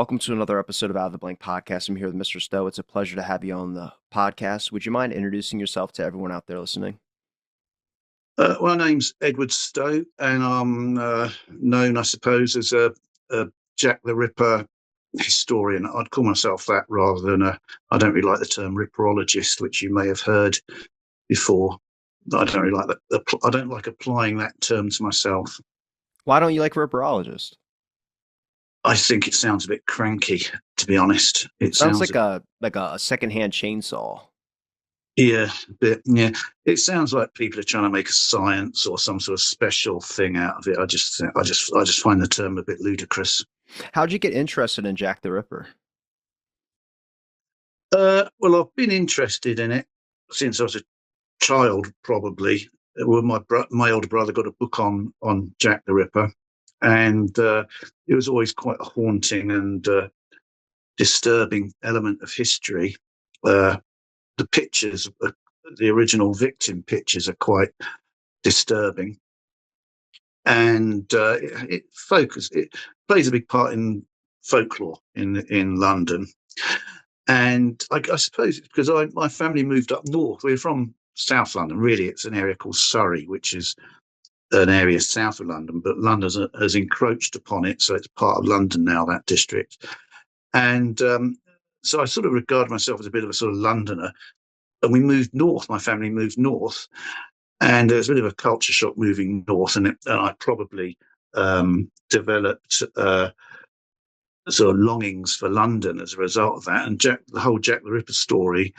Welcome to another episode of Out of the Blank Podcast. I'm here with Mr. Stow. It's a pleasure to have you on the podcast. Would you mind introducing yourself to everyone out there listening? My name's Edward Stow, and I'm known, I suppose, as a Jack the Ripper historian. I'd call myself that rather than I don't really like the term Ripperologist, which you may have heard before. I don't really like that. I don't like applying that term to myself. Why don't you like Ripperologist? I think it sounds a bit cranky, to be honest. It Sounds sounds, like a secondhand chainsaw. yeah, a bit, yeah. It sounds like people are trying to make a science or some sort of special thing out of it. I just find the term a bit ludicrous. How'd you get interested in Jack the Ripper? Well, I've been interested in it since I was a child, probably. Well, my older brother got a book on Jack the Ripper, and it was always quite a haunting and disturbing element of history. The pictures, the original victim pictures, are quite disturbing, and it plays a big part in folklore in London. And I suppose it's because my family moved up north. We're from South London. Really, it's an area called Surrey, which is an area south of London, but London has encroached upon it, so it's part of London now, that district. And so I sort of regard myself as a bit of a sort of Londoner. And we moved north. My family moved north, and there was a bit of a culture shock moving north, and I probably developed sort of longings for London as a result of that. And the whole Jack the Ripper story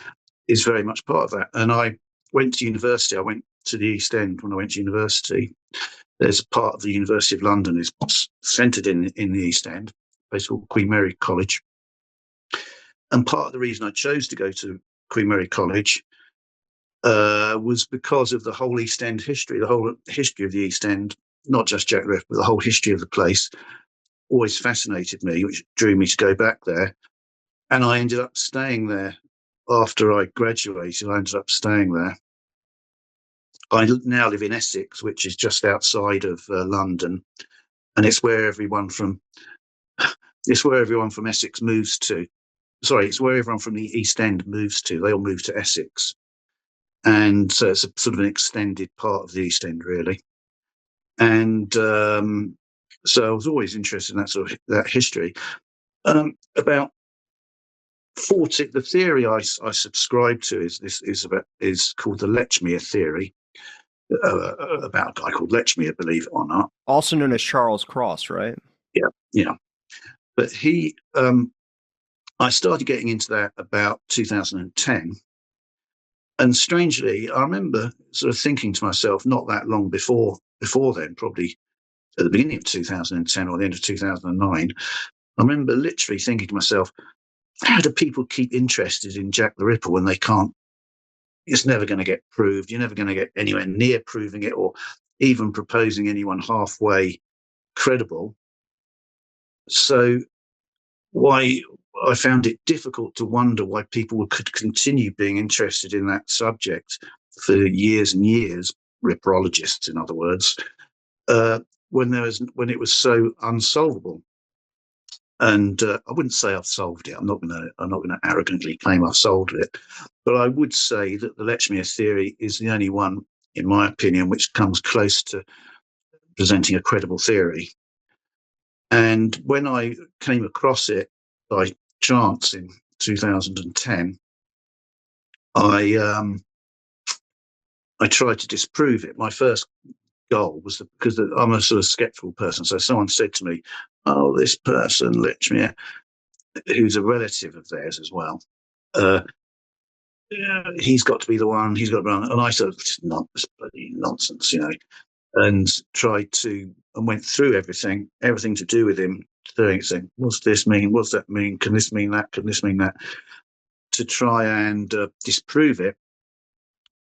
is very much part of that. And I went to university. I went to the East End when I went to university. There's a part of the University of London is centred in the East End, a place called Queen Mary College. And part of the reason I chose to go to Queen Mary College was because of the whole East End history, the whole history of the East End, not just Jack the Ripper, but the whole history of the place always fascinated me, which drew me to go back there. And I ended up staying there after I graduated. I ended up staying there. I now live in Essex, which is just outside of London, and it's where everyone from Essex moves to. Sorry, it's where everyone from the East End moves to. They all move to Essex, and so it's a sort of an extended part of the East End, really. And so I was always interested in that history. About 40, the theory I subscribe to is called the Lechmere Theory, about a guy called Lechmere, believe it or not. Also known as Charles Cross, right? Yeah, yeah. But I started getting into that about 2010. And strangely, I remember sort of thinking to myself, not that long before then, probably at the beginning of 2010 or the end of 2009, I remember literally thinking to myself, how do people keep interested in Jack the Ripper when they can't? It's never going to get proved. You're never going to get anywhere near proving it or even proposing anyone halfway credible. So why I found it difficult to wonder why people could continue being interested in that subject for years and years, Ripperologists, in other words, when it was so unsolvable. And I wouldn't say I've solved it. I'm not going to arrogantly claim I've solved it, but I would say that the Lechmere theory is the only one, in my opinion, which comes close to presenting a credible theory. And when I came across it by chance in 2010, I tried to disprove it. My first goal was because I'm a sort of skeptical person. So someone said to me, "Oh, this person, Lechmere, who's a relative of theirs as well, he's got to be the one. He's got to be one." And I said, bloody nonsense, and went through everything to do with him, saying, "What's this mean? What's that mean? Can this mean that? Can this mean that?" To try and disprove it,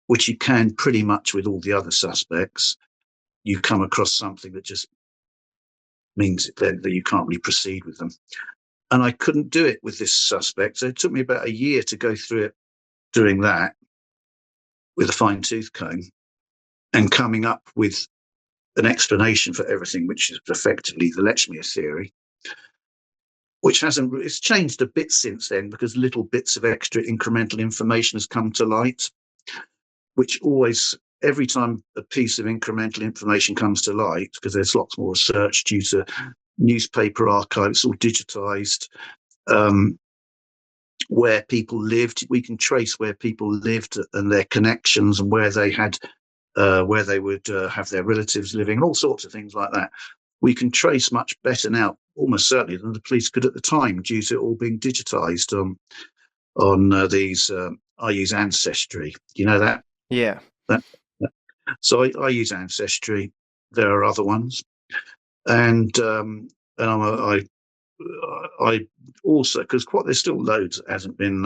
which you can pretty much with all the other suspects. You come across something that just means that you can't really proceed with them. And I couldn't do it with this suspect. So it took me about a year to go through it, doing that with a fine-tooth comb and coming up with an explanation for everything, which is effectively the Lechmere theory. which hasn't, it's changed a bit since then because little bits of extra incremental information has come to light, which always, every time a piece of incremental information comes to light, because there's lots more research due to newspaper archives, all digitized, um, where people lived, we can trace where people lived and their connections and where they had, where they would have their relatives living, and all sorts of things like that. We can trace much better now, almost certainly, than the police could at the time, due to it all being digitized on these. I use Ancestry. You know that Yeah. that. So I use Ancestry. There are other ones, and I also, because quite there's still loads that hasn't been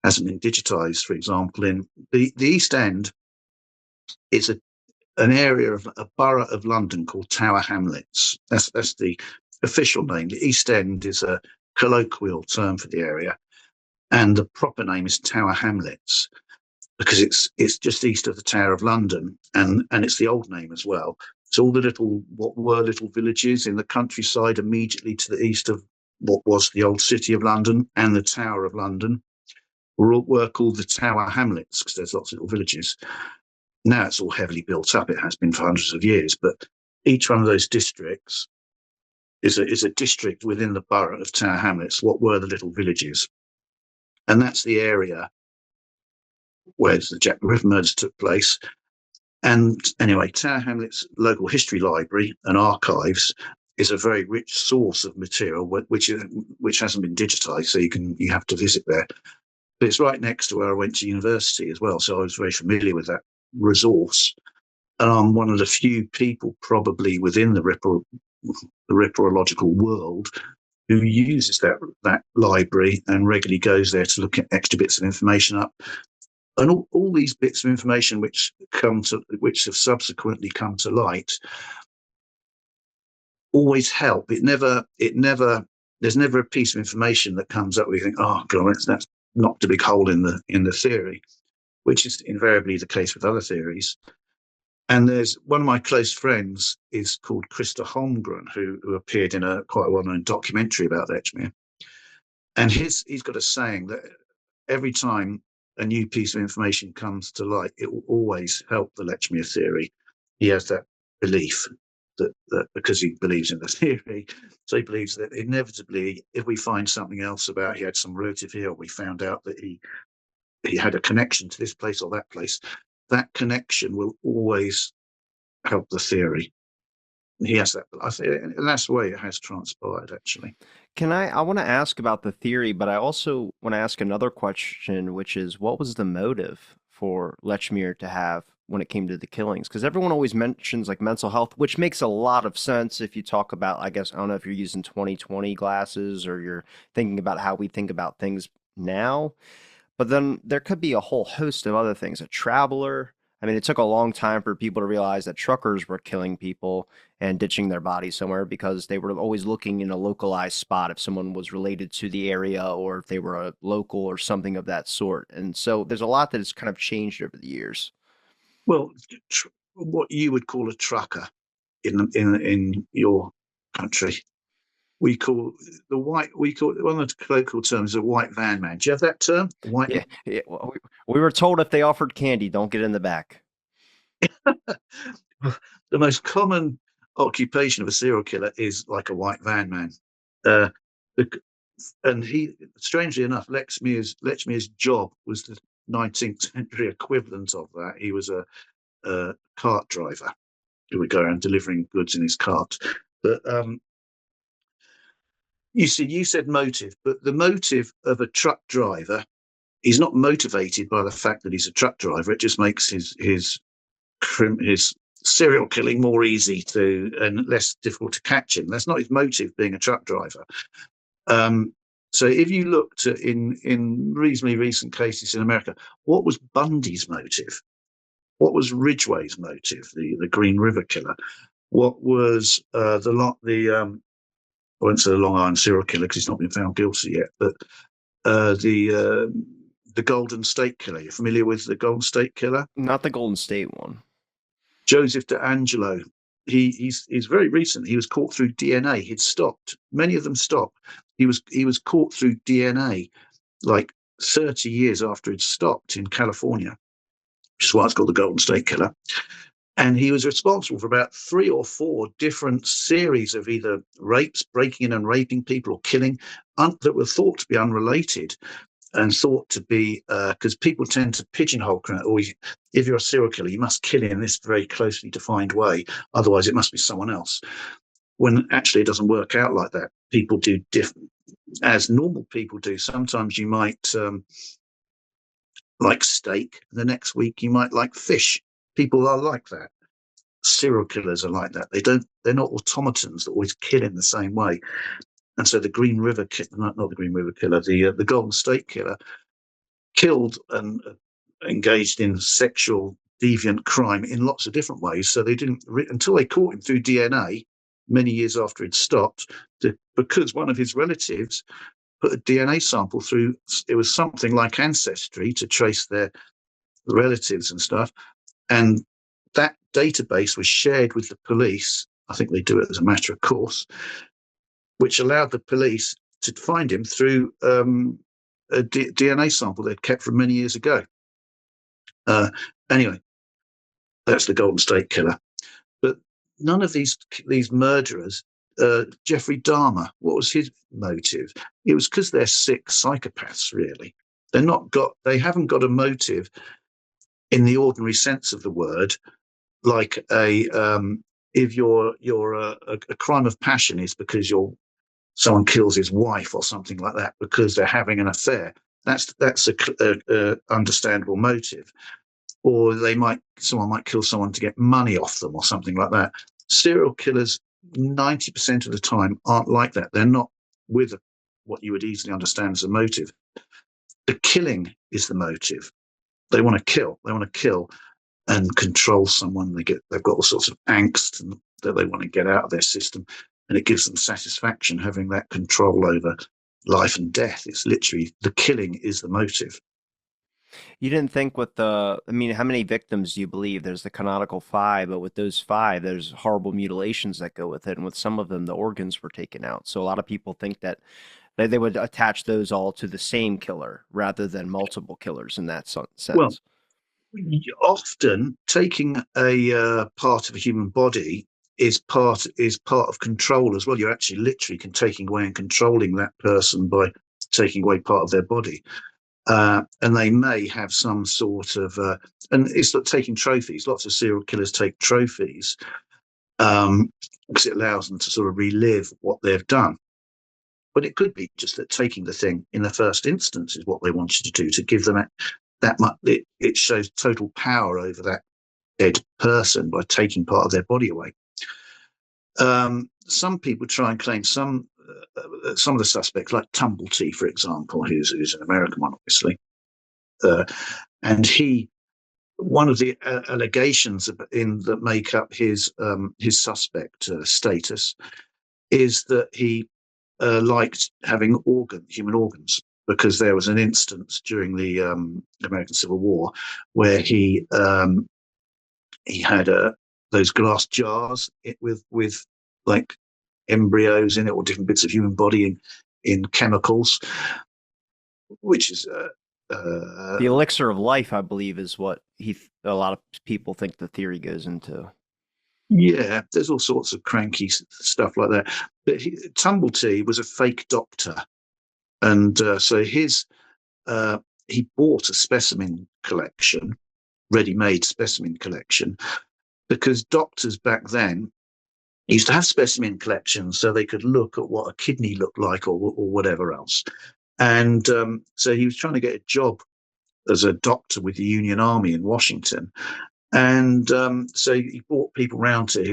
digitized. For example, in the East End is an area of a borough of London called Tower Hamlets. That's the official name. The East End is a colloquial term for the area, and the proper name is Tower Hamlets because it's just east of the Tower of London, and it's the old name as well. So all the what were little villages in the countryside immediately to the east of what was the old city of London and the Tower of London were called the Tower Hamlets because there's lots of little villages. Now it's all heavily built up. It has been for hundreds of years, but each one of those districts is a district within the borough of Tower Hamlets. What were the little villages? And that's the area where the Jack the Ripper murders took place. And anyway, Tower Hamlets Local History Library and Archives is a very rich source of material which hasn't been digitized, so you have to visit there. But it's right next to where I went to university as well, so I was very familiar with that resource. And I'm one of the few people probably within the Ripperological world who uses that library and regularly goes there to look at extra bits of information up. And all these bits of information which have subsequently come to light always help. There's never a piece of information that comes up where you think, oh god, that's knocked a big hole in the theory, which is invariably the case with other theories. And there's one of my close friends is called Krista Holmgren, who appeared in a quite well-known documentary about Lechmere. And he's got a saying that every time a new piece of information comes to light, it will always help the Lechmere theory. He has that belief that because he believes in the theory, so he believes that inevitably, if we find something else about he had some relative here, or we found out that he had a connection to this place or that place, that connection will always help the theory. He has that, I think, and that's the way it has transpired, actually. I want to ask about the theory, but I also want to ask another question, which is what was the motive for Lechmere to have when it came to the killings? Because everyone always mentions like mental health, which makes a lot of sense if you talk about, I guess, I don't know if you're using 2020 glasses or you're thinking about how we think about things now. But then there could be a whole host of other things. A traveler. I mean, it took a long time for people to realize that truckers were killing people and ditching their bodies somewhere because they were always looking in a localized spot if someone was related to the area or if they were a local or something of that sort. And so there's a lot that has kind of changed over the years. Well, what you would call a trucker in your country, we call one of the colloquial terms a white van man. Do you have that term? White. Yeah, yeah. Well, we were told if they offered candy, don't get in the back. The most common occupation of a serial killer is like a white van man. Uh, and he, strangely enough, Lechmere's job was the 19th century equivalent of that. He was a cart driver who would go around delivering goods in his cart. But you said motive, but the motive of a truck driver, he's not motivated by the fact that he's a truck driver. It just makes his serial killing more easy to and less difficult to catch him. That's not his motive, being a truck driver. So if you looked at in reasonably recent cases in America, what was Bundy's motive? What was Ridgway's motive? The Green River Killer. What was I won't say the Long Island serial killer because he's not been found guilty yet, but the Golden State Killer. You're familiar with the Golden State Killer? Not the Golden State one. Joseph DeAngelo. he's very recent. He was caught through DNA. He'd stopped. Many of them stopped. He was caught through DNA like 30 years after he'd stopped in California, which is why it's called the Golden State Killer. And he was responsible for about 3 or 4 different series of either rapes, breaking in and raping people, or killing that were thought to be unrelated and thought to be, because people tend to pigeonhole criminal, or if you're a serial killer, you must kill in this very closely defined way, otherwise it must be someone else. When actually it doesn't work out like that. People do different, as normal people do. Sometimes you might like steak, the next week you might like fish. People are like that. Serial killers are like that. They're not automatons that always kill in the same way. And so the Green River, not the Green River Killer, the Golden State Killer, killed and engaged in sexual deviant crime in lots of different ways. So they didn't, until they caught him through DNA many years after he'd stopped, because one of his relatives put a DNA sample through, it was something like Ancestry to trace their relatives and stuff. And that database was shared with the police. I think they do it as a matter of course, which allowed the police to find him through a DNA sample they'd kept from many years ago. Anyway, that's the Golden State Killer. But none of these murderers, Jeffrey Dahmer, what was his motive? It was because they're sick psychopaths, really. They haven't got a motive in the ordinary sense of the word, like if a crime of passion is because someone kills his wife or something like that because they're having an affair. That's a understandable motive. Or someone might kill someone to get money off them or something like that. Serial killers, 90% of the time, aren't like that. They're not with what you would easily understand as a motive. The killing is the motive. They want to kill. They want to kill and control someone. They've got all sorts of angst that they want to get out of their system, and it gives them satisfaction having that control over life and death. It's literally the killing is the motive. You didn't think how many victims do you believe? There's the canonical 5, but with those 5, there's horrible mutilations that go with it. And with some of them, the organs were taken out. So a lot of people think that they would attach those all to the same killer rather than multiple killers in that sense. Well, often taking a part of a human body is part of control as well. You're actually literally taking away and controlling that person by taking away part of their body. And they may have some sort of, and it's like taking trophies. Lots of serial killers take trophies because it allows them to sort of relive what they've done. But it could be just that taking the thing in the first instance is what they want you to do, to give them that much. It shows total power over that dead person by taking part of their body away. Some people try and claim some of the suspects, like Tumblety, for example, who's an American one, obviously, and one of the allegations that make up his suspect status is that he liked having human organs, because there was an instance during the American Civil War where he had those glass jars with like embryos in it, or different bits of human body in chemicals, which is the elixir of life, I believe, is what a lot of people think the theory goes into. Yeah, there's all sorts of cranky stuff like that. But Tumblety was a fake doctor, and so he bought a specimen collection, ready-made specimen collection, because doctors back then used to have specimen collections so they could look at what a kidney looked like, or whatever else. And so he was trying to get a job as a doctor with the Union Army in Washington. And so he brought people round to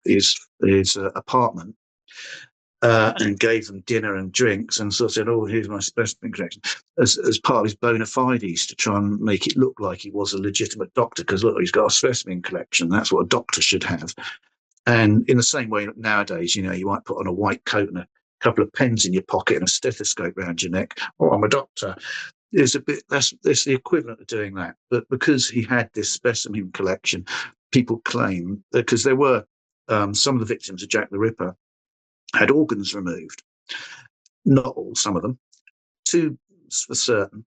his apartment and gave them dinner and drinks, and sort of said, "Oh, here's my specimen collection," as part of his bona fides, to try and make it look like he was a legitimate doctor. Because look, he's got a specimen collection. That's what a doctor should have. And in the same way nowadays, you might put on a white coat and a couple of pens in your pocket and a stethoscope around your neck. Oh, I'm a doctor. That's the equivalent of doing that. But because he had this specimen collection, people claim that, because there were some of the victims of Jack the Ripper had organs removed. Not all, some of them. Two for certain.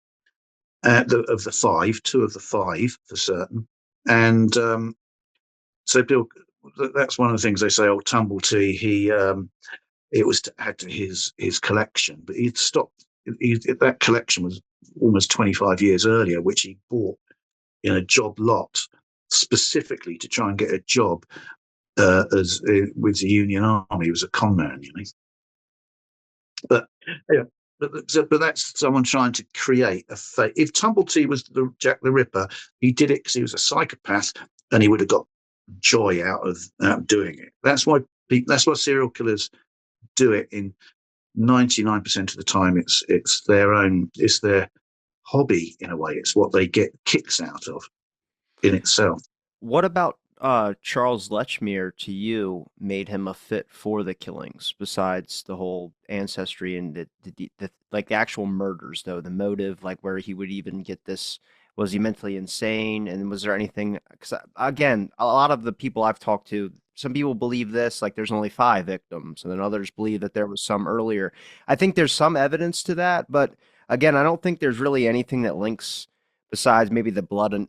Of the five, two of the five for certain. And so Bill, that's one of the things they say. Old Tumblety, it was to add to his collection, but he'd stopped. That collection was almost 25 years earlier, which he bought in a job lot specifically to try and get a job as with the Union Army. He was a con man, you know. But yeah, but that's someone trying to create a fake. If Tumblety was the Jack the Ripper, he did it because he was a psychopath, and he would have got joy out of doing it. That's why serial killers do it. In 99% of the time, it's their hobby in a way. It's what they get kicks out of in itself. What about Charles Lechmere to you made him a fit for the killings, besides the whole ancestry and the like the actual murders, though, the motive, like where he would even get this? Was he mentally insane? And was there anything? Because again, a lot of the people I've talked to, some people believe this, like there's only five victims, and then others believe that there was some earlier. I think there's some evidence to that, but again, I don't think there's really anything that links besides maybe the blood and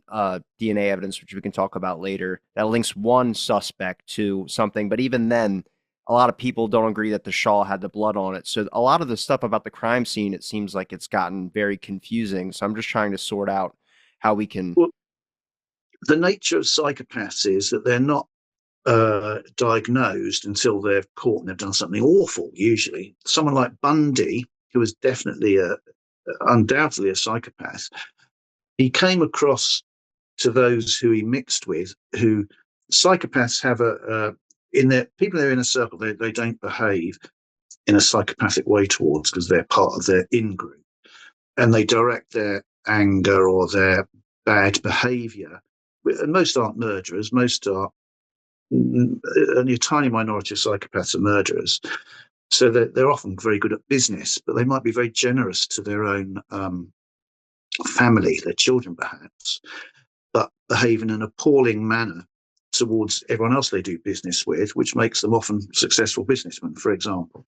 DNA evidence, which we can talk about later, that links one suspect to something. But even then, a lot of people don't agree that the shawl had the blood on it. So a lot of the stuff about the crime scene, it seems like it's gotten very confusing. So I'm just trying to sort out how we can. Well, the nature of psychopaths is that they're not diagnosed until they're caught and they've done something awful. Usually, someone like Bundy, who was definitely undoubtedly a psychopath, he came across to those who he mixed with, who psychopaths have in their people in their inner circle, they don't behave in a psychopathic way towards, because they're part of their in group, and they direct their anger or their bad behavior. And most aren't murderers. Most are only a tiny minority of psychopaths are murderers. So they're often very good at business, but they might be very generous to their own family, their children perhaps, but behave in an appalling manner towards everyone else they do business with, which makes them often successful businessmen, for example.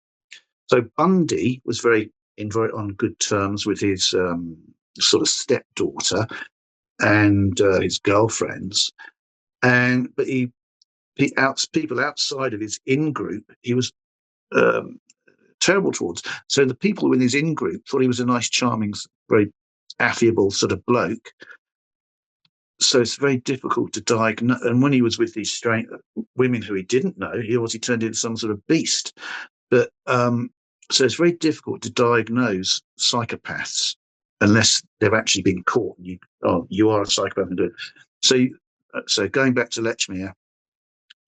So Bundy was very on good terms with his sort of stepdaughter and his girlfriends, but people outside of his in group, he was terrible towards. So the people in his in group thought he was a nice, charming, very affable sort of bloke. So it's very difficult to diagnose. And when he was with these strange women who he didn't know, he obviously turned into some sort of beast. But so it's very difficult to diagnose psychopaths unless they've actually been caught. You are a psychopath. So going back to Lechmere,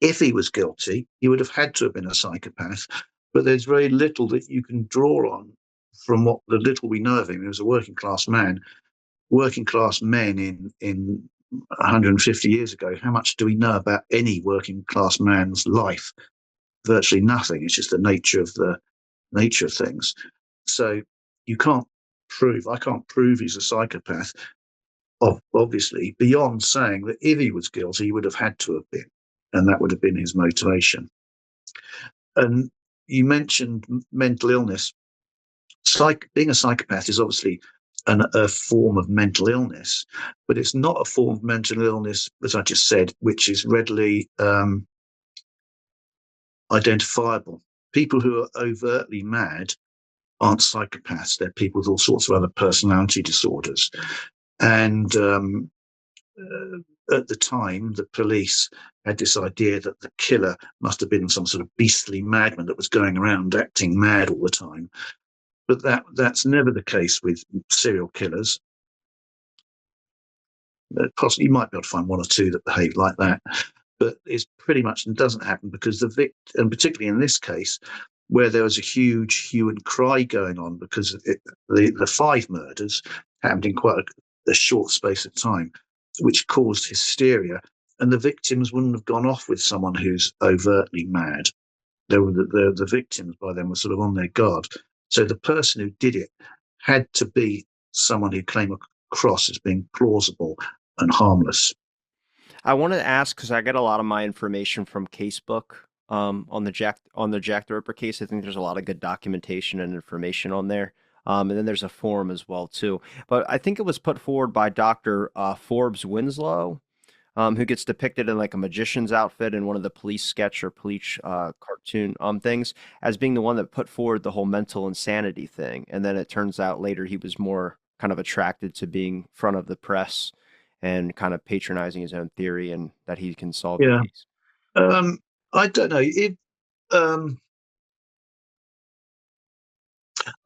if he was guilty, he would have had to have been a psychopath. But there's very little that you can draw on from what the little we know of him. He was a working class man. Working class men in 150 years ago, how much do we know about any working class man's life? Virtually nothing. It's just the nature of things. So I can't prove he's a psychopath, obviously, beyond saying that if he was guilty, he would have had to have been, and that would have been his motivation. And you mentioned mental illness. Being a psychopath is obviously a form of mental illness, but it's not a form of mental illness, as I just said, which is readily identifiable. People who are overtly mad aren't psychopaths. They're people with all sorts of other personality disorders. And at the time, the police had this idea that the killer must have been some sort of beastly madman that was going around acting mad all the time. But that's never the case with serial killers. Possibly you might be able to find one or two that behave like that, but it's pretty much doesn't happen because and particularly in this case, where there was a huge hue and cry going on because the five murders happened in quite a short space of time, which caused hysteria, and the victims wouldn't have gone off with someone who's overtly mad. The victims by then were sort of on their guard. So the person who did it had to be someone who came across as being plausible and harmless. I want to ask because I get a lot of my information from Casebook on the Jack the Ripper case. I think there's a lot of good documentation and information on there. And then there's a forum as well too. But I think it was put forward by Dr. Forbes Winslow, who gets depicted in like a magician's outfit in one of the police sketch or police cartoon things as being the one that put forward the whole mental insanity thing. And then it turns out later he was more kind of attracted to being front of the press and kind of patronizing his own theory and that he can solve the Yeah. case. I don't know. Um,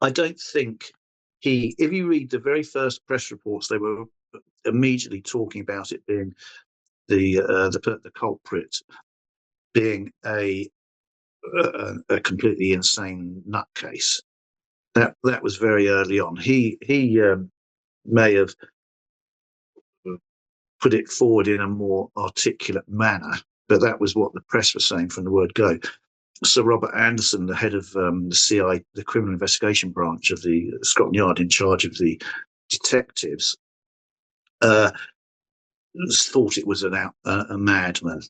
I don't think if you read the very first press reports, they were immediately talking about it being the culprit being a completely insane nutcase. That was very early on. He may have put it forward in a more articulate manner, but that was what the press was saying from the word go. Sir Robert Anderson, the head of the CI, the Criminal Investigation Branch of the Scotland Yard, in charge of the detectives, thought it was a madman,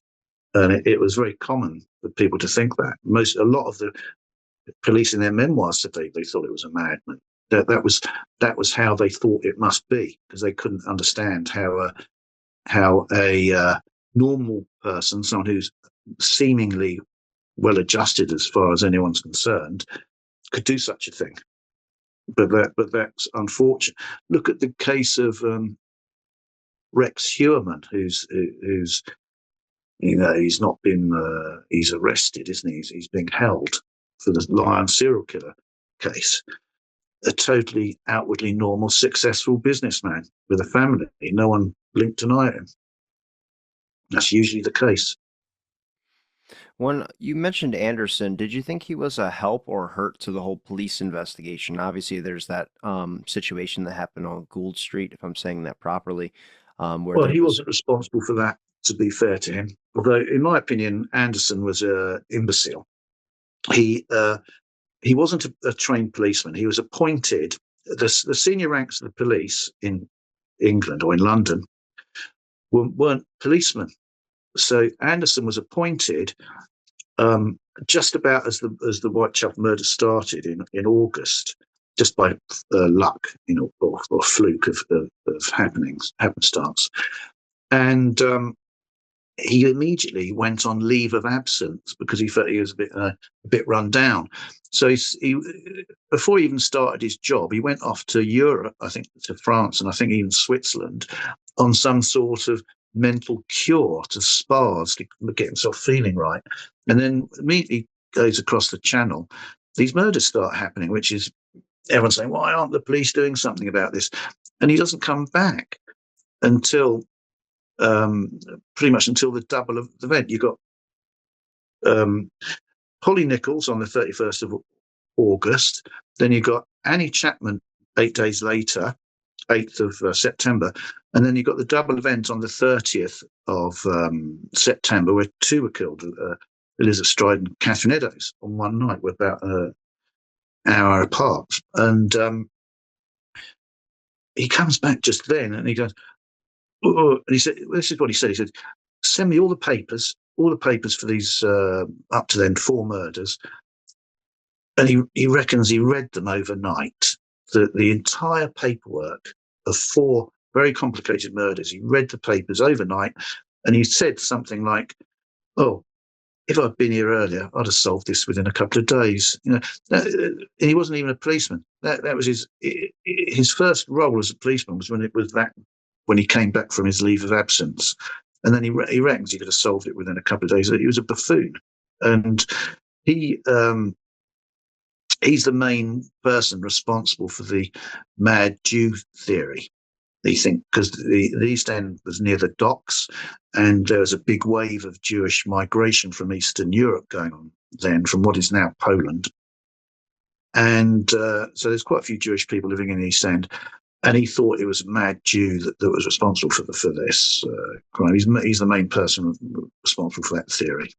and it was very common for people to think that. A lot of the police in their memoirs said they thought it was a madman. That was how they thought it must be, because they couldn't understand how a normal person, someone who's seemingly well adjusted as far as anyone's concerned, could do such a thing. But that's unfortunate. Look at the case of Rex Heuermann, who's he's not been he's arrested, isn't he? He's being held for the Lion serial killer case. A totally outwardly normal, successful businessman with a family. No one blinked an eye at him. That's usually the case. When you mentioned Anderson, did you think he was a help or hurt to the whole police investigation? Obviously, there's that situation that happened on Gould Street, if I'm saying that properly, where Well, there he was. wasn't responsible for that, to be fair to him. Although, in my opinion, Anderson was an imbecile. He he wasn't a trained policeman. He was appointed. The senior ranks of the police in England or in London weren't policemen. So Anderson was appointed just about as the Whitechapel murder started in August, just by luck, or fluke of happenstance. And he immediately went on leave of absence because he felt he was a bit run down. So he before he even started his job, he went off to Europe, I think to France, and I think even Switzerland, on some sort of mental cure to spas to get himself feeling right. And then immediately goes across the channel. These murders start happening, which is everyone saying, why aren't the police doing something about this? And he doesn't come back until pretty much until the double of the event. You got Holly Nichols on the 31st of August. Then you got Annie Chapman 8 days later, 8th of September. And then you got the double event on the 30th of September, where two were killed, Elizabeth Stride and Catherine Eddowes, on one night. We're about an hour apart. And he comes back just then and he goes, oh, and he said, this is what he said. He said, send me all the papers for these up to then 4 murders. And he reckons he read them overnight, the entire paperwork of 4 very complicated murders. He read the papers overnight, and he said something like, oh, if I'd been here earlier, I'd have solved this within a couple of days. He wasn't even a policeman. That was his first role as a policeman was when he came back from his leave of absence. And then he reckons he could have solved it within a couple of days. He was a buffoon. And he's the main person responsible for the mad Jew theory. They think because the East End was near the docks, and there was a big wave of Jewish migration from Eastern Europe going on then, from what is now Poland. And so there's quite a few Jewish people living in the East End. And he thought it was a mad Jew that was responsible for this crime. He's the main person responsible for that theory.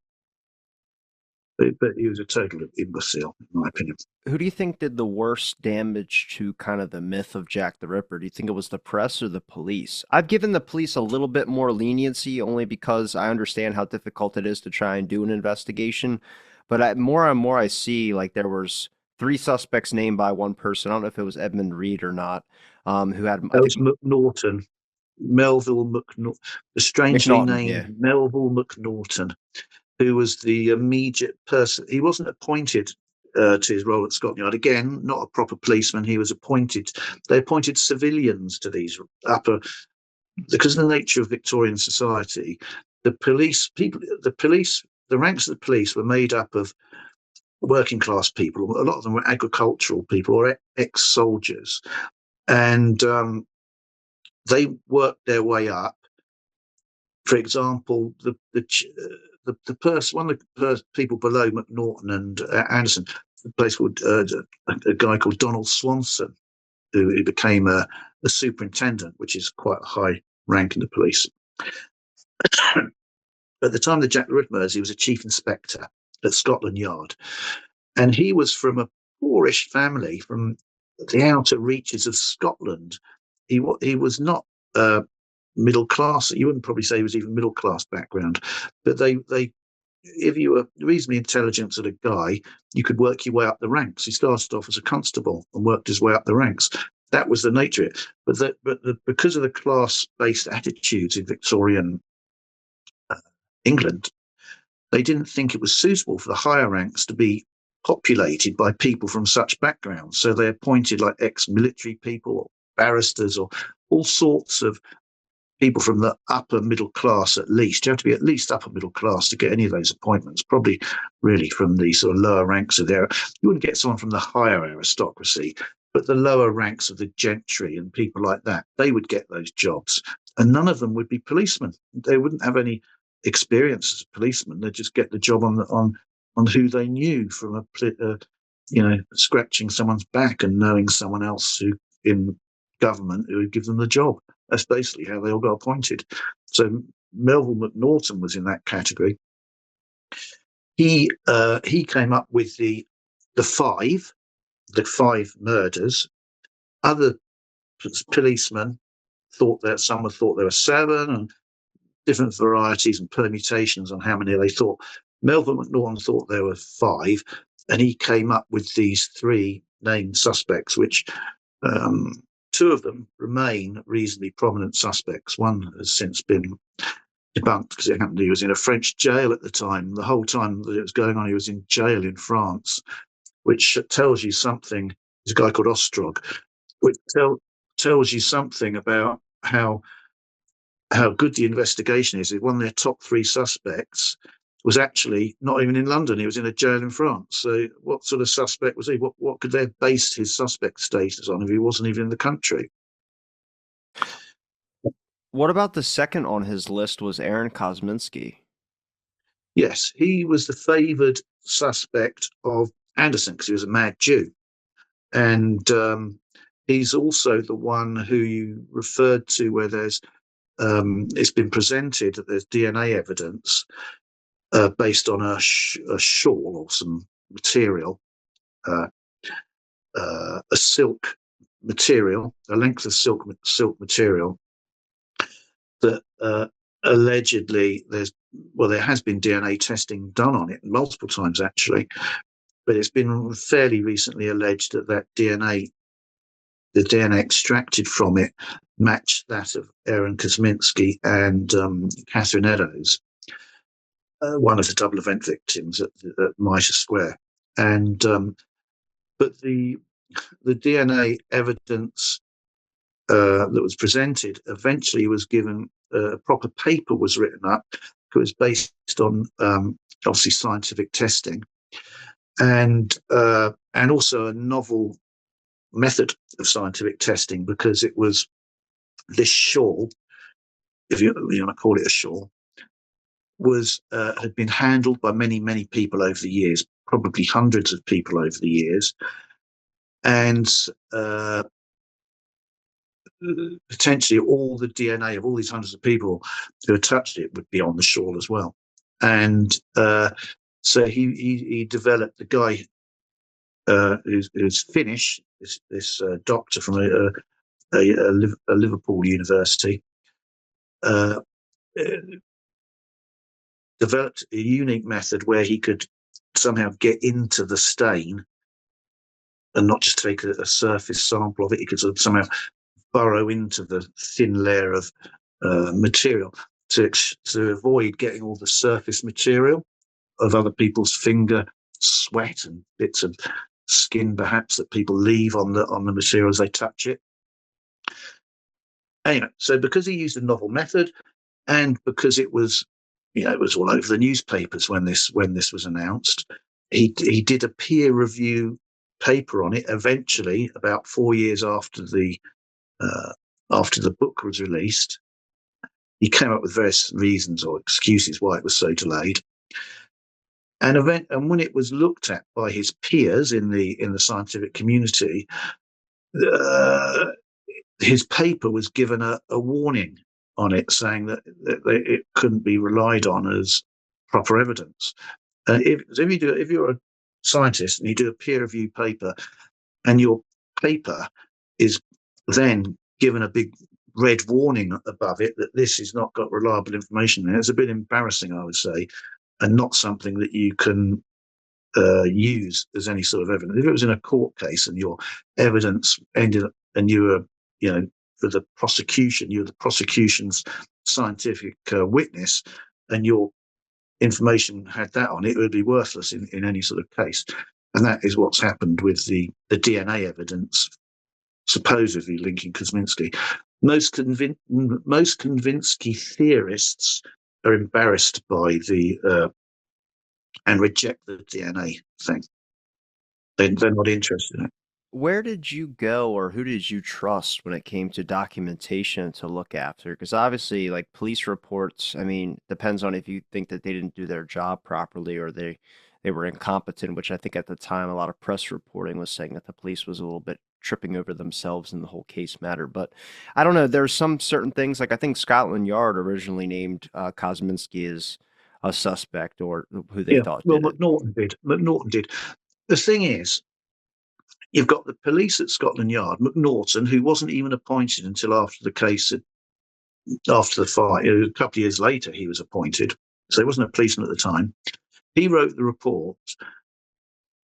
But he was a total imbecile, in my opinion. Who do you think did the worst damage to kind of the myth of Jack the Ripper? Do you think it was the press or the police? I've given the police a little bit more leniency only because I understand how difficult it is to try and do an investigation. But more and more I see like there was three suspects named by one person. I don't know if it was Edmund Reed or not, who had I That think was McNaughton, Melville McNaughton, the strangely McNaughton. Yeah, named Melville McNaughton, who was the immediate person. He wasn't appointed to his role at Scotland Yard. Again, not a proper policeman. He was appointed. They appointed civilians to these upper, because of the nature of Victorian society. The police people, the ranks of the police were made up of working class people. A lot of them were agricultural people or ex-soldiers, and they worked their way up. For example, the person, one of the people below McNaughton and Anderson, a place called a guy called Donald Swanson, who became a superintendent, which is quite a high rank in the police. At the time of the Jack the Ripper murders, he was a chief inspector at Scotland Yard, and he was from a poorish family from the outer reaches of Scotland. He was not middle class. You wouldn't probably say he was even middle class background, but they if you were reasonably intelligent sort of guy, you could work your way up the ranks. He started off as a constable and worked his way up the ranks. That was the nature of it. Because of the class-based attitudes in Victorian England, they didn't think it was suitable for the higher ranks to be populated by people from such backgrounds. So they appointed like ex-military people, or barristers, or all sorts of people from the upper middle class. At least you have to be at least upper middle class to get any of those appointments, probably really from the sort of lower ranks of there. You wouldn't get someone from the higher aristocracy, but the lower ranks of the gentry and people like that, they would get those jobs, and none of them would be policemen. They wouldn't have any experience as a policeman. They'd just get the job on who they knew from scratching someone's back and knowing someone else who in government who would give them the job. That's basically how they all got appointed. So Melville McNaughton was in that category. He came up with the five murders. Other policemen thought that some thought there were seven, and different varieties and permutations on how many they thought. Melville McNaughton thought there were five, and he came up with these three named suspects, which two of them remain reasonably prominent suspects. One has since been debunked because it happened he was in a French jail at the time. The whole time that it was going on, he was in jail in France, which tells you something. There's a guy called Ostrog, which tells you something about how good the investigation is. One of their top three suspects was actually not even in London. He was in a jail in France. So what sort of suspect was he? What could they have based his suspect status on if he wasn't even in the country? what about the second on his list was Aaron Kosminski? Yes, he was the favoured suspect of Anderson because he was a mad Jew. And he's also the one who you referred to where there's it's been presented that there's DNA evidence based on a shawl or some material, a silk material, a length of silk material that allegedly there has been DNA testing done on it multiple times actually, but it's been fairly recently alleged that the DNA extracted from it matched that of Aaron Kosminski and Catherine Eddowes, one of the double event victims at Mitre Square. And but the DNA evidence that was presented eventually was given a proper paper was written up. It was based on obviously scientific testing and also a novel method of scientific testing, because it was this shawl, if you want to call it a shawl, was had been handled by many people over the years, probably hundreds of people over the years, and potentially all the DNA of all these hundreds of people who had touched it would be on the shawl as well. And So he developed the guy who's Finnish, this doctor from a Liverpool university, uh, developed a unique method where he could somehow get into the stain and not just take a surface sample of it. He could sort of somehow burrow into the thin layer of material to avoid getting all the surface material of other people's finger sweat and bits of skin, perhaps, that people leave on the material as they touch it. Anyway, so because he used a novel method, and because it was, it was all over the newspapers when this was announced, he did a peer review paper on it. Eventually, about 4 years after the book was released, he came up with various reasons or excuses why it was so delayed. And when it was looked at by his peers in the scientific community, uh, his paper was given a warning on it, saying that it couldn't be relied on as proper evidence. If you're a scientist and you do a peer review paper, and your paper is then given a big red warning above it that this has not got reliable information in it, it's a bit embarrassing, I would say, and not something that you can use as any sort of evidence. If it was in a court case and your evidence ended up, and you were, for the prosecution, you're the prosecution's scientific witness, and your information had that on it, it would be worthless in any sort of case. And that is what's happened with the DNA evidence supposedly linking Kosminski. Most Kosminski theorists are embarrassed by and reject the DNA thing. They're not interested in it. Where did you go or who did you trust when it came to documentation to look after? Because obviously, like police reports, I mean, depends on if you think that they didn't do their job properly or they were incompetent, which I think at the time a lot of press reporting was saying that the police was a little bit tripping over themselves in the whole case matter. But I don't know, there's some certain things, like I think Scotland Yard originally named Kosminski as a suspect or who they Yeah, thought well, did it. McNaughton did. McNaughton did. The thing is, you've got the police at Scotland Yard. McNaughton, who wasn't even appointed until after the case, after the fight, a couple of years later, he was appointed. So he wasn't a policeman at the time. He wrote the report,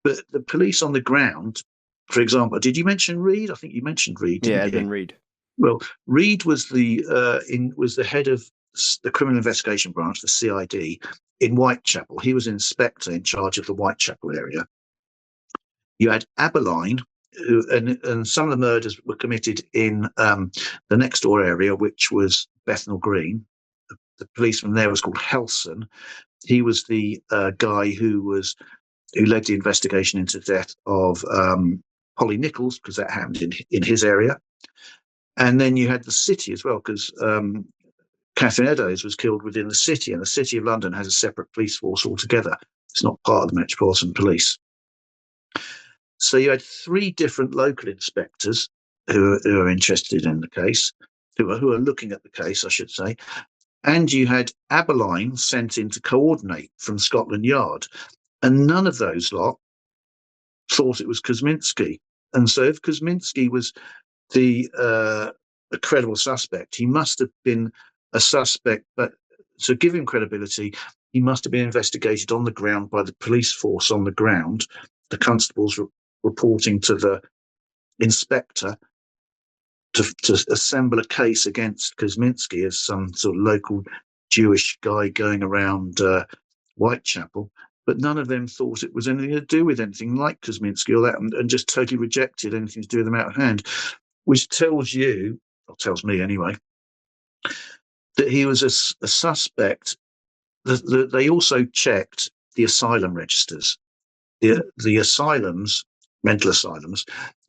but the police on the ground, for example, did you mention Reed? I think you mentioned Reed, Yeah, didn't you? Edmund Reed. Well, Reed was the head of the Criminal Investigation Branch, the CID, in Whitechapel. He was an inspector in charge of the Whitechapel area. You had Aberline, and some of the murders were committed in the next door area, which was Bethnal Green. The policeman there was called Helson. He was the guy who led the investigation into the death of Polly Nichols, because that happened in his area. And then you had the city as well, because Catherine Eddowes was killed within the city, and the City of London has a separate police force altogether. It's not part of the Metropolitan Police. So you had 3 different local inspectors who are interested in the case, who are looking at the case, I should say. And you had Aberline sent in to coordinate from Scotland Yard. And none of those lot thought it was Kosminski. And so if Kosminski was a credible suspect, he must have been a suspect, but to give him credibility, he must have been investigated on the ground by the police force on the ground, the constables reporting to the inspector to assemble a case against Kosminski as some sort of local Jewish guy going around Whitechapel. But none of them thought it was anything to do with anything like Kosminski or that, and just totally rejected anything to do with them out of hand, which tells you, or tells me anyway, that he was a suspect. They also checked the asylum registers. The asylums, mental asylums,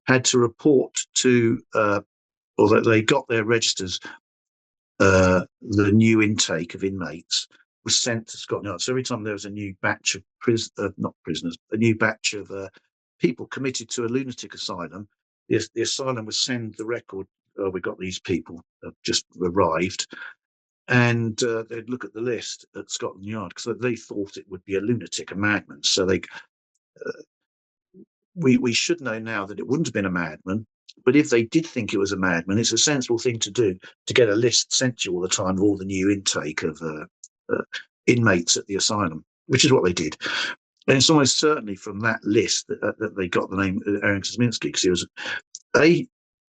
had to report to, or that they got their registers, the new intake of inmates was sent to Scotland Yard. So every time there was a new batch of not prisoners, a new batch of people committed to a lunatic asylum, the asylum would send the record, we got these people just arrived. and they'd look at the list at Scotland Yard because they thought it would be a lunatic, a madman. So we should know now that it wouldn't have been a madman. But if they did think it was a madman, it's a sensible thing to do to get a list sent to you all the time of all the new intake of inmates at the asylum, which is what they did. And it's almost certainly from that list that they got the name Aaron Kosminski, because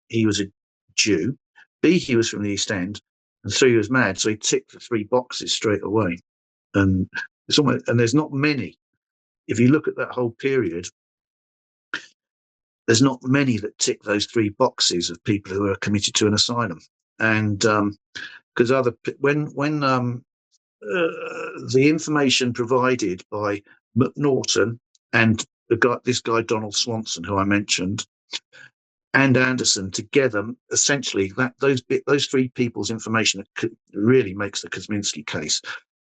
he was a Jew, B, he was from the East End, and C, he was mad. So he ticked the three boxes straight away. And there's not many. If you look at that whole period, there's not many that tick those three boxes of people who are committed to an asylum. And because the information provided by McNaughton and this guy Donald Swanson, who I mentioned, and Anderson together, essentially those three people's information really makes the Kosminski case,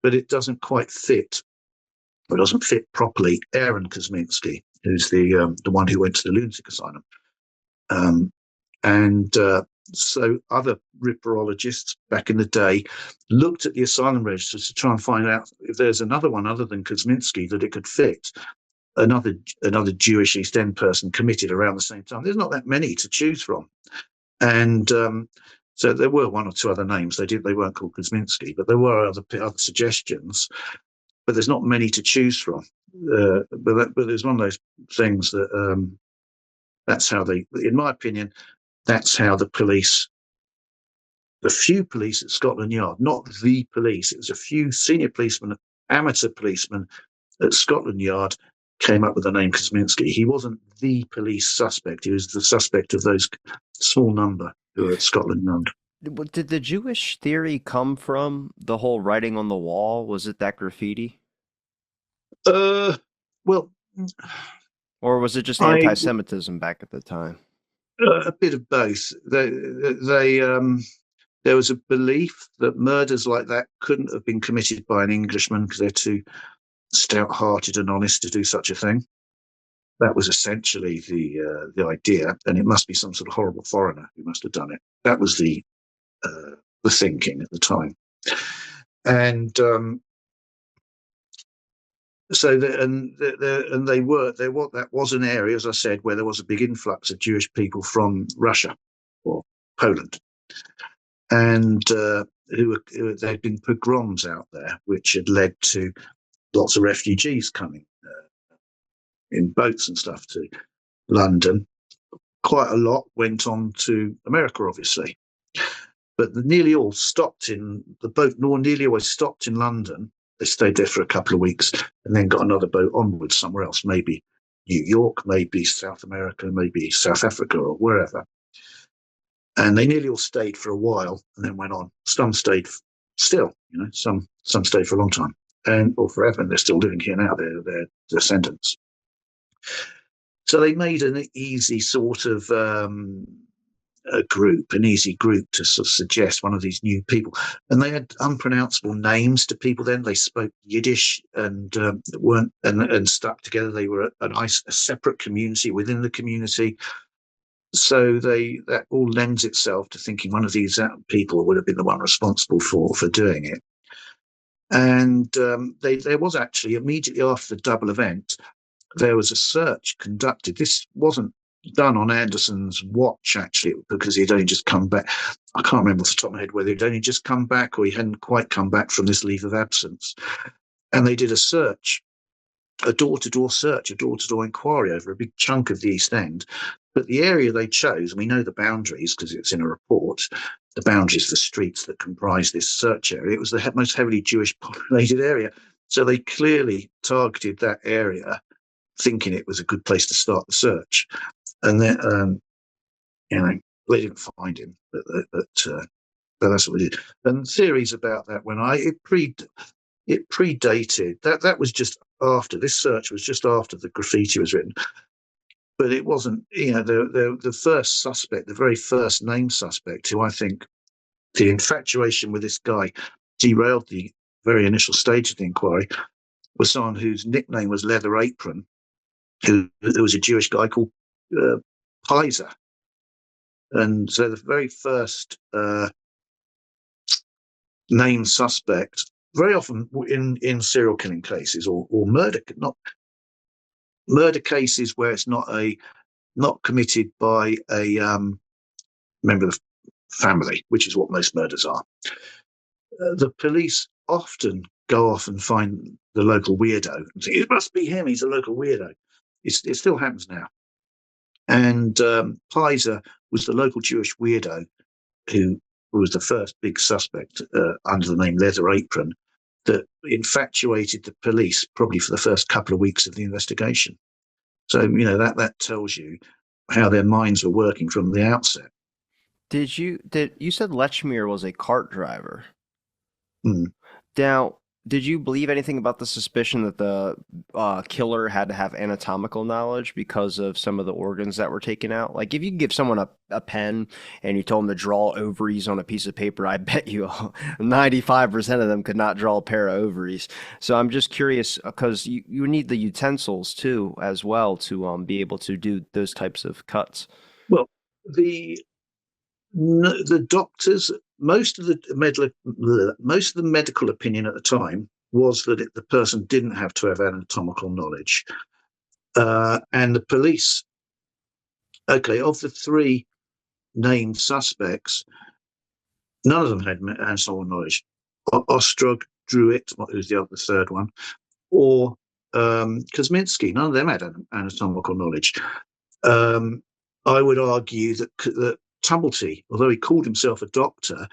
but it doesn't quite fit. It doesn't fit properly. Aaron Kosminski, who's the one who went to the lunatic asylum, so other Ripperologists back in the day looked at the asylum registers to try and find out if there's another one other than Kosminski that it could fit. Another Jewish East End person committed around the same time. There's not that many to choose from, and so there were one or two other names. They weren't called Kosminski, but there were other suggestions. But there's not many to choose from. But there's one of those things that that's how in my opinion, that's how the few police at Scotland Yard, not the police, it was a few senior policemen, amateur policemen at Scotland Yard came up with the name Kosminski. He wasn't the police suspect. He was the suspect of those small number who were at Scotland Yard. Did the Jewish theory come from the whole writing on the wall? Was it that graffiti? Well, or was it just anti-Semitism back at the time? A bit of both. There was a belief that murders like that couldn't have been committed by an Englishman because they're too stout-hearted and honest to do such a thing. That was essentially the idea, and it must be some sort of horrible foreigner who must have done it. That was the thinking at the time, and so that was an area, as I said, where there was a big influx of Jewish people from Russia or Poland, and there'd been pogroms out there, which had led to lots of refugees coming in boats and stuff to London. Quite a lot went on to America, obviously, but nearly all stopped in the boat. Nearly always stopped in London. They stayed there for a couple of weeks and then got another boat onwards somewhere else, maybe New York, maybe South America, maybe South Africa or wherever. And they nearly all stayed for a while and then went on. Some stayed still, some stayed for a long time or forever, and they're still living here now. They're descendants. So they made an easy sort of an easy group to sort of suggest one of these new people. And they had unpronounceable names to people then. They spoke Yiddish and weren't and stuck together. They were a separate community within the community. So that all lends itself to thinking one of these people would have been the one responsible for doing it. And there was actually, immediately after the double event, there was a search conducted. This wasn't done on Anderson's watch, actually, because he'd only just come back. I can't remember off the top of my head whether he'd only just come back or he hadn't quite come back from this leave of absence. And they did a search, a door-to-door search, a door-to-door inquiry over a big chunk of the East End. But the area they chose, and we know the boundaries because it's in a report, the boundaries of the streets that comprise this search area, it was the most heavily Jewish populated area. So they clearly targeted that area, thinking it was a good place to start the search. And then, they didn't find him, but that's what we did. And theories about that it predated that was just after this search was just after the graffiti was written. But it wasn't, the first suspect, the very first named suspect, who I think the infatuation with this guy derailed the very initial stage of the inquiry, was someone whose nickname was Leather Apron, who was a Jewish guy called Pizer. And so the very first named suspect, very often in serial killing cases or murder cases where it's not committed by a member of the family, which is what most murders are. The police often go off and find the local weirdo and think, it must be him, he's a local weirdo. It still happens now. And Pizer was the local Jewish weirdo who was the first big suspect under the name Leather Apron that infatuated the police probably for the first couple of weeks of the investigation. So, that tells you how their minds were working from the outset. You said Lechmere was a cart driver? Mm. Now, did you believe anything about the suspicion that the killer had to have anatomical knowledge because of some of the organs that were taken out? Like, if you give someone a pen and you told them to draw ovaries on a piece of paper, I bet you 95% of them could not draw a pair of ovaries. So I'm just curious because you need the utensils too, as well, to be able to do those types of cuts. Well, the doctors, most of the medical opinion at the time was that the person didn't have to have anatomical knowledge, and the police. Okay, of the three named suspects, none of them had anatomical knowledge. Ostrog, Druitt, who's the third one, or Kosminski, none of them had anatomical knowledge. I would argue that Tumblety, although he called himself a doctor,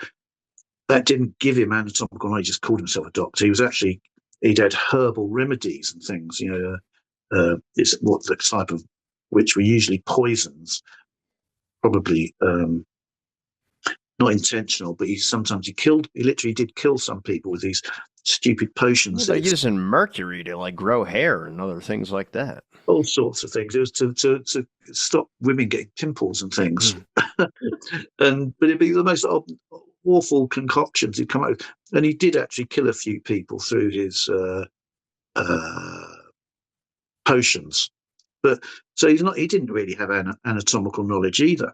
that didn't give him anatomical knowledge. He just called himself a doctor. He'd had herbal remedies and things. It's what the type of which were usually poisons, probably not intentional, but he literally did kill some people with these stupid potions. They use in mercury to like grow hair and other things like that. All sorts of things. It was to stop women getting pimples and things. But it'd be the most awful concoctions he'd come out with. And he did actually kill a few people through his potions. But so he didn't really have anatomical knowledge either.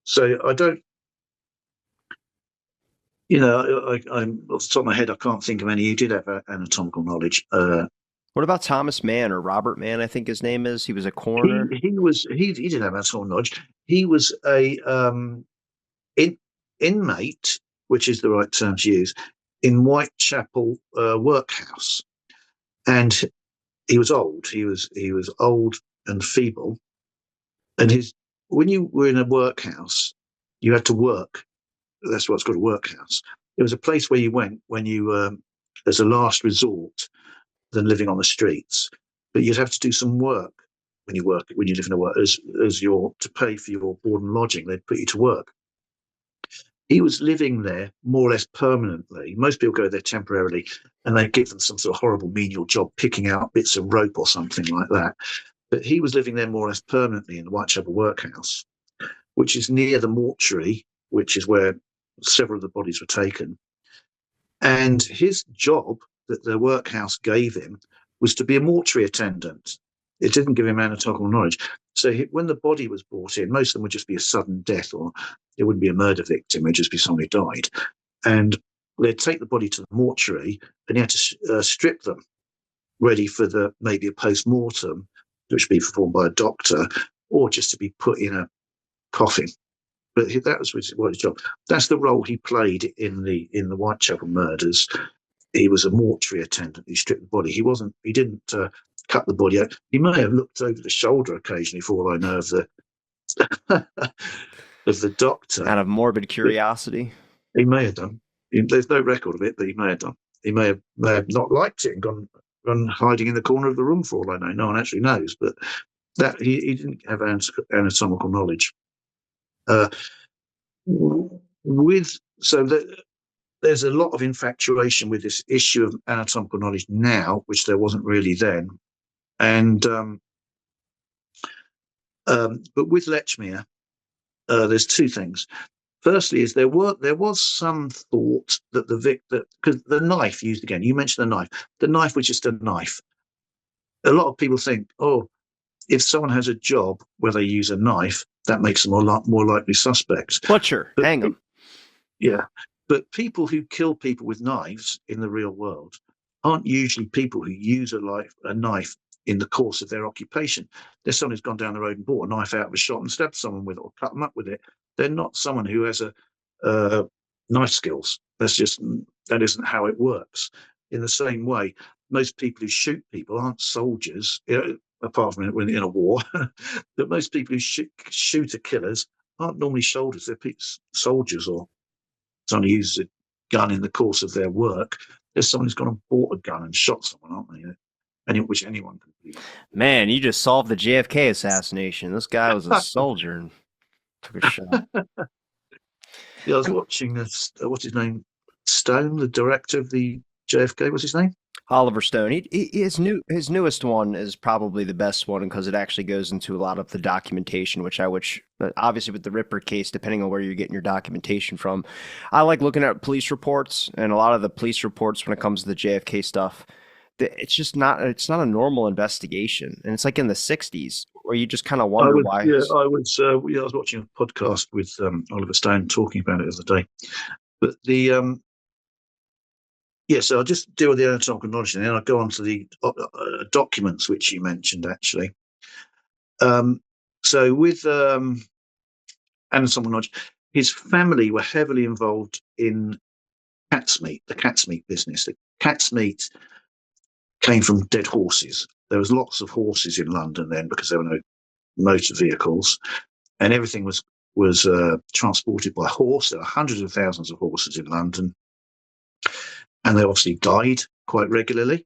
So I don't, I'm off the top of my head, I can't think of any who did have anatomical knowledge. What about Thomas Mann or Robert Mann? I think his name is. He was a coroner. He didn't have anatomical knowledge. He was a inmate, which is the right term to use, in Whitechapel workhouse, and he was old. He was old and feeble, and when you were in a workhouse, you had to work. That's what's called a workhouse. It was a place where you went when you, as a last resort, than living on the streets. But you'd have to do some work when you live in a work as to pay for your board and lodging. They'd put you to work. He was living there more or less permanently. Most people go there temporarily, and they give them some sort of horrible menial job, picking out bits of rope or something like that. But he was living there more or less permanently in the Whitechapel workhouse, which is near the mortuary, which is where several of the bodies were taken. And his job that the workhouse gave him was to be a mortuary attendant. It didn't give him anatomical knowledge. So when the body was brought in, most of them would just be a sudden death, or it wouldn't be a murder victim, it would just be someone who died. And they'd take the body to the mortuary, and you had to strip them, ready for maybe a post-mortem, which would be performed by a doctor, or just to be put in a coffin. But that was his job. That's the role he played in the Whitechapel murders. He was a mortuary attendant. He stripped the body. He didn't cut the body out. He may have looked over the shoulder occasionally, for all I know, of the doctor. Out of morbid curiosity. He may have done. There's no record of it, but he may have done. He may have not liked it and gone hiding in the corner of the room, for all I know. No one actually knows, but that he didn't have anatomical knowledge. There's a lot of infatuation with this issue of anatomical knowledge now, which there wasn't really then. And but with Lechmere, there's two things. Firstly, is there was some thought that because the knife used again, you mentioned the knife was just a knife. A lot of people think, if someone has a job where they use a knife, that makes them more likely suspects. Butcher, hang them. Yeah, But people who kill people with knives in the real world aren't usually people who use a knife in the course of their occupation. There's someone who's gone down the road and bought a knife out of a shop and stabbed someone with it or cut them up with it. They're not someone who has a knife skills. That isn't how it works. In the same way, most people who shoot people aren't soldiers, apart from in a war. But most people who shoot killers aren't normally soldiers. They're soldiers or someone who uses a gun in the course of their work. There's someone who's gone and bought a gun and shot someone, aren't they? Which anyone can do. Man, you just solved the JFK assassination. This guy was a soldier and took a shot. Yeah, I was watching this. What's his name? Stone, the director of the JFK. What's his name? Oliver Stone. His newest one is probably the best one because it actually goes into a lot of the documentation, which obviously with the Ripper case, depending on where you're getting your documentation from, I like looking at police reports, and a lot of the police reports when it comes to the JFK stuff, it's not a normal investigation, and it's like in the '60s where you just kind of wonder why. I was watching a podcast with Oliver Stone talking about it the other day, but so I'll just deal with the anatomical knowledge and then I'll go on to the documents which you mentioned, actually. So with anatomical knowledge, his family were heavily involved in the cat's meat business. The cat's meat came from dead horses. There was lots of horses in London then because there were no motor vehicles, and everything was transported by horse. There were hundreds of thousands of horses in London, and they obviously died quite regularly.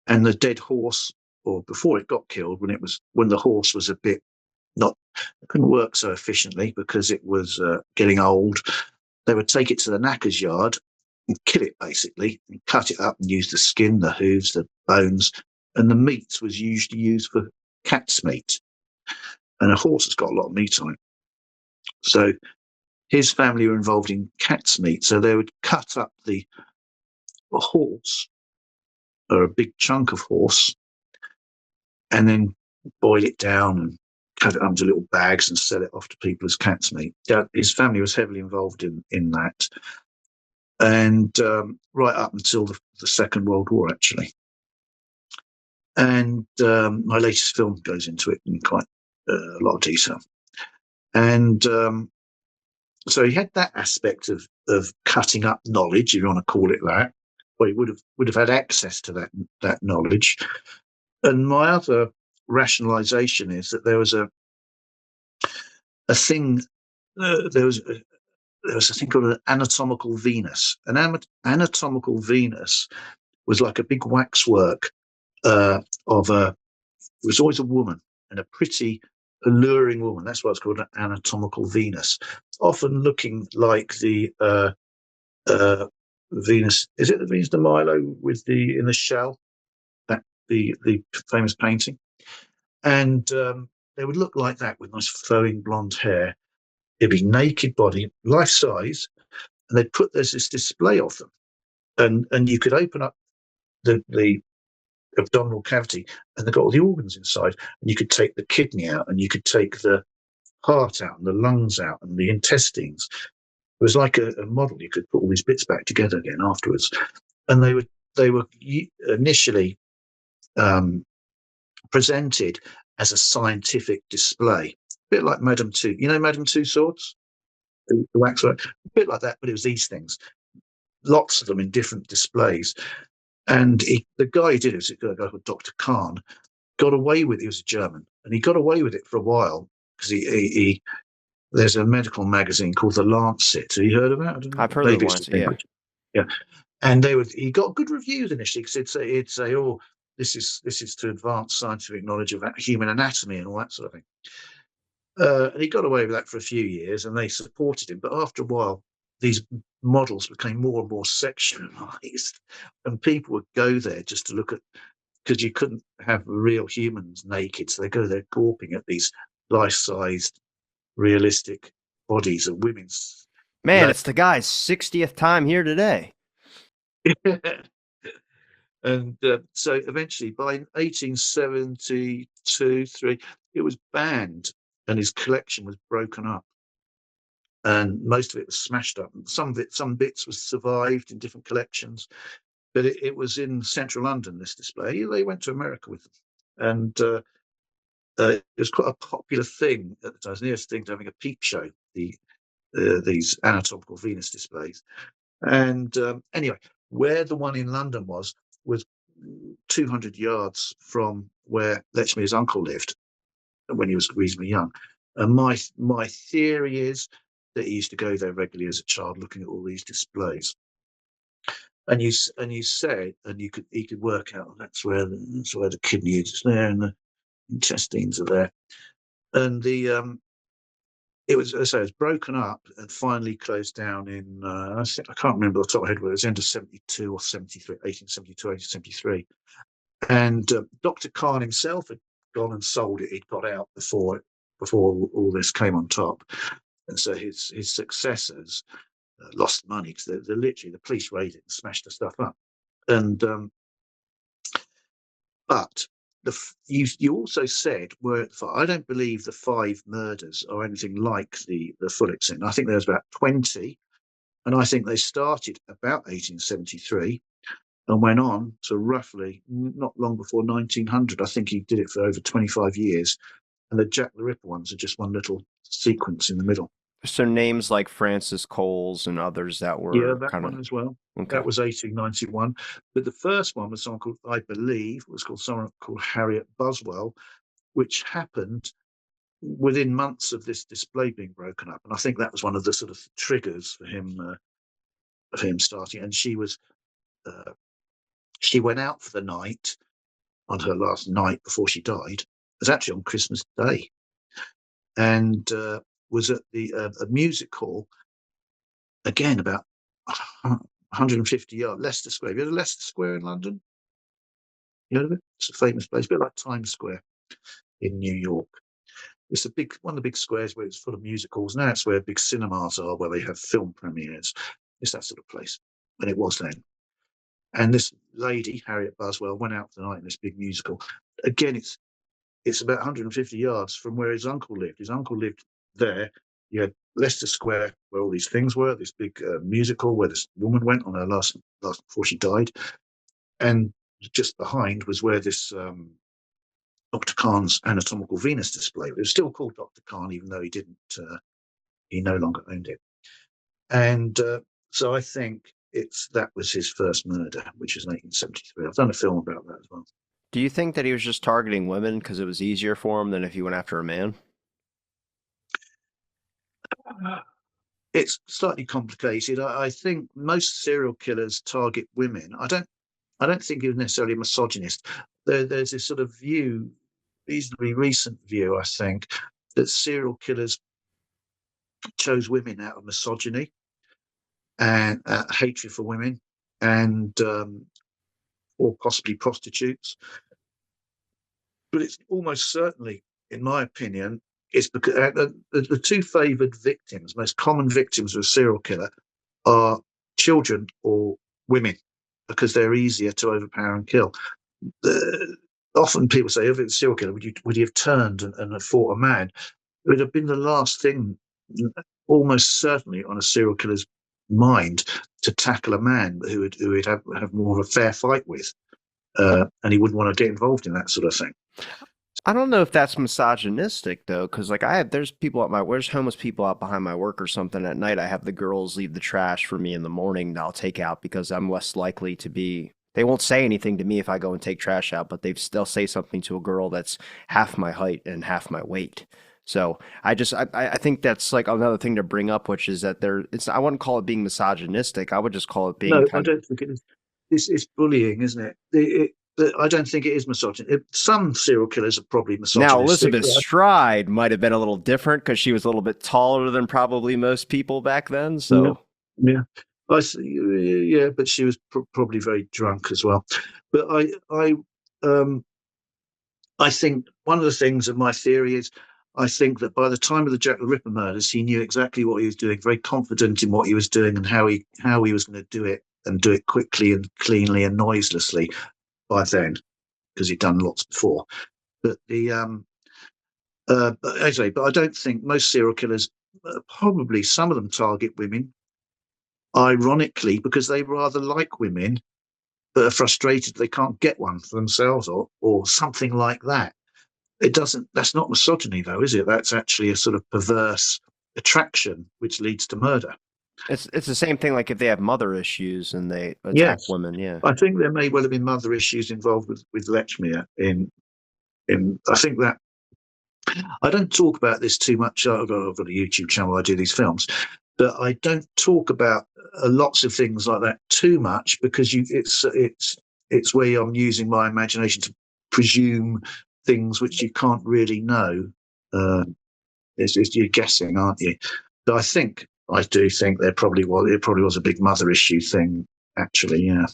And the dead horse, or before it got killed, when the horse was a bit it couldn't work so efficiently because it was getting old, they would take it to the knacker's yard and kill it basically, and cut it up and use the skin, the hooves, the bones, and the meat was usually used for cat's meat. And a horse has got a lot of meat on it. So his family were involved in cat's meat. So they would cut up a horse, or a big chunk of horse, and then boil it down and cut it up into little bags and sell it off to people as cat's meat. His family was heavily involved in that. And right up until the Second World War, actually. And my latest film goes into it in quite a lot of detail. And so he had that aspect of cutting up knowledge, if you want to call it that. Well, he would have had access to that knowledge. And my other rationalization is that there was a thing. There was a thing called an anatomical Venus. An anatomical Venus was like a big waxwork it was always a woman, and a pretty alluring woman. That's why it's called an anatomical Venus, often looking like the Venus. Is it the Venus de Milo in the shell? That the famous painting, and they would look like that with nice flowing blonde hair. It'd be naked body, life size, and there's this display of them, and you could open up the abdominal cavity, and they've got all the organs inside, and you could take the kidney out, and you could take the heart out, and the lungs out, and the intestines. It was like a model. You could put all these bits back together again afterwards, and they were initially presented as a scientific display, a bit like Madame Two. You know Madame Tussauds, the waxwork, a bit like that, but it was these things, lots of them in different displays. And the guy who did it, a guy called Dr. Kahn, got away with it. He was a German, and he got away with it for a while because there's a medical magazine called The Lancet. Have you heard of that? I don't know. I've heard of Maybe the it's Lancet, yeah. Yeah. And he got good reviews initially because he'd say, oh, this is to advance scientific knowledge of human anatomy and all that sort of thing. And he got away with that for a few years, and they supported him. But after a while, these models became more and more sexualized, and people would go there just to look at, because you couldn't have real humans naked, so they go there gawping at these life-sized, realistic bodies of women's. Man, it's the guy's 60th time here today. And so eventually, by 1872, 3, it was banned, and his collection was broken up. and most of it was smashed up. Some bits was survived in different collections, but it was in central London. This display, they went to America with them, and it was quite a popular thing at the time. It was the nearest thing to having a peep show. These anatomical Venus displays, and anyway, where the one in London was 200 yards from where Lechmere's uncle lived when he was reasonably young. And my theory is that he used to go there regularly as a child, looking at all these displays. And you said, and he could work out that's where the kidney is there, and the intestines are there, and it was, as I say, it was broken up and finally closed down in I can't remember off the top of my head whether it was end of 72 or 73, 1872, 1873. And Dr. Kahn himself had gone and sold it. He'd got out before all this came on top, and so his successors lost money because they're literally, the police raided and smashed the stuff up. And but you also said, I don't believe the 5 murders are anything like the Fullickson. I think there's about 20, and I think they started about 1873 and went on to roughly not long before 1900. I think he did it for over 25 years, and the Jack the Ripper ones are just one little sequence in the middle. So names like Francis Coles and others that Yeah, were that kind of one as well. okay. That was 1891. But the first one was someone called, I believe, someone called Harriet Buswell, which happened within months of this display being broken up. And I think that was one of the sort of triggers for him starting. And she went out for the night on her last night before she died. It was actually on Christmas Day, and was at a music hall, again about 150 yards, Leicester Square. Have you heard of Leicester Square in London? You heard of it? It's a famous place, a bit like Times Square in New York. It's one of the big squares where it's full of music halls. Now it's where big cinemas are, where they have film premieres. It's that sort of place, and it was then. And this lady, Harriet Buswell, went out for the night in this big musical. Again, it's about 150 yards from where his uncle lived. His uncle lived there. You had Leicester Square, where all these things were, this big musical where this woman went on her last before she died. And just behind was where this Dr. Kahn's Anatomical Venus display. It was still called Dr. Kahn, even though he no longer owned it. And so I think that was his first murder, which is in 1873. I've done a film about that as well. Do you think that he was just targeting women because it was easier for him than if he went after a man? It's slightly complicated. I think most serial killers target women. I don't think he was necessarily a misogynist. There's this sort of view, reasonably recent view, I think, that serial killers chose women out of misogyny and hatred for women, and or possibly prostitutes. But it's almost certainly, in my opinion, it's because the 2 favoured victims, most common victims of a serial killer, are children or women, because they're easier to overpower and kill. Often people say, if it's a serial killer, would you have turned and have fought a man? It would have been the last thing, almost certainly, on a serial killer's mind to tackle a man who would have more of a fair fight with, and he wouldn't want to get involved in that sort of thing. I don't know if that's misogynistic though, because like there's homeless people out behind my work or something at night. I have the girls leave the trash for me in the morning. I'll take out because I'm less likely to be. They won't say anything to me if I go and take trash out, but they'll say something to a girl that's half my height and half my weight. So I think that's like another thing to bring up, which is that I wouldn't call it being misogynistic. I would just call it being. No, I don't think it is. It's bullying, isn't it? I don't think it is misogynistic. Some serial killers are probably misogynistic. Now, Elizabeth Stride might have been a little different because she was a little bit taller than probably most people back then. So, yeah. But she was probably very drunk as well. But I think one of the things of my theory is, I think that by the time of the Jack the Ripper murders, he knew exactly what he was doing, very confident in what he was doing and how he was going to do it, and do it quickly and cleanly and noiselessly by then, because he'd done lots before. But but I don't think most serial killers probably some of them target women, ironically, because they rather like women, but are frustrated they can't get one for themselves, or something like that. It doesn't. That's not misogyny, though, is it? That's actually a sort of perverse attraction which leads to murder. It's the same thing like if they have mother issues and they attack Yes, women. Yeah. I think there may well have been mother issues involved with Lechmere in. I think that I don't talk about this too much. I've got a YouTube channel. I do these films, but I don't talk about lots of things like that too much because it's where I'm using my imagination to presume things which you can't really know. Uh, it's you're guessing, aren't you? But I do think it probably was a big mother issue thing. Actually, yeah.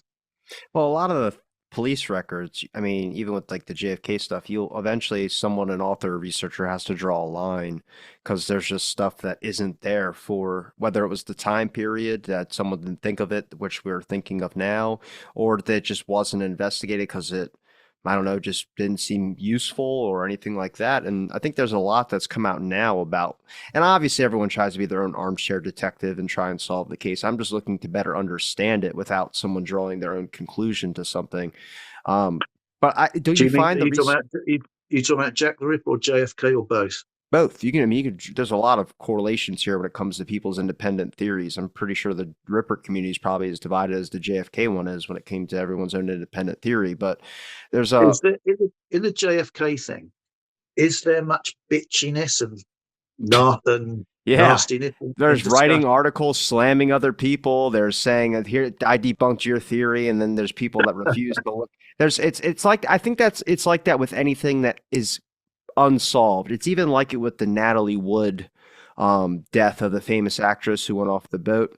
Well, a lot of the police records, I mean, even with like the JFK stuff, you'll eventually someone, an author or researcher, has to draw a line because there's just stuff that isn't there for whether it was the time period that someone didn't think of it, which we're thinking of now, or that just wasn't investigated because it, I don't know, just didn't seem useful or anything like that. And I think there's a lot that's come out now about, and obviously everyone tries to be their own armchair detective and try and solve the case. I'm just looking to better understand it without someone drawing their own conclusion to something. Um, but don't Do you you mean find the you talking about Jack the Ripper or JFK or both? both? You can, I mean, there's a lot of correlations here when it comes to people's independent theories. I'm pretty sure the Ripper community is probably as divided as the JFK one is when it came to everyone's own independent theory. But there's a Is there in the JFK thing? Is there much bitchiness and yeah. nastiness in There's writing discussion? articles slamming other people. There's saying that here I debunked your theory, and then there's people that refuse to look. There's it's like I think that's it's like that with anything that is unsolved. It's even like it with the Natalie Wood death of the famous actress who went off the boat.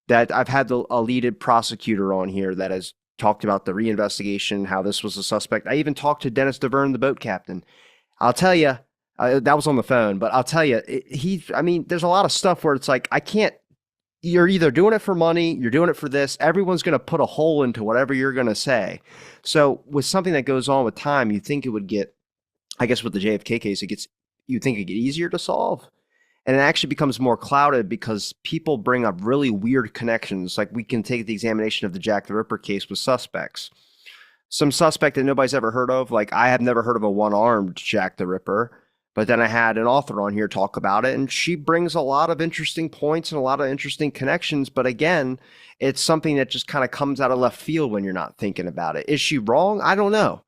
That I've had a leaded prosecutor on here that has talked about the reinvestigation, how this was a suspect. I even talked to Dennis DeVerne, the boat captain. I'll tell you, that was on the phone, but I'll tell you, I mean, there's a lot of stuff where it's like, I can't, you're either doing it for money, you're doing it for this. Everyone's going to put a hole into whatever you're going to say. So with something that goes on with time, you think it would get, I guess with the JFK case, you think it get easier to solve. And it actually becomes more clouded because people bring up really weird connections. Like we can take the examination of the Jack the Ripper case with suspects, some suspect that nobody's ever heard of. Like I have never heard of a one-armed Jack the Ripper, but then I had an author on here talk about it, and she brings a lot of interesting points and a lot of interesting connections. But again, it's something that just kind of comes out of left field when you're not thinking about it. Is she wrong? I don't know,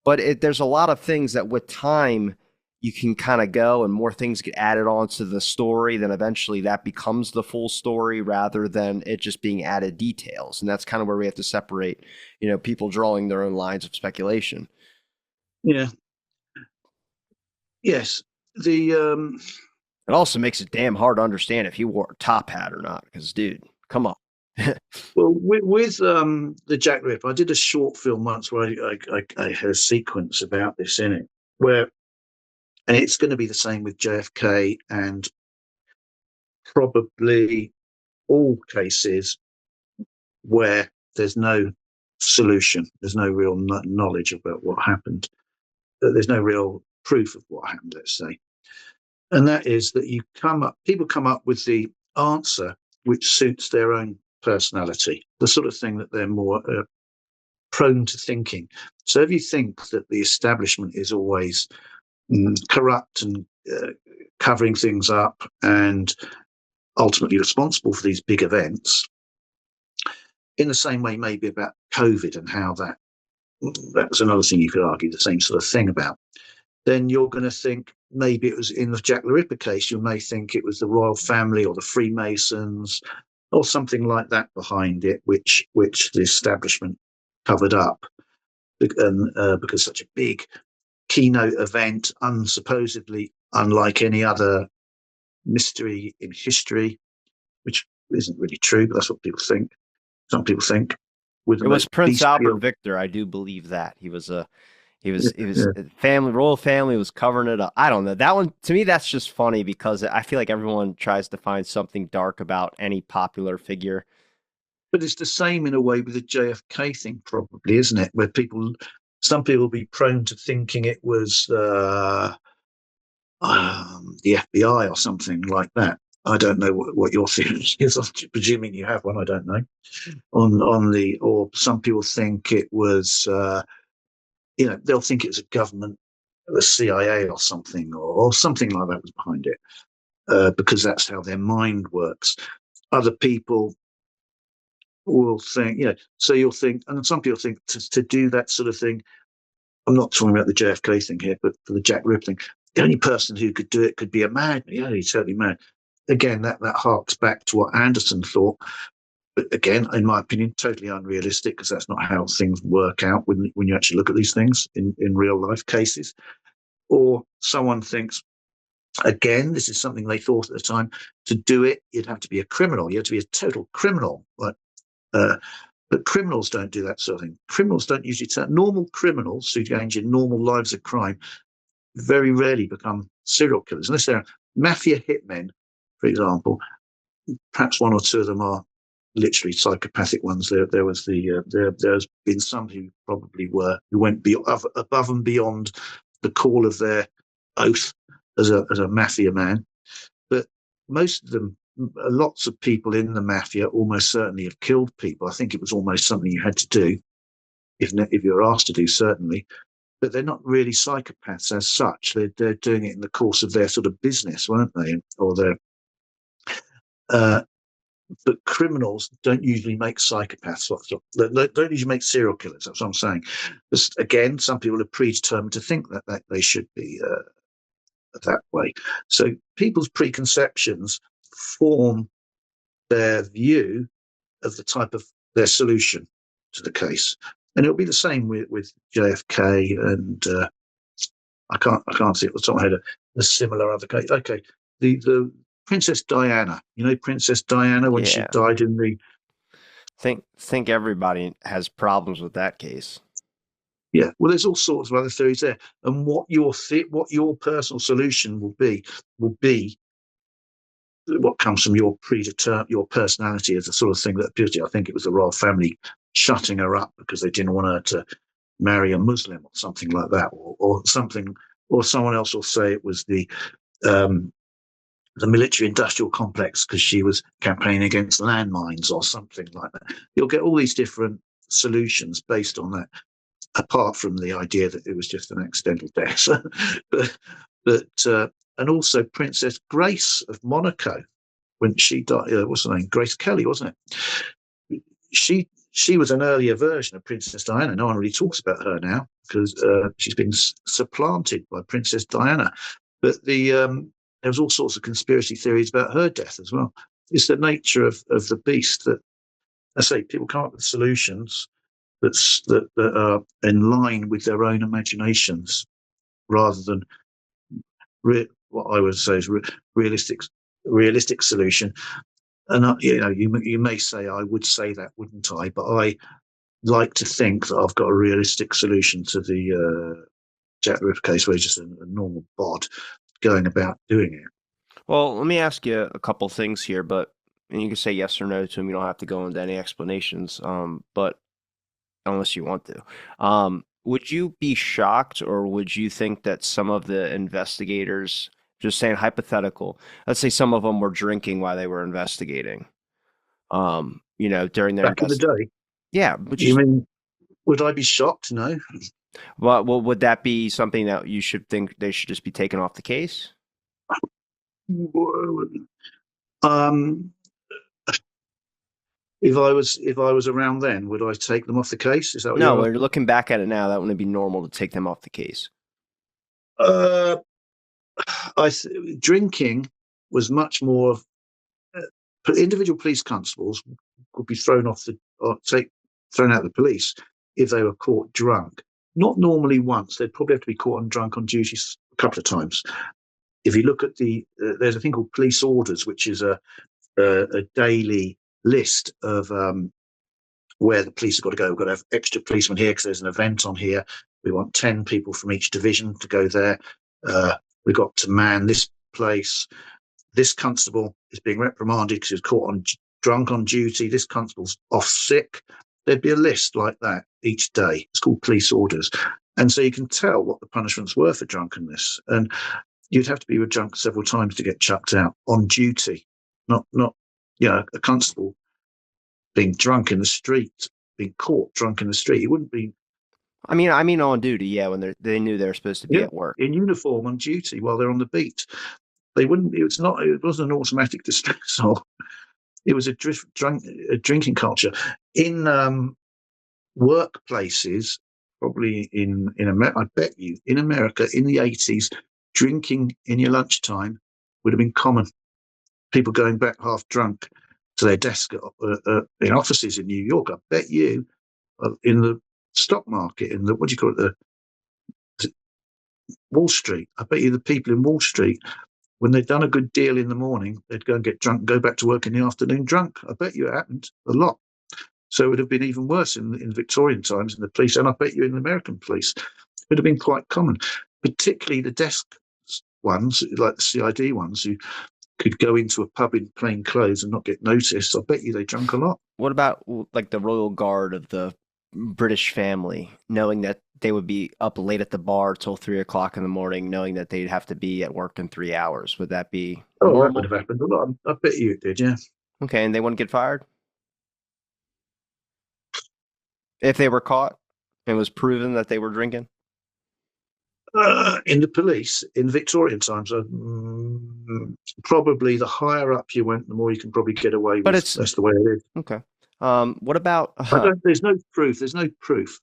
but there's a lot of things that with time you can kind of go and more things get added onto the story, then eventually that becomes the full story rather than it just being added details. And that's kind of where we have to separate, people drawing their own lines of speculation. Yeah. Yes. The It also makes it damn hard to understand if he wore a top hat or not, because dude, come on. Well, with the Jack the Ripper, I did a short film once where I had a sequence about this in it, where and it's going to be the same with JFK and probably all cases where there's no solution, there's no real knowledge about what happened, there's no real proof of what happened. Let's say, and that is that people come up with the answer which suits their own personality, the sort of thing that they're more prone to thinking. So if you think that the establishment is always corrupt and covering things up and ultimately responsible for these big events, in the same way maybe about COVID and how that was another thing you could argue the same sort of thing about, then you're going to think maybe it was in the Jack the Ripper case, you may think it was the royal family or the Freemasons or something like that behind it, which the establishment covered up. Because such a big keynote event, unsupposedly unlike any other mystery in history, which isn't really true, but that's what people think. Some people think with the It was most Prince Albert bestial. Victor. I do believe that he was a he was Yeah. family royal family was covering it up. I don't know that one to me. That's just funny because I feel like everyone tries to find something dark about any popular figure. But it's the same in a way with the JFK thing, probably, isn't it? Where some people will be prone to thinking it was, the FBI or something like that. I don't know what your theory is. I'm presuming you have one. I don't know. Or some people think it was, they'll think it was a government, the CIA or something, or something like that was behind it, because that's how their mind works. Other people will think, so you'll think, and some people think to do that sort of thing. I'm not talking about the JFK thing here, but for the Jack Ripper thing, the only person who could do it could be a madman. Yeah, he's totally mad. Again, that harks back to what Anderson thought. But again, in my opinion, totally unrealistic, because that's not how things work out when you actually look at these things in real life cases. Or someone thinks, again, this is something they thought at the time, to do it, you'd have to be a criminal. You have to be a total criminal. But criminals don't do that sort of thing. Criminals don't usually normal criminals who engage in normal lives of crime very rarely become serial killers. Unless they're mafia hitmen, for example, perhaps one or two of them are literally psychopathic ones. There's been some who probably who went above and beyond the call of their oath as a mafia man. But most of them, lots of people in the mafia almost certainly have killed people. I think it was almost something you had to do, if you were asked to do, certainly. But they're not really psychopaths as such. They're doing it in the course of their sort of business, weren't they? Or their but criminals don't usually make psychopaths. They don't usually make serial killers. That's what I'm saying. Just, again, some people are predetermined to think that they should be that way. So people's preconceptions form their view of the type of their solution to the case, and it'll be the same with JFK and I can't see it off the top of my head a similar other case. Okay, the Princess Diana. Princess Diana when she Yeah. died in the Think everybody has problems with that case. yeah. Well, there's all sorts of other theories there, and what your personal solution will be what comes from your your personality is the sort of thing that appeals to you. I think it was the royal family shutting her up because they didn't want her to marry a Muslim or something like that, or something, or someone else will say it was the military industrial complex because she was campaigning against landmines or something like that. You'll get all these different solutions based on that, apart from the idea that it was just an accidental death. but and also Princess Grace of Monaco, when she died, what's her name? Grace Kelly, wasn't it? She was an earlier version of Princess Diana. No one really talks about her now because she's been supplanted by Princess Diana. But there was all sorts of conspiracy theories about her death as well. It's the nature of the beast that, I say, people come up with solutions that are in line with their own imaginations rather than what I would say is realistic solution. And you may say I would say that, wouldn't I? But I like to think that I've got a realistic solution to the Jack the Ripper case, where he's just a normal bod going about doing it. Well, let me ask you a couple things here, and you can say yes or no to them. You don't have to go into any explanations, but unless you want to. Would you be shocked, or would you think that some of the investigators, just saying hypothetical, let's say some of them were drinking while they were investigating, during their Back in the day, yeah, you mean, would I be shocked? No. well, would that be something that you should think they should just be taken off the case? Um, if I was around then, would I take them off the case? Is that what No, you're? we're looking back at it now. That wouldn't be normal to take them off the case. Uh, Drinking was much more. Individual police constables could be thrown off thrown out of the police if they were caught drunk. Not normally once. They'd probably have to be caught on drunk on duty a couple of times. If you look at there's a thing called police orders, which is a daily list of where the police have got to go. We've got to have extra policemen here because there's an event on here. We want 10 people from each division to go there. We've got to man this place. This constable is being reprimanded because he was caught drunk on duty. This constable's off sick. There'd be a list like that each day. It's called police orders. And so you can tell what the punishments were for drunkenness. And, you'd have to be drunk several times to get chucked out on duty, not a constable being drunk in the street, being caught drunk in the street. It wouldn't be I mean on duty, yeah, when they knew they were supposed to be yeah at work. in uniform on duty while they're on the beat. They wouldn't. It's not. It wasn't an automatic dismissal. It was a drinking culture in workplaces. Probably in America, I bet you in America in the 80s, drinking in your lunchtime would have been common. People going back half drunk to their desk in offices in New York. I bet you in the stock market, in the what do you call it, the Wall Street. I bet you the people in Wall Street, when they'd done a good deal in the morning, they'd go and get drunk and go back to work in the afternoon drunk. I bet you it happened a lot. So it would have been even worse in Victorian times in the police, and I bet you in the American police, it would have been quite common, particularly the desk ones, like the CID ones, who could go into a pub in plain clothes and not get noticed. I bet you they drank a lot. What about like the royal guard of the British family, knowing that they would be up late at the bar till 3 o'clock in the morning, knowing that they'd have to be at work in 3 hours? Would that be Oh, that would normal? have happened a lot. I bet you it did, yeah. Okay, and they wouldn't get fired if they were caught and it was proven that they were drinking. In the police, in Victorian times, probably the higher up you went, the more you can probably get away But with. it's That's the way it is. okay. What about I don't. There's no proof. There's no proof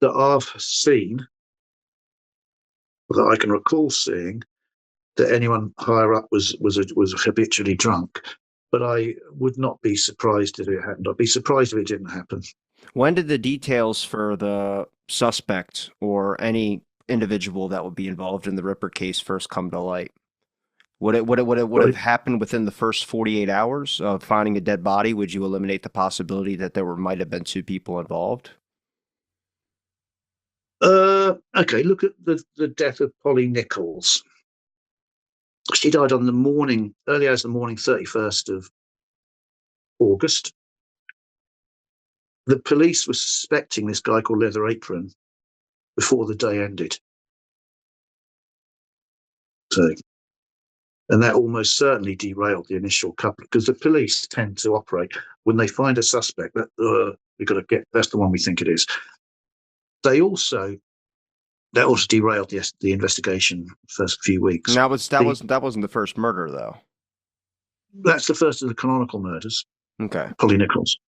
that I've seen that I can recall seeing that anyone higher up was habitually drunk. But I would not be surprised if it happened. I'd be surprised if it didn't happen. when did the details for the suspect or any individual that would be involved in the Ripper case first come to light? Would have Right. happened within the first 48 hours of finding a dead body? Would you eliminate the possibility that there might have been two people involved? Okay, look at the death of Polly Nichols. She died on the morning, early as the morning, 31st of August. The police were suspecting this guy called Leather Apron before the day ended. So, and that almost certainly derailed the initial couple because the police tend to operate when they find a suspect that we've got to get. That's the one we think it is. They also that also derailed the investigation first few weeks. And that wasn't the first murder though. That's the first of the canonical murders. Okay. Polly Nichols.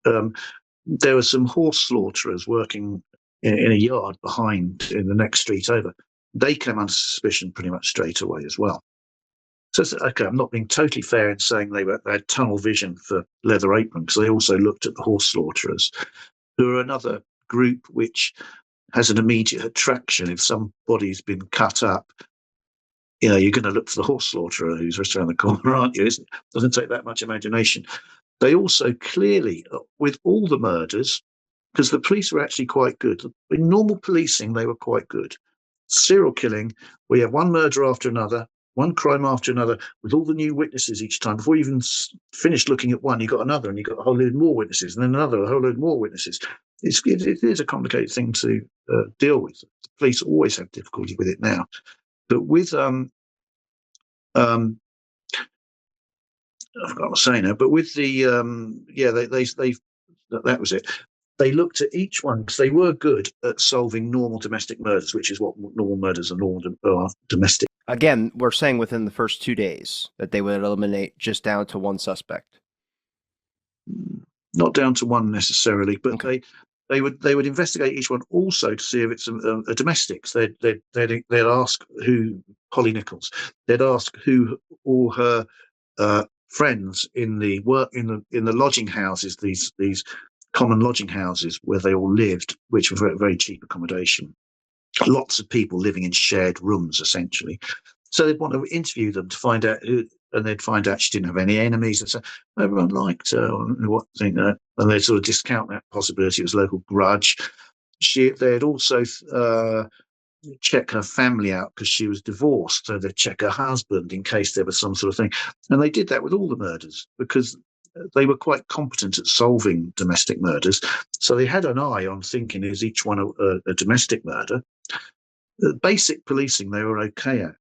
There were some horse slaughterers working in a yard behind in the next street over. They came under suspicion pretty much straight away as well. So, okay, I'm not being totally fair in saying they had tunnel vision for Leather Apron because they also looked at the horse slaughterers, who are another group which has an immediate attraction. If somebody's been cut up, you're going to look for the horse slaughterer who's just around the corner, aren't you? It doesn't take that much imagination. They also clearly, with all the murders, because the police were actually quite good. In normal policing, they were quite good. Serial killing, we have one murder after another, one crime after another, with all the new witnesses each time. Before you even finished looking at one, you got another, and you got a whole load more witnesses, and then another, a whole load more witnesses. It is a complicated thing to deal with. The police always have difficulty with it now, but with I forgot what I was saying now, but with the that was it. They looked at each one because they were good at solving normal domestic murders, which is what normal murders are, domestic. Again, we're saying within the first 2 days that they would eliminate just down to one suspect. Not down to one necessarily, but Okay. they would investigate each one also to see if it's a domestic. So they'd ask who Polly Nichols. They'd ask who all her friends in the lodging houses, these common lodging houses where they all lived, which were very, very cheap accommodation. Lots of people living in shared rooms, essentially. So they'd want to interview them to find out who, and they'd find out she didn't have any enemies. And so everyone liked her, and they'd sort of discount that possibility. It was a local grudge. They'd also check her family out because she was divorced. So they'd check her husband in case there was some sort of thing. And they did that with all the murders because they were quite competent at solving domestic murders. So they had an eye on thinking, is each one a domestic murder? Basic policing they were okay at.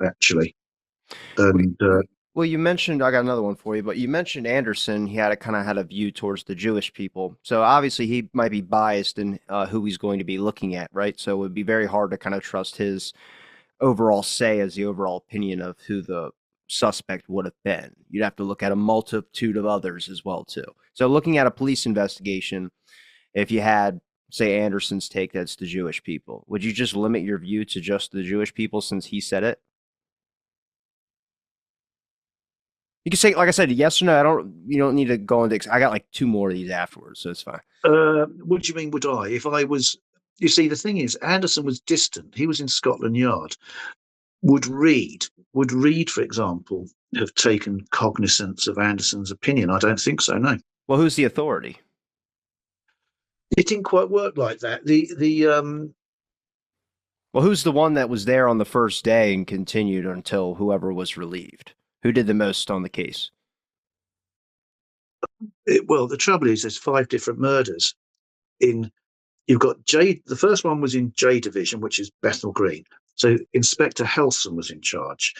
actually. And Well, you mentioned, I got another one for you, but you mentioned Anderson. He had a kind of had a view towards the Jewish people. So obviously he might be biased in who he's going to be looking at, right? So it would be very hard to kind of trust his overall say as the overall opinion of who the suspect would have been. You'd have to look at a multitude of others as well, too. So looking at a police investigation, if you had, say, Anderson's take that's the Jewish people, would you just limit your view to just the Jewish people since he said it? You can say, like I said, yes or no. I don't. You don't need to go into. I got like two more of these afterwards, so it's fine. what do you mean? Would I? If I was, you see, the thing is, Anderson was distant. He was in Scotland Yard. Would Reed, for example, have taken cognizance of Anderson's opinion? I don't think so. No, Well, who's the authority? it didn't quite work like that. The Well, who's the one that was there on the first day and continued until whoever was relieved? Who did the most on the case? well, the trouble is, there's 5 different murders in. You've got J. The first one was in J Division, which is Bethnal Green. So Inspector Helson was in charge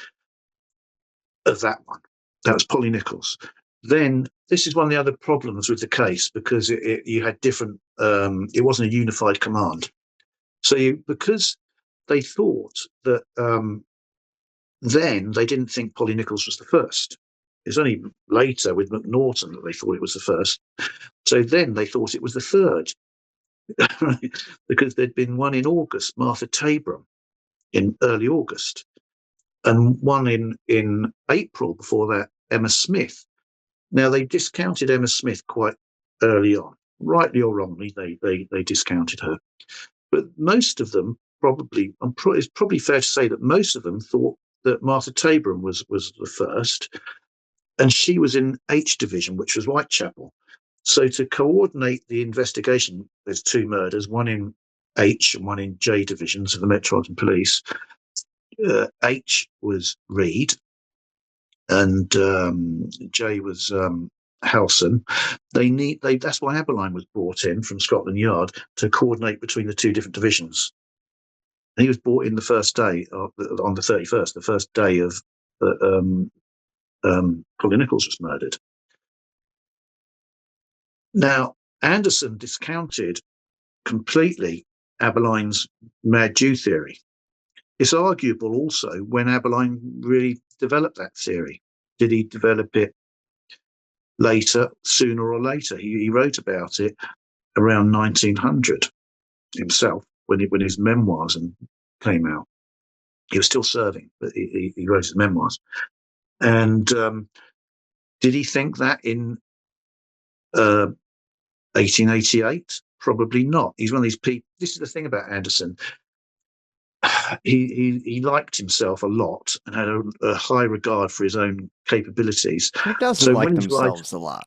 of that one. That was Polly Nichols. Then this is one of the other problems with the case because you had different. It wasn't a unified command. So because they thought that then they didn't think Polly Nichols was the first. It's only later with McNaughton that they thought it was the first. So then they thought it was the third. Because there'd been one in August, Martha Tabram, in early August, and one in April before that, Emma Smith. Now they discounted Emma Smith quite early on, rightly or wrongly. They discounted her, but most of them probably, it's probably fair to say that most of them thought that Martha Tabram was the first, and she was in H Division, which was Whitechapel. So to coordinate the investigation, there's 2 murders, one in H and one in J divisions of the Metropolitan Police. H was Reed, and J was Halson. That's why Aberline was brought in from Scotland Yard to coordinate between the 2 different divisions. And he was brought in the first day on the 31st, the first day of Polly Nichols was murdered. Now, Anderson discounted completely Aberline's Mad Jew theory. It's arguable also when Aberline really developed that theory. Did he develop it later, sooner or later? He wrote about it around 1900 himself when his memoirs came out. He was still serving, but he wrote his memoirs. And did he think that in 1888? Probably not. He's one of these people. This is the thing about Anderson. He liked himself a lot and had a high regard for his own capabilities. Who doesn't So like when themselves a lot?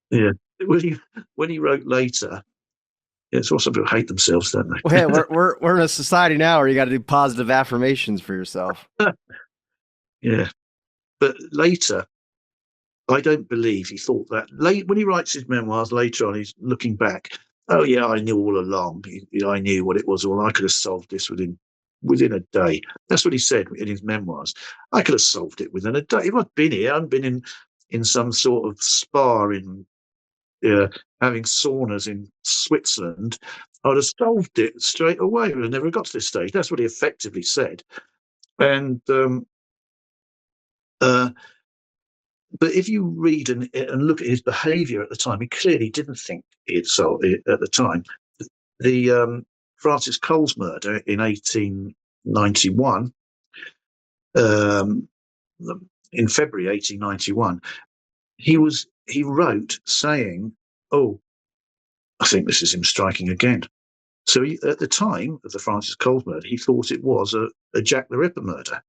Yeah, when he wrote later, yeah, it's also people hate themselves, don't they? Well, hey, we're in a society now where you got to do positive affirmations for yourself. Yeah, but later, I don't believe he thought that. When he writes his memoirs later on, he's looking back. Oh yeah, I knew all along. I knew what it was. All I could have solved this within a day. That's what he said in his memoirs. I could have solved it within a day. If I'd been here, I'd been in some sort of spa in having saunas in Switzerland, I'd have solved it straight away. I never got to this stage. That's what he effectively said. And but if you read and look at his behaviour at the time, he clearly didn't think he had solved it at the time. The Francis Cole's murder in 1891, in February 1891, he wrote saying, "Oh, I think this is him striking again." So at the time of the Francis Cole murder, he thought it was a Jack the Ripper murder,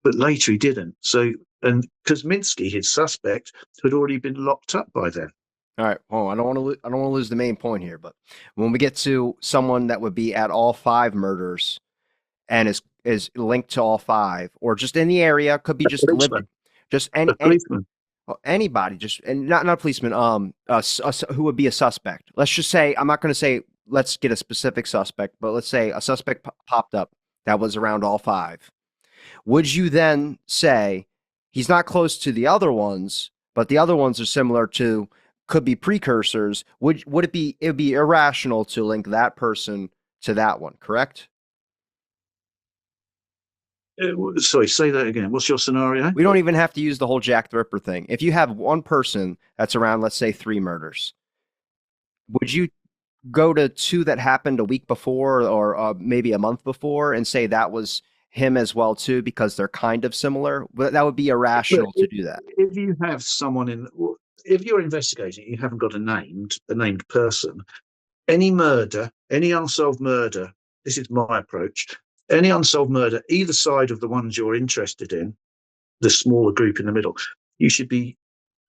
but later he didn't. So, and Kosminski, his suspect, had already been locked up by then. All right. Oh, I don't want to lose the main point here, but when we get to someone that would be at all 5 murders and is linked to all 5, or just in the area, could be just lived, just a policeman. Anybody, just and not a policeman. Who would be a suspect? Let's just say I'm not going to say let's get a specific suspect, but let's say a suspect popped up that was around all five, would you then say he's not close to the other ones, but the other ones are similar to, could be precursors? Would it would be irrational to link that person to that one, correct? Sorry, say that again. What's your scenario? We don't even have to use the whole Jack the Ripper thing. If you have one person that's around, let's say, 3 murders, would you go to 2 that happened a week before or maybe a month before and say that was him as well too, because they're kind of similar? But that would be irrational to do that. If you have someone if you're investigating, you haven't got a named person. Any murder, any unsolved murder, this is my approach. Any unsolved murder, either side of the ones you're interested in, the smaller group in the middle, you should be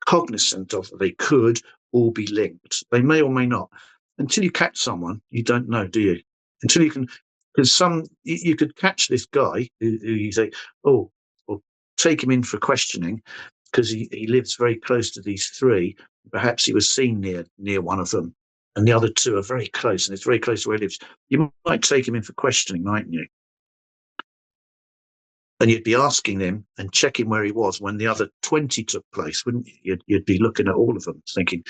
cognizant of that they could all be linked. They may or may not. Until you catch someone, you don't know, do you? Until you can, because you could catch this guy who you say, oh, well, take him in for questioning because he lives very close to these 3. Perhaps he was seen near one of them, and the other 2 are very close, and it's very close to where he lives. You might take him in for questioning, mightn't you? And you'd be asking them and checking where he was when the other 20 took place, wouldn't you? You'd be looking at all of them, thinking,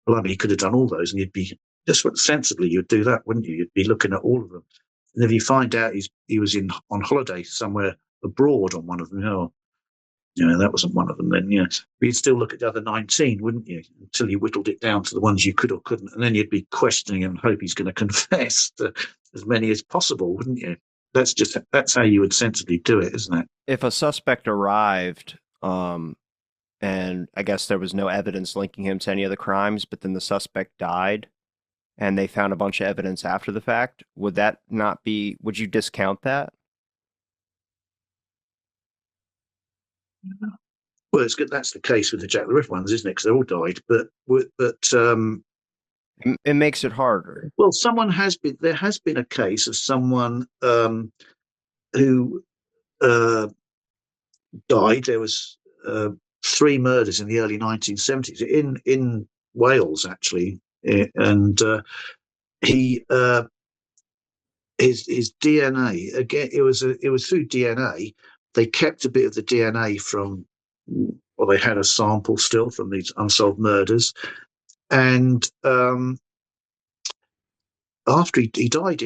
well, I mean, he could have done all those, and you'd be just sensibly, you'd do that, wouldn't you? You'd be looking at all of them, and if you find out he was on holiday somewhere abroad on one of them, that wasn't one of them. Then, but you'd still look at the other 19, wouldn't you? Until you whittled it down to the ones you could or couldn't, and then you'd be questioning him and hope he's going to confess to as many as possible, wouldn't you? That's how you would sensibly do it, isn't it? If a suspect arrived, and I guess there was no evidence linking him to any of the crimes, but then the suspect died, and they found a bunch of evidence after the fact, would you discount that? Well, it's good. That's the case with the Jack the Ripper ones, isn't it? Because they all died. But it makes it harder. Well, there has been a case of someone who died. There was 3 murders in the early 1970s in Wales, actually, and he his DNA, again. It was through DNA. They kept a bit of the DNA from. Well, they had a sample still from these unsolved murders, and after he died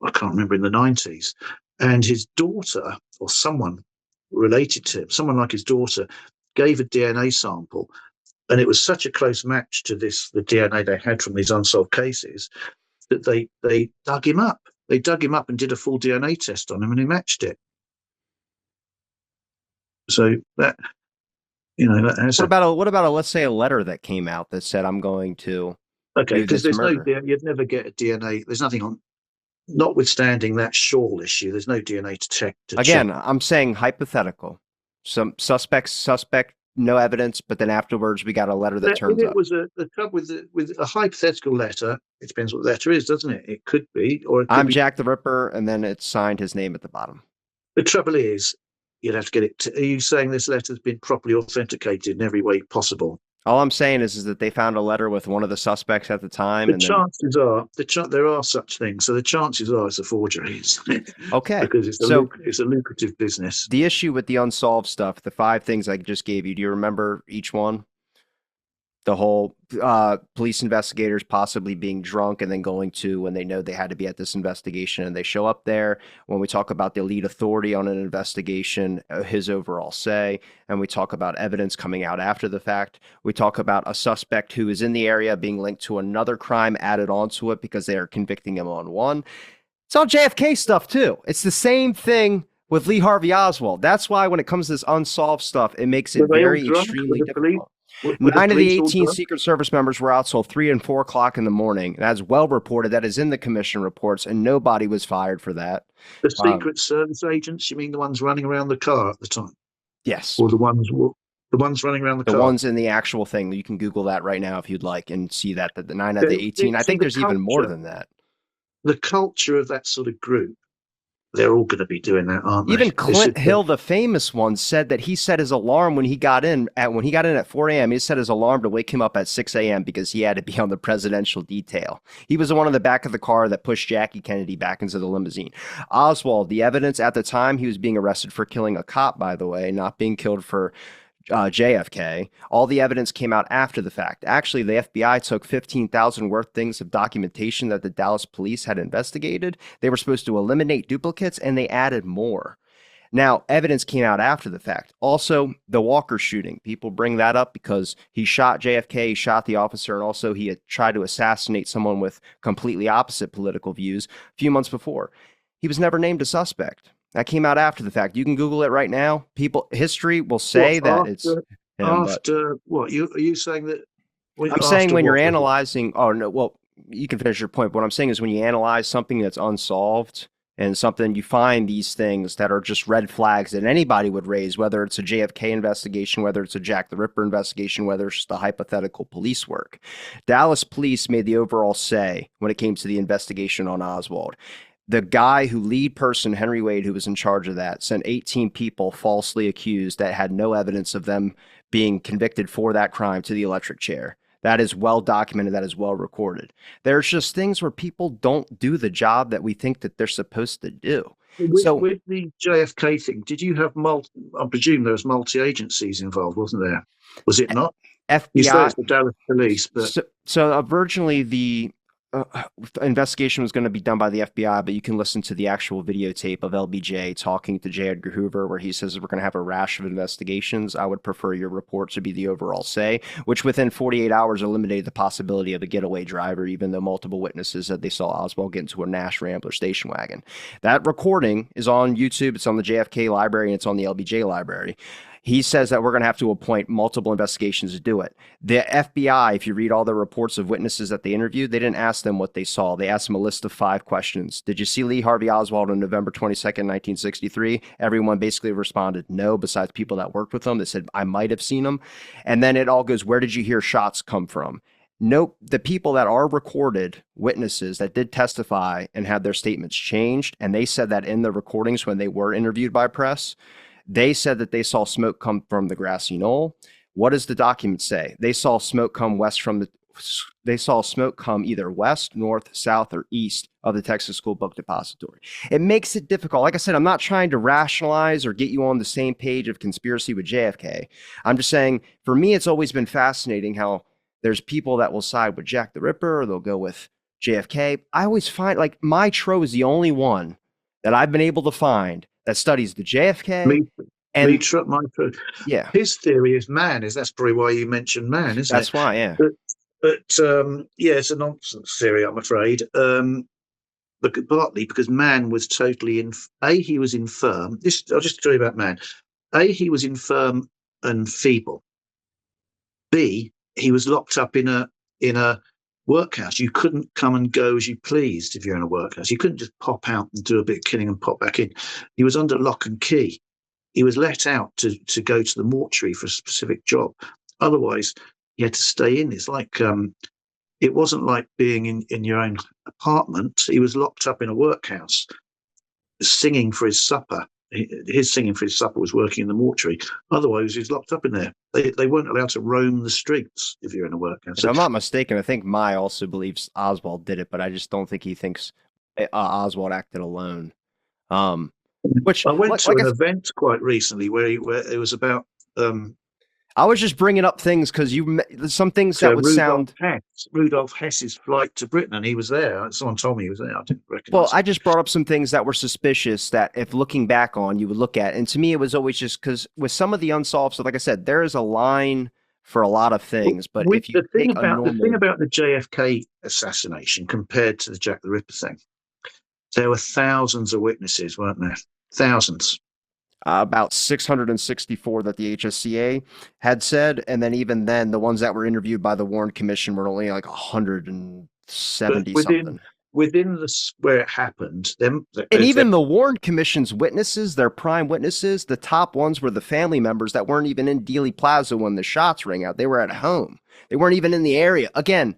I can't remember, in the 90s, and his daughter or someone related to him, someone like his daughter, gave a DNA sample, and it was such a close match to the DNA they had from these unsolved cases that they dug him up. They dug him up and did a full DNA test on him, and he matched it. So that what about let's say a letter that came out that said, I'm going to because there's you'd never get a DNA. There's nothing on, notwithstanding that shawl issue. There's no DNA to check. I'm saying hypothetical. Some suspect, no evidence, but then afterwards we got a letter that turns up. The trouble with a hypothetical letter. It depends what the letter is, doesn't it? It could be, or I'm Jack the Ripper, and then it's signed his name at the bottom. The trouble is, you'd have to get it. Are you saying this letter's been properly authenticated in every way possible? All I'm saying is that they found a letter with one of the suspects at the time. The chances are there are such things. So the chances are it's a forgery, isn't it? Okay. Because it's a lucrative business. The issue with the unsolved stuff, the 5 things I just gave you, do you remember each one? The whole police investigators possibly being drunk and then going to when they know they had to be at this investigation and they show up there. When we talk about the lead authority on an investigation, his overall say, and we talk about evidence coming out after the fact. We talk about a suspect who is in the area being linked to another crime added onto it because they are convicting him on one. It's all JFK stuff too. It's the same thing with Lee Harvey Oswald. That's why when it comes to this unsolved stuff, it makes it very extremely difficult. 9 of the 18 Secret Service members were out till 3 and 4 o'clock in the morning. That's well reported. That is in the commission reports, and nobody was fired for that. The Secret Service agents, you mean the ones running around the car at the time? Yes. Or the ones running around the car? The ones in the actual thing. You can Google that right now if you'd like and see that the 9 out of the 18. I think there's even more than that. The culture of that sort of group they're all going to be doing that, aren't they? Even Clint Hill, the famous one, said that he set his alarm when he got in at 4 a.m. He set his alarm to wake him up at 6 a.m. because he had to be on the presidential detail. He was the one in the back of the car that pushed Jackie Kennedy back into the limousine. Oswald, the evidence at the time, he was being arrested for killing a cop, by the way, not being killed for JFK. All the evidence came out after the fact. Actually, the FBI took 15,000 worth things of documentation that the Dallas police had investigated. They were supposed to eliminate duplicates, and they added more. Now, evidence came out after the fact. Also, the Walker shooting. People bring that up because he shot JFK, he shot the officer, and also he had tried to assassinate someone with completely opposite political views a few months before. He was never named a suspect. That came out after the fact. You can Google it right now. History will say that it's him. After what? Are you saying that? I'm saying when you're analyzing. Oh no. Well, you can finish your point. But what I'm saying is when you analyze something that's unsolved and something, you find these things that are just red flags that anybody would raise, whether it's a JFK investigation, whether it's a Jack the Ripper investigation, whether it's the hypothetical police work. Dallas police made the overall say when it came to the investigation on Oswald. The guy lead person, Henry Wade, who was in charge of that, sent 18 people falsely accused that had no evidence of them being convicted for that crime to the electric chair. That is well documented. That is well recorded. There's just things where people don't do the job that we think that they're supposed to do. With the JFK thing, did you have I presume there was multi-agencies involved, wasn't there? Was it not? FBI. You say it's the Dallas police, but so originally the investigation was going to be done by the FBI, but you can listen to the actual videotape of LBJ talking to J. Edgar Hoover, where he says we're going to have a rash of investigations. I would prefer your report to be the overall say, which within 48 hours eliminated the possibility of a getaway driver, even though multiple witnesses said they saw Oswald get into a Nash Rambler station wagon. That recording is on YouTube. It's on the JFK library and it's on the LBJ library. He says that we're going to have to appoint multiple investigations to do it. The FBI, if you read all the reports of witnesses that they interviewed, they didn't ask them what they saw. They asked them a list of 5 questions. Did you see Lee Harvey Oswald on November 22nd, 1963? Everyone basically responded no, besides people that worked with them. They said, I might have seen him. And then it all goes, where did you hear shots come from? Nope. The people that are recorded witnesses that did testify and had their statements changed, and they said that in the recordings when they were interviewed by press, they said that they saw smoke come from the grassy knoll. What does the document say? They saw smoke come they saw smoke come either west, north, south, or east of the Texas School Book Depository. It makes it difficult. Like I said, I'm not trying to rationalize or get you on the same page of conspiracy with JFK. I'm just saying, for me, it's always been fascinating how there's people that will side with Jack the Ripper, or they'll go with JFK. I always find, like, my Tro is the only one that I've been able to find that studies the JFK. Yeah. His theory is man. That's probably why you mentioned man, isn't it? That's why, yeah. But it's a nonsense theory, I'm afraid. But partly because man was totally he was infirm. I'll just tell you about man. He was infirm and feeble. B, he was locked up in a workhouse. You couldn't come and go as you pleased if you're in a workhouse. You couldn't just pop out and do a bit of killing and pop back in. He was under lock and key. He was let out to go to the mortuary for a specific job. Otherwise, he had to stay in. It's like it wasn't like being in your own apartment. He was locked up in a workhouse, singing for his supper. His singing for his supper was working in the mortuary. Otherwise, he was locked up in there. They weren't allowed to roam the streets if you're in a workhouse. If I'm not mistaken, I think Mai also believes Oswald did it, but I just don't think he thinks Oswald acted alone. Which I went to an event quite recently where it was about. I was just bringing up things because some things that would sound. Rudolf Hess's flight to Britain, and he was there. Someone told me he was there. I didn't recognize. Well, I just brought up some things that were suspicious that, if looking back on, you would look at. And to me, it was always just because with some of the unsolved stuff, like I said, there is a line for a lot of things. But if you the thing about the JFK assassination compared to the Jack the Ripper thing, there were thousands of witnesses, weren't there? Thousands. About 664 that the HSCA had said. And then even then, the ones that were interviewed by the Warren Commission were only like 170 something. Within where it happened, even the Warren Commission's witnesses, their prime witnesses, the top ones were the family members that weren't even in Dealey Plaza when the shots rang out. They were at home. They weren't even in the area. Again,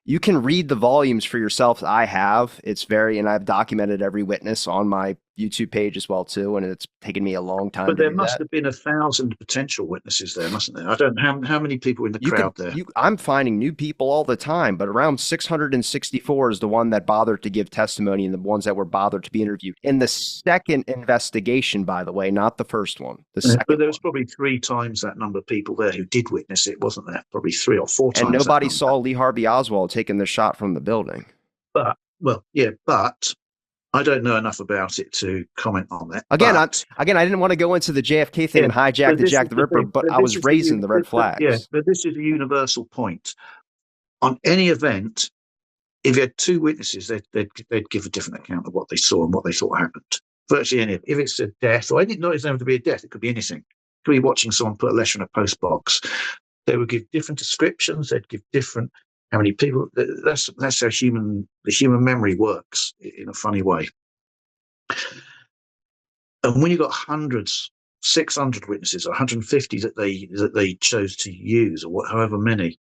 you can read the volumes for yourself. I have. And I've documented every witness on my YouTube page as well too, and it's taken me a long time But to there do must that. have been 1,000 potential witnesses there, mustn't there? I don't know how many people in the crowd there. I'm finding new people all the time, but around 664 is the one that bothered to give testimony and the ones that were bothered to be interviewed. In the second investigation, by the way, not the first one, the second But there was one. probably 3 times that number of people there who did witness it, wasn't there? Probably 3 or 4 And times that nobody number. saw Lee Harvey Oswald taking the shot from the building. But I don't know enough about it to comment on that. Again, I didn't want to go into the JFK thing and hijack the Jack the Ripper, but I was raising the red flags. Yeah, but this is a universal point. On any event, if you had 2 witnesses, they'd give a different account of what they saw and what they thought happened. Virtually any. If it's a death, or anything, not even to be a death, it could be anything. It could be watching someone put a letter in a post box. They would give different descriptions. They'd give different. How many people? That's how the human memory works in a funny way. And when you've got hundreds, 600 witnesses, or 150 that they chose to use, or however many,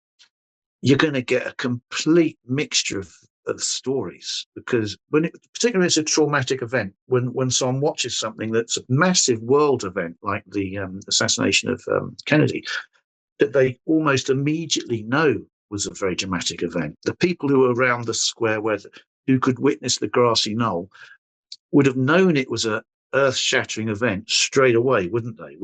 you're going to get a complete mixture of stories. Because particularly it's a traumatic event, when someone watches something that's a massive world event like the assassination of Kennedy, that they almost immediately know was a very dramatic event. The people who were around the square who could witness the grassy knoll would have known it was a earth-shattering event straight away, wouldn't they?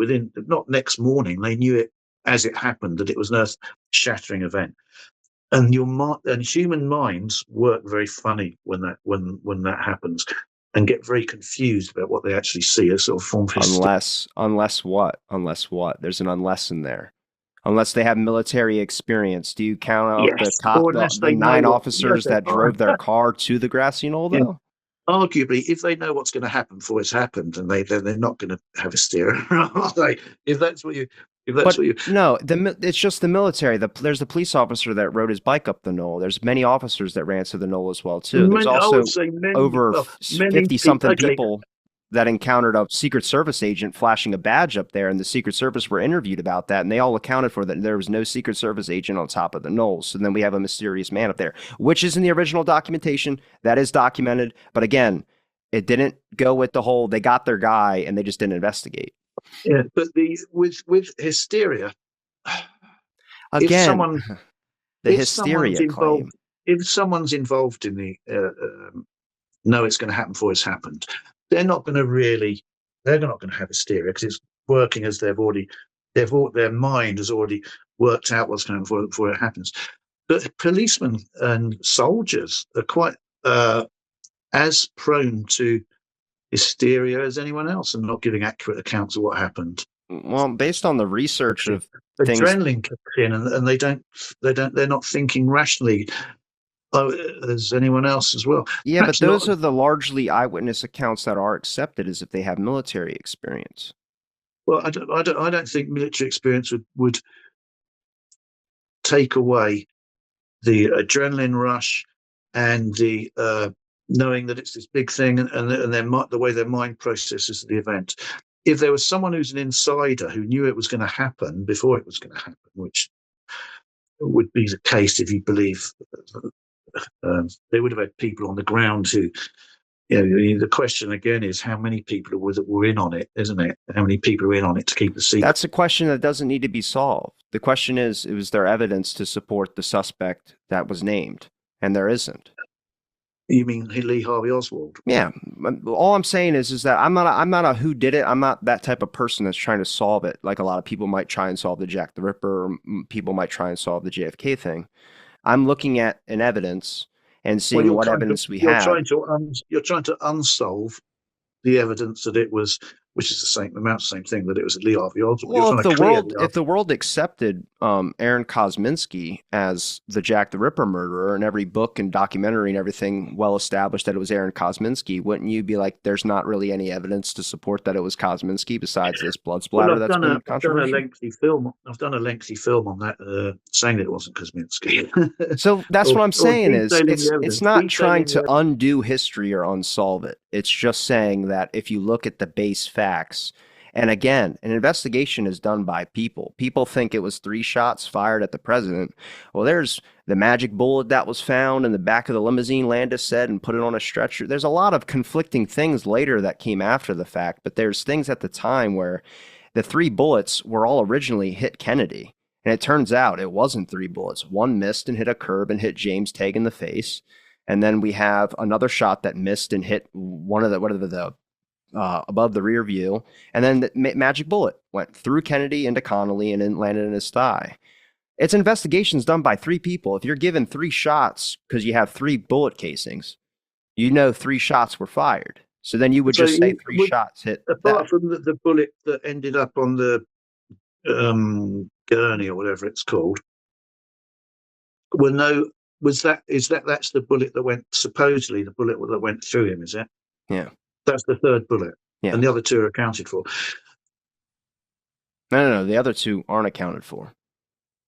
Not next morning, they knew it as it happened, that it was an earth-shattering event. And human minds work very funny when that happens, and get very confused about what they actually see as sort of form of Unless what? There's an unless in there. Unless they have military experience. Do you count out the 9 officers that drove their car to the grassy knoll, though? Yeah. Arguably, if they know what's going to happen before it's happened, and they're not going to have a steer, are they? If that's what you. No, it's just the military. There's the police officer that rode his bike up the knoll. There's many officers that ran to the knoll as well too. There's also over 50-something people that encountered a Secret Service agent flashing a badge up there, and the Secret Service were interviewed about that, and they all accounted for that. There was no Secret Service agent on top of the knoll. So then we have a mysterious man up there, which is in the original documentation. That is documented. But again, it didn't go with the whole, they got their guy and they just didn't investigate. Yeah, but with hysteria, again, hysteria claim. If someone's involved in the know it's going to happen before it's happened, they're not going to have hysteria, because it's working as their mind has already worked out what's going on before it happens. But policemen and soldiers are quite as prone to hysteria as anyone else, and not giving accurate accounts of what happened. Well, based on the research of adrenaline kicks in, and they're not thinking rationally as anyone else as well. Yeah, perhaps but those are the largely eyewitness accounts that are accepted as if they have military experience. Well, I don't think military experience would take away the adrenaline rush and the knowing that it's this big thing, and the way their mind processes the event. If there was someone who's an insider who knew it was going to happen before it was going to happen, which would be the case if you believe they would have had people on the ground who, the question again is how many people were in on it, isn't it? How many people are in on it to keep the secret? That's a question that doesn't need to be solved. The question is there evidence to support the suspect that was named? And there isn't. You mean Lee Harvey Oswald? Yeah. All I'm saying is that I'm not a who did it. I'm not that type of person that's trying to solve it. Like a lot of people might try and solve the Jack the Ripper, or people might try and solve the JFK thing. I'm looking at an evidence and seeing what evidence we have. You're trying to unsolve the evidence that it was, which is the same thing, that it was Lee Harvey Oswald. Well, if the world accepted Aaron Kosminski as the Jack the Ripper murderer, and every book and documentary and everything well established that it was Aaron Kosminski, wouldn't you be like, there's not really any evidence to support that it was Kosminski besides this blood splatter that's been controversial? I've done a lengthy film on that, saying that it wasn't Kosminski. So that's what I'm saying is it's not trying to undo history or unsolve it. It's just saying that if you look at the base facts And again, an investigation is done by people. People think it was 3 shots fired at the president. Well, there's the magic bullet that was found in the back of the limousine, Landis said, and put it on a stretcher. There's a lot of conflicting things later that came after the fact, but there's things at the time where the 3 bullets were all originally hit Kennedy. And it turns out it wasn't 3 bullets. One missed and hit a curb and hit James Tague in the face. And then we have another shot that missed and hit one of the above the rear view. And then the magic bullet went through Kennedy into Connolly and then landed in his thigh. It's investigations done by 3 people. If you're given 3 shots because you have 3 bullet casings, 3 shots were fired. So then you would just say 3 shots hit. Apart from the bullet that ended up on the gurney or whatever it's called, that's the bullet that went, supposedly the bullet that went through him, is it? Yeah. That's the 3rd bullet. Yeah. And the other 2 are accounted for. No. The other 2 aren't accounted for.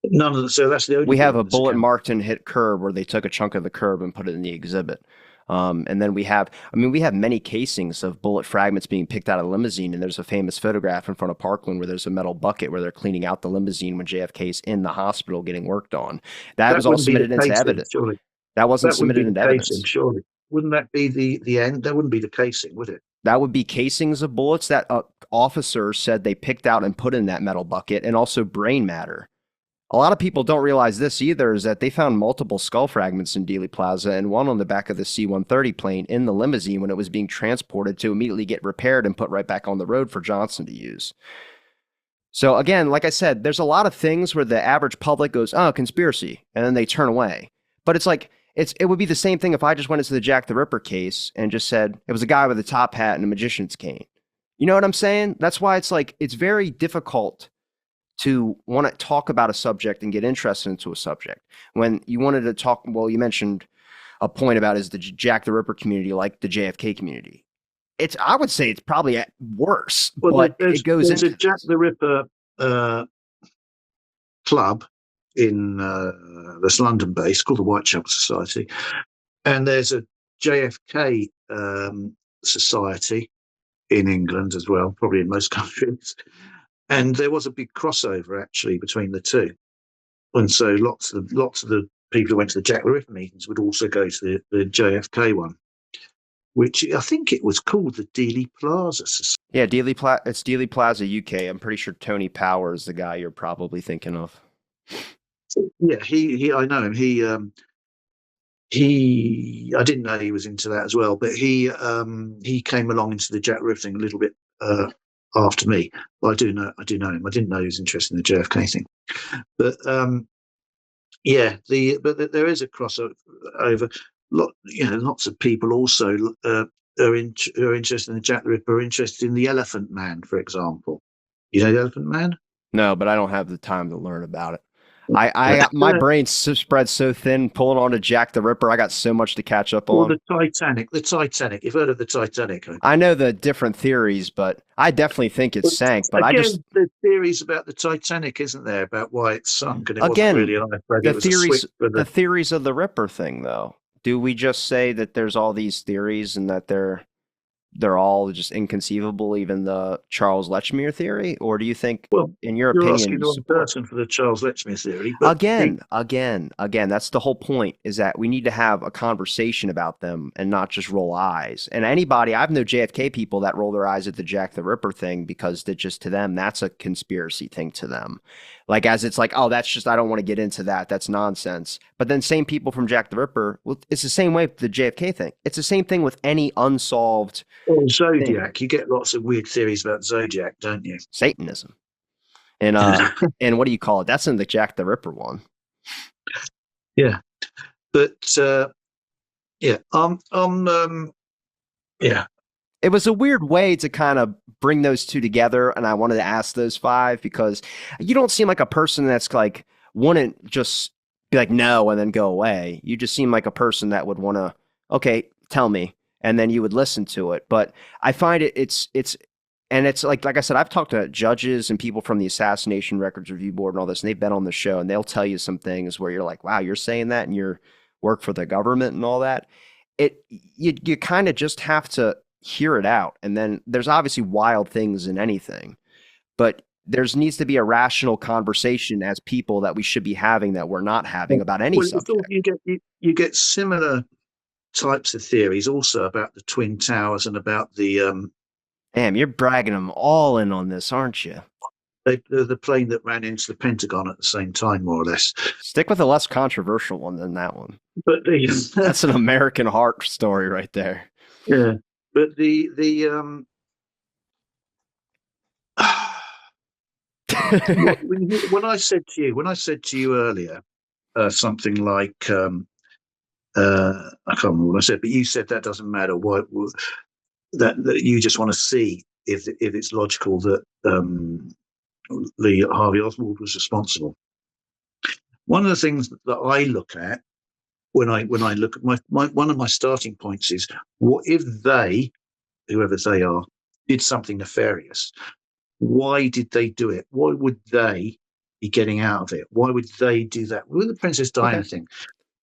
None of them. So that's the only. We have a bullet marked and hit curb where they took a chunk of the curb and put it in the exhibit. And then we have many casings of bullet fragments being picked out of the limousine. And there's a famous photograph in front of Parkland where there's a metal bucket where they're cleaning out the limousine when JFK's in the hospital getting worked on. That was all submitted into evidence. Surely. That wasn't submitted into evidence. Casing, surely. Wouldn't that be the end? That wouldn't be the casing, would it? That would be casings of bullets that officers said they picked out and put in that metal bucket, and also brain matter. A lot of people don't realize this either, is that they found multiple skull fragments in Dealey Plaza and one on the back of the C-130 plane in the limousine when it was being transported to immediately get repaired and put right back on the road for Johnson to use. So again, like I said, there's a lot of things where the average public goes, oh, conspiracy, and then they turn away. But it's like, it would be the same thing if I just went into the Jack the Ripper case and just said it was a guy with a top hat and a magician's cane. You know what I'm saying? That's why it's like, it's very difficult to want to talk about a subject and get interested into a subject. When you wanted to talk, well, you mentioned a point about is the Jack the Ripper community like the JFK community. I would say it's probably worse, but it goes into... There's a Jack the Ripper club in this London base called the Whitechapel Society, and there's a JFK society in England as well, probably in most countries. And there was a big crossover actually between the two, and so lots of the people who went to the Jack the Ripper meetings would also go to the JFK one, which I think it was called the Dealey Plaza Society. Yeah, it's Dealey Plaza, UK. I'm pretty sure Tony Power is the guy you're probably thinking of. Yeah, I know him. I didn't know he was into that as well, but he came along into the Jack the Ripper thing a little bit after me. Well, I do know him. I didn't know he was interested in the JFK thing, but there is a crossover. Lots of people also are interested in the Jack the Ripper, are interested in the Elephant Man, for example. You know the Elephant Man? No, but I don't have the time to learn about it. My brain spread so thin pulling on to Jack the Ripper. I got so much to catch up on. The Titanic. You've heard of the Titanic? I know the different theories, but I definitely think it sank. But the theories about the Titanic, isn't there, about why it sunk? And it wasn't really an iceberg. The theories of the Ripper thing, though. Do we just say that there's all these theories and that they're all just inconceivable, even the Charles Lechmere theory? Or do you think, in your opinion, asking the wrong person for the Charles Lechmere theory? Again, that's the whole point, is that we need to have a conversation about them and not just roll eyes. And I've known JFK people that roll their eyes at the Jack the Ripper thing because to them, that's a conspiracy thing to them. Like, as it's like, oh, that's just, I don't want to get into that. That's nonsense. But then same people from Jack the Ripper, well, it's the same way with the JFK thing. It's the same thing with any unsolved Zodiac. thing. You get lots of weird theories about Zodiac, don't you? Satanism. And and what do you call it? That's in the Jack the Ripper one. Yeah. But It was a weird way to kind of bring those two together, and I wanted to ask those 5 because you don't seem like a person that's like wouldn't just be like no and then go away. You just seem like a person that would want to, okay, tell me, and then you would listen to it. But I find it's like I said, I've talked to judges and people from the Assassination Records Review Board and all this, and they've been on the show, and they'll tell you some things where you're like, wow, you're saying that, and you work for the government and all that. You kind of just have to hear it out. And then there's obviously wild things in anything, but needs to be a rational conversation as people that we should be having that we're not having about any Well, it's all, subject. you get similar types of theories also about the Twin Towers and about Damn, you're bragging them all in on this, aren't you? the plane that ran into the Pentagon at the same time, more or less. Stick with a less controversial one than that one. But That's an American heart story right there. yeah, but when I said to you earlier something like I can't remember what I said, but you said that doesn't matter. Why that you just want to see if it's logical that Lee Harvey Oswald was responsible. One of the things that I look at when I look at my one of my starting points is, what if they, whoever they are, did something nefarious? Why did they do it? Why would they be getting out of it? Why would they do that? With the Princess Diana thing.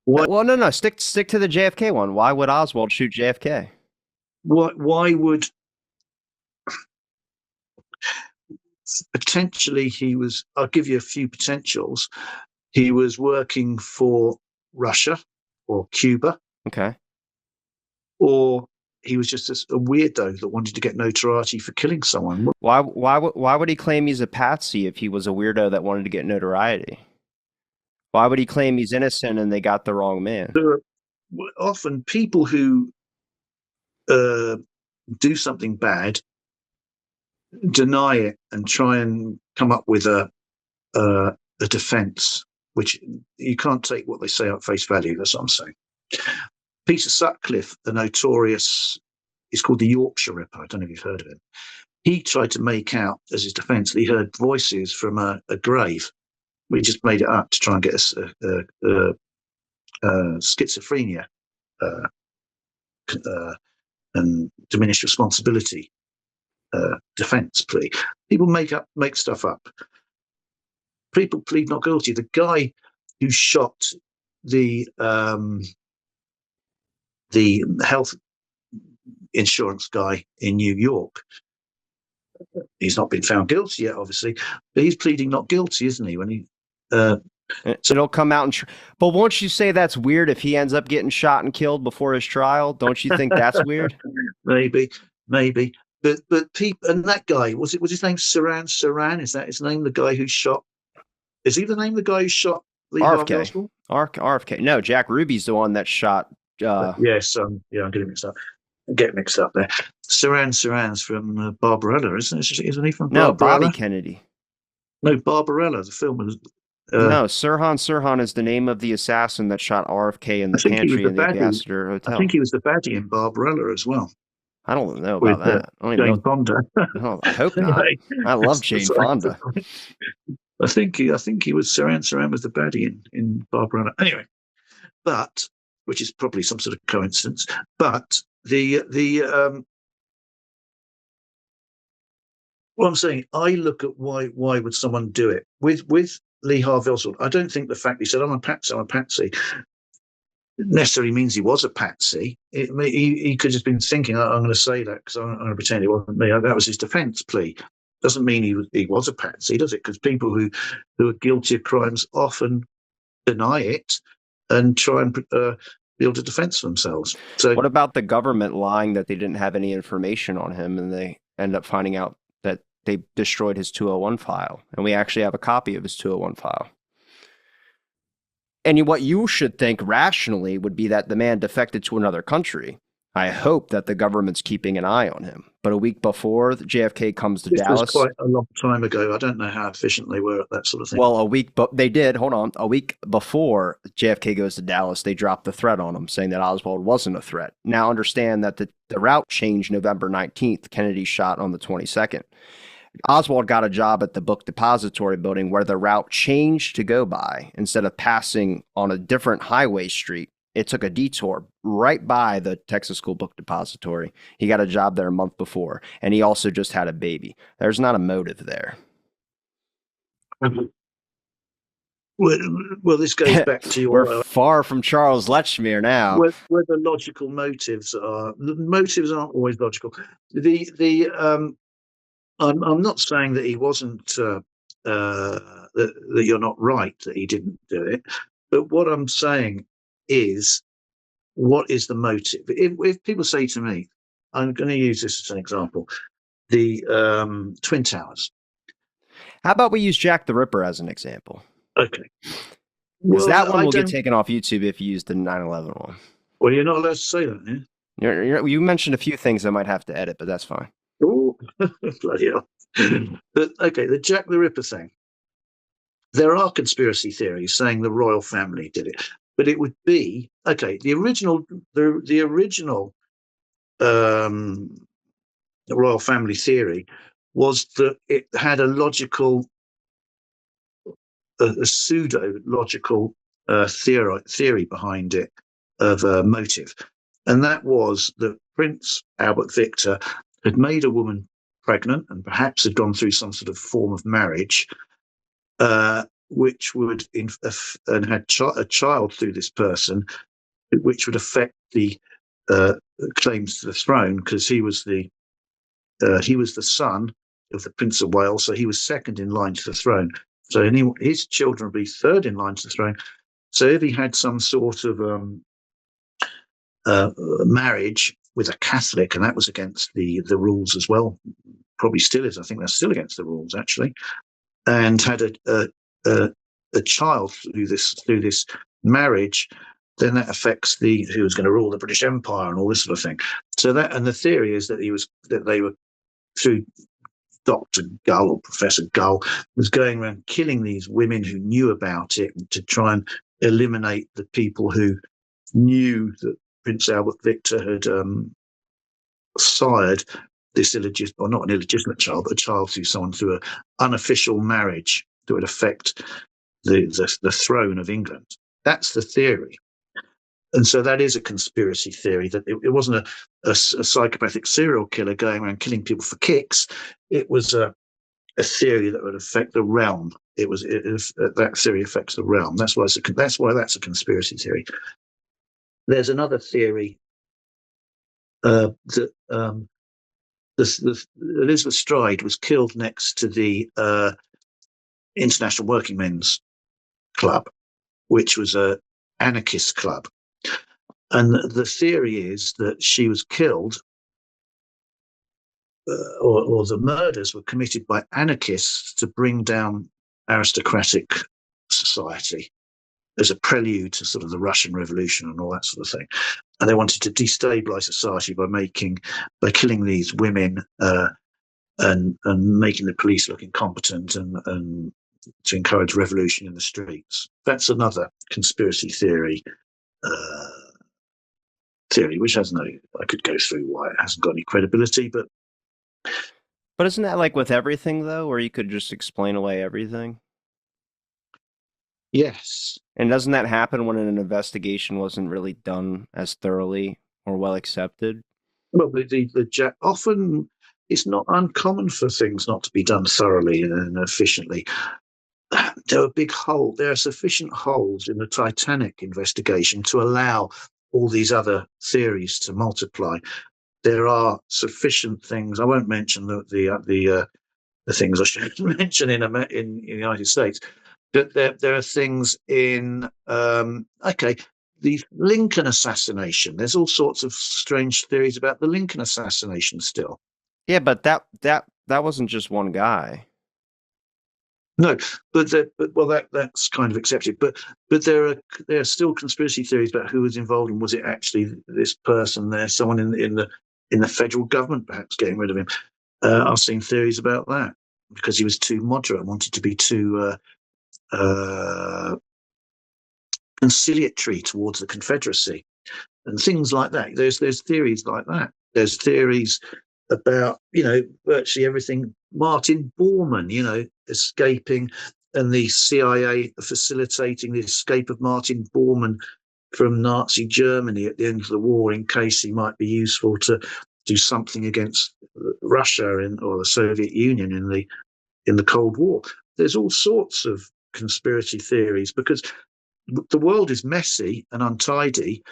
Why? Well, no. Stick to the JFK one. Why would Oswald shoot JFK? Why would potentially he was? I'll give you a few potentials. He was working for Russia or Cuba. Okay. Or he was just a weirdo that wanted to get notoriety for killing someone. Why would he claim he's a patsy if he was a weirdo that wanted to get notoriety? Why would he claim he's innocent and they got the wrong man? There are often people who do something bad, deny it, and try and come up with a defense, which you can't take what they say at face value. That's what I'm saying. Peter Sutcliffe, the notorious, is called the Yorkshire Ripper. I don't know if you've heard of him. He tried to make out as his defense that he heard voices from a grave. We just made it up to try and get schizophrenia and diminished responsibility defense plea. People make stuff up. People plead not guilty. The guy who shot the health insurance guy in New York, he's not been found guilty yet, obviously, but he's pleading not guilty, isn't he? When he it'll come out and but won't you say that's weird if he ends up getting shot and killed before his trial? Don't you think that's weird? Maybe. But people, and that guy, was his name Saran? Is that his name? The guy who shot? Is he the name of the guy who shot Lee Harvey Oswald? RFK. No, Jack Ruby's the one that shot. Yes, I'm getting mixed up. There. Saran's from Barbarella, isn't he from Barbarella? No, Bobby Kennedy. No, Barbarella, the film was. No, Sirhan is the name of the assassin that shot RFK in the pantry in the Ambassador Hotel. I think he was the baddie in Barbarella as well. I don't know about that. I Jane Fonda. Oh, I hope not. I love Jane Fonda. I think he was Saran was the baddie in Barbarella. Anyway, but which is probably some sort of coincidence. But what I'm saying, I look at why would someone do it with Lee Harvey Oswald. I don't think the fact he said I'm a patsy necessarily means he was a patsy. He could have been thinking, I'm going to say that because I'm going to pretend it wasn't me. That was his defence plea. Doesn't mean he was a patsy, does it? Because people who are guilty of crimes often deny it and try and build a defence for themselves. So, what about the government lying that they didn't have any information on him, and they end up finding out that they destroyed his 201 file, and we actually have a copy of his 201 file? And what you should think rationally would be that the man defected to another country. I hope that the government's keeping an eye on him. But a week before JFK comes to Dallas. This was quite a long time ago. I don't know how efficient they were at that sort of thing. Well, a week before JFK goes to Dallas, they dropped the threat on him, saying that Oswald wasn't a threat. Now understand that the route changed November 19th. Kennedy shot on the 22nd. Oswald got a job at the book depository building where the route changed to go by. Instead of passing on a different highway street, it took a detour right by the Texas School Book Depository. He got a job there a month before, and he also just had a baby. There's not a motive there. Well, well, this goes back to We're your far from Charles Lechmere now. whether logical motives are the motives aren't always logical. The I'm not saying that he wasn't that you're not right that he didn't do it, but what I'm saying is what is the motive? If people say to me, I'm going to use this as an example, the Twin Towers. How about we use Jack the Ripper as an example? Okay. Because Well, that one I will get don't. taken off YouTube if you use the 9/11 one. Well, you're not allowed to say that, yeah? You mentioned a few things I might have to edit, but that's fine. Oh, bloody hell. But okay, the Jack the Ripper thing. There are conspiracy theories saying the royal family did it, but it would be okay. The original um, royal family theory was that it had a logical, a pseudo logical theory behind it of a motive, and that was that Prince Albert Victor had made a woman pregnant and perhaps had gone through some sort of form of marriage, which would and had a child through this person, which would affect the uh, claims to the throne because he was the son of the Prince of Wales, so he was second in line to the throne. So his children would be third in line to the throne. So if he had some sort of marriage with a Catholic, and that was against the rules as well, probably still is. I think that's still against the rules actually, and had a child through this marriage, then that affects who was going to rule the British Empire and all this sort of thing. So and the theory is that they were through Dr. Gull or Professor Gull was going around killing these women who knew about it to try and eliminate the people who knew that Prince Albert Victor had sired this illegitimate, or not an illegitimate child, but a child through an unofficial marriage that would affect the throne of England. That's the theory. And so that is a conspiracy theory, that it wasn't a psychopathic serial killer going around killing people for kicks. It was a theory that would affect the realm. That theory affects the realm. That's why that's a conspiracy theory. There's another theory that Elizabeth Stride was killed next to the International Working Men's Club, which was an anarchist club. And the theory is that she was killed, or the murders were committed by anarchists to bring down aristocratic society as a prelude to sort of the Russian Revolution and all that sort of thing. And they wanted to destabilize society by killing these women and making the police look incompetent and to encourage revolution in the streets. That's another conspiracy theory. Which has I could go through why it hasn't got any credibility, but isn't that like with everything though, where you could just explain away everything? yes. And doesn't that happen when an investigation wasn't really done as thoroughly or well accepted? Well, often it's not uncommon for things not to be done thoroughly and efficiently. There are sufficient holes in the Titanic investigation to allow all these other theories to multiply. There are sufficient things. I won't mention the things I should mention in the United States. But there are things in the Lincoln assassination. There's all sorts of strange theories about the Lincoln assassination still. Yeah, but that wasn't just one guy. No, but that's kind of accepted. But there are still conspiracy theories about who was involved, and was it actually this person there, someone in the federal government perhaps getting rid of him. I've seen theories about that because he was too moderate and wanted to be too conciliatory towards the Confederacy and things like that. There's theories like that. There's theories about virtually everything. Martin Bormann, escaping, and the CIA facilitating the escape of Martin Bormann from Nazi Germany at the end of the war in case he might be useful to do something against Russia or the Soviet Union in the Cold War. There's all sorts of conspiracy theories, because the world is messy and untidy.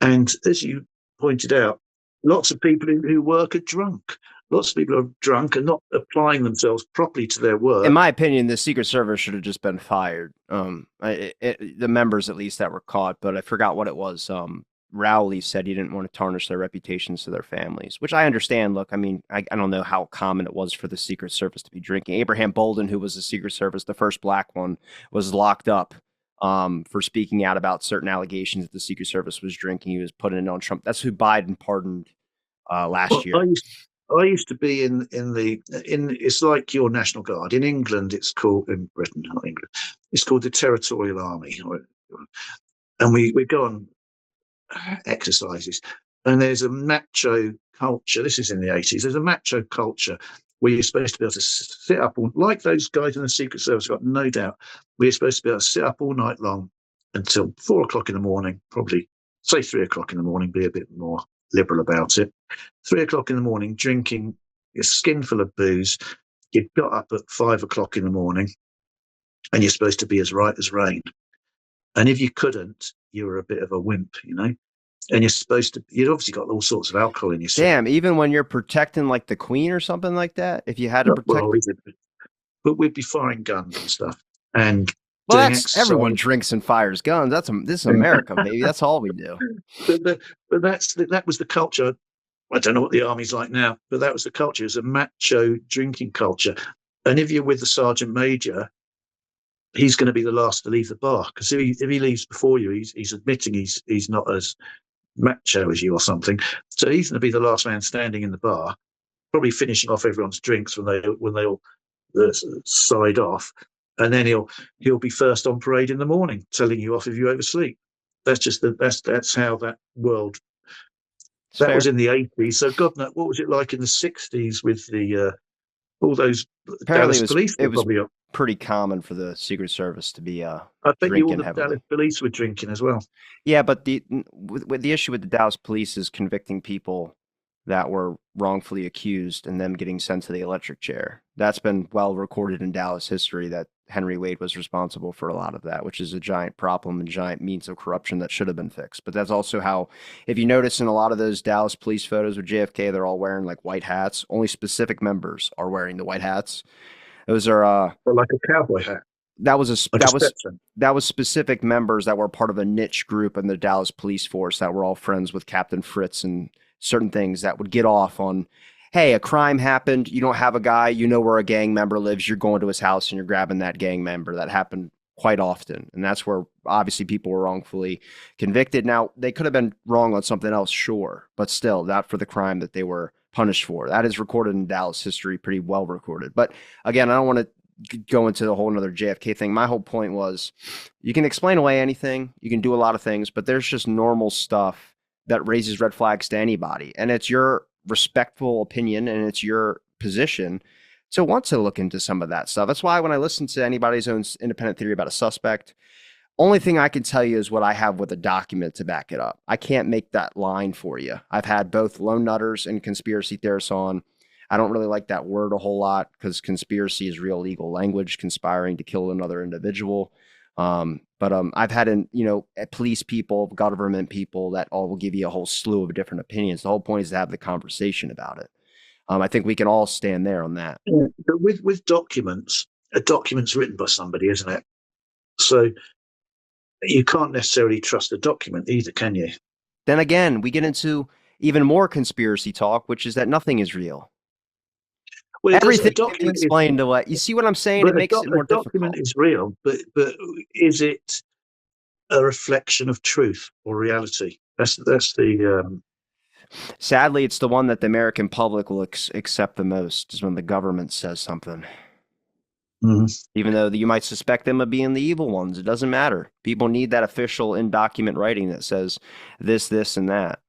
And as you pointed out, lots of people who work are drunk. Lots of people are drunk and not applying themselves properly to their In work. my opinion, the Secret Service should have just been fired. The members, at least, that were caught, but I forgot what it was. Rowley said he didn't want to tarnish their reputations to their families, which I understand. Look, I mean, I don't know how common it was for the Secret Service to be drinking. Abraham Bolden, who was the Secret Service, the first black one, was locked up for speaking out about certain allegations that the Secret Service was drinking. He was putting it on Trump. That's who Biden pardoned last Well, year. I used to be in it's like your National Guard. In England, it's called, in Britain, not England, it's called the Territorial Army. And we go on exercises. And there's a macho culture. This is in the 80s. There's a macho culture where you're supposed to be able to sit up all, like those guys in the Secret Service, got no doubt. We're supposed to be able to sit up all night long until 4 o'clock in the morning, probably say 3 o'clock in the morning, be a bit more liberal about it. 3 o'clock in the morning, drinking a skin full of booze. You got up at 5 o'clock in the morning and you're supposed to be as right as rain. And if you couldn't, you were a bit of a wimp, you know? And you're supposed to, you'd obviously got all sorts of alcohol in your system. Damn, even when you're protecting like the Queen or something like that, if you had to protect. Well, but we'd be firing guns and stuff. And Well, doing that's exercise. everyone drinks and fires guns. This is America, baby. That's all we do. But that was the culture. I don't know what the army's like now, but that was the culture. It was a macho drinking culture. And if you're with the sergeant major, he's going to be the last to leave the bar, because if he leaves before you, he's admitting he's not as macho as you or something. So he's going to be the last man standing in the bar, probably finishing off everyone's drinks when they all side off, and then he'll be first on parade in the morning, telling you off if you oversleep. That's just that's how that world. It's That fair. was in the 80s. So God knows what was it like in the 60s with the all those Apparently, Dallas police it were was probably. pretty common for the Secret Service to be I bet you all drinking the heavily. Dallas police were drinking as well. Yeah, but with the issue with the Dallas police is convicting people that were wrongfully accused and them getting sent to the electric chair. That's been well recorded in Dallas history that Henry Wade was responsible for a lot of that, which is a giant problem and giant means of corruption that should have been fixed. But that's also how, if you notice in a lot of those Dallas police photos with JFK, they're all wearing like white hats. Only specific members are wearing the white hats. Those are Or like a cowboy hat, that was a like a Stetson. that was specific members that were part of a niche group in the Dallas police force that were all friends with Captain Fritz and certain things that would get off on, hey, a crime happened. You don't have a guy, you know where a gang member lives. You're going to his house and you're grabbing that gang member. That happened quite often. And that's where obviously people were wrongfully convicted. Now, they could have been wrong on something else, sure, but still not for the crime that they were punished for. That is recorded in Dallas history, pretty well recorded. But again, I don't want to go into the whole another JFK thing. My whole point was you can explain away anything, you can do a lot of things, but there's just normal stuff that raises red flags to anybody. And it's your respectful opinion and it's your position to want to look into some of that stuff. That's why when I listen to anybody's own independent theory about a suspect, only thing I can tell you is what I have with a document to back it up. I can't make that line for you. I've had both lone nutters and conspiracy theorists on. I don't really like that word a whole lot because conspiracy is real legal language, conspiring to kill another individual. But I've had police people, government people that all will give you a whole slew of different opinions. The whole point is to have the conversation about it. I think we can all stand there on that. Yeah, but with documents, a document's written by somebody, isn't it? So you can't necessarily trust a document either, can you? Then again, we get into even more conspiracy talk, which is that nothing is real. Well, Everything can be explained away. You see what I'm saying? It makes it more difficult. A document is real, but is it a reflection of truth or reality? That's the. Sadly, it's the one that the American public will accept the most is when the government says something. Mm-hmm. Even though you might suspect them of being the evil ones, it doesn't matter. People need that official in-document writing that says this, this, and that.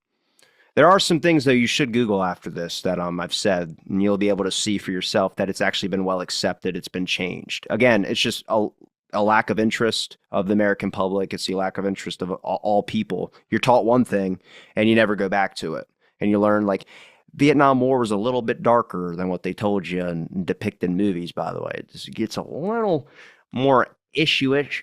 There are some things, though, you should Google after this that I've said, and you'll be able to see for yourself that it's actually been well accepted. It's been changed. Again, it's just a lack of interest of the American public. It's the lack of interest of all people. You're taught one thing, and you never go back to it. And you learn, like, Vietnam War was a little bit darker than what they told you and depicted in movies, by the way. It just gets a little more issue-ish,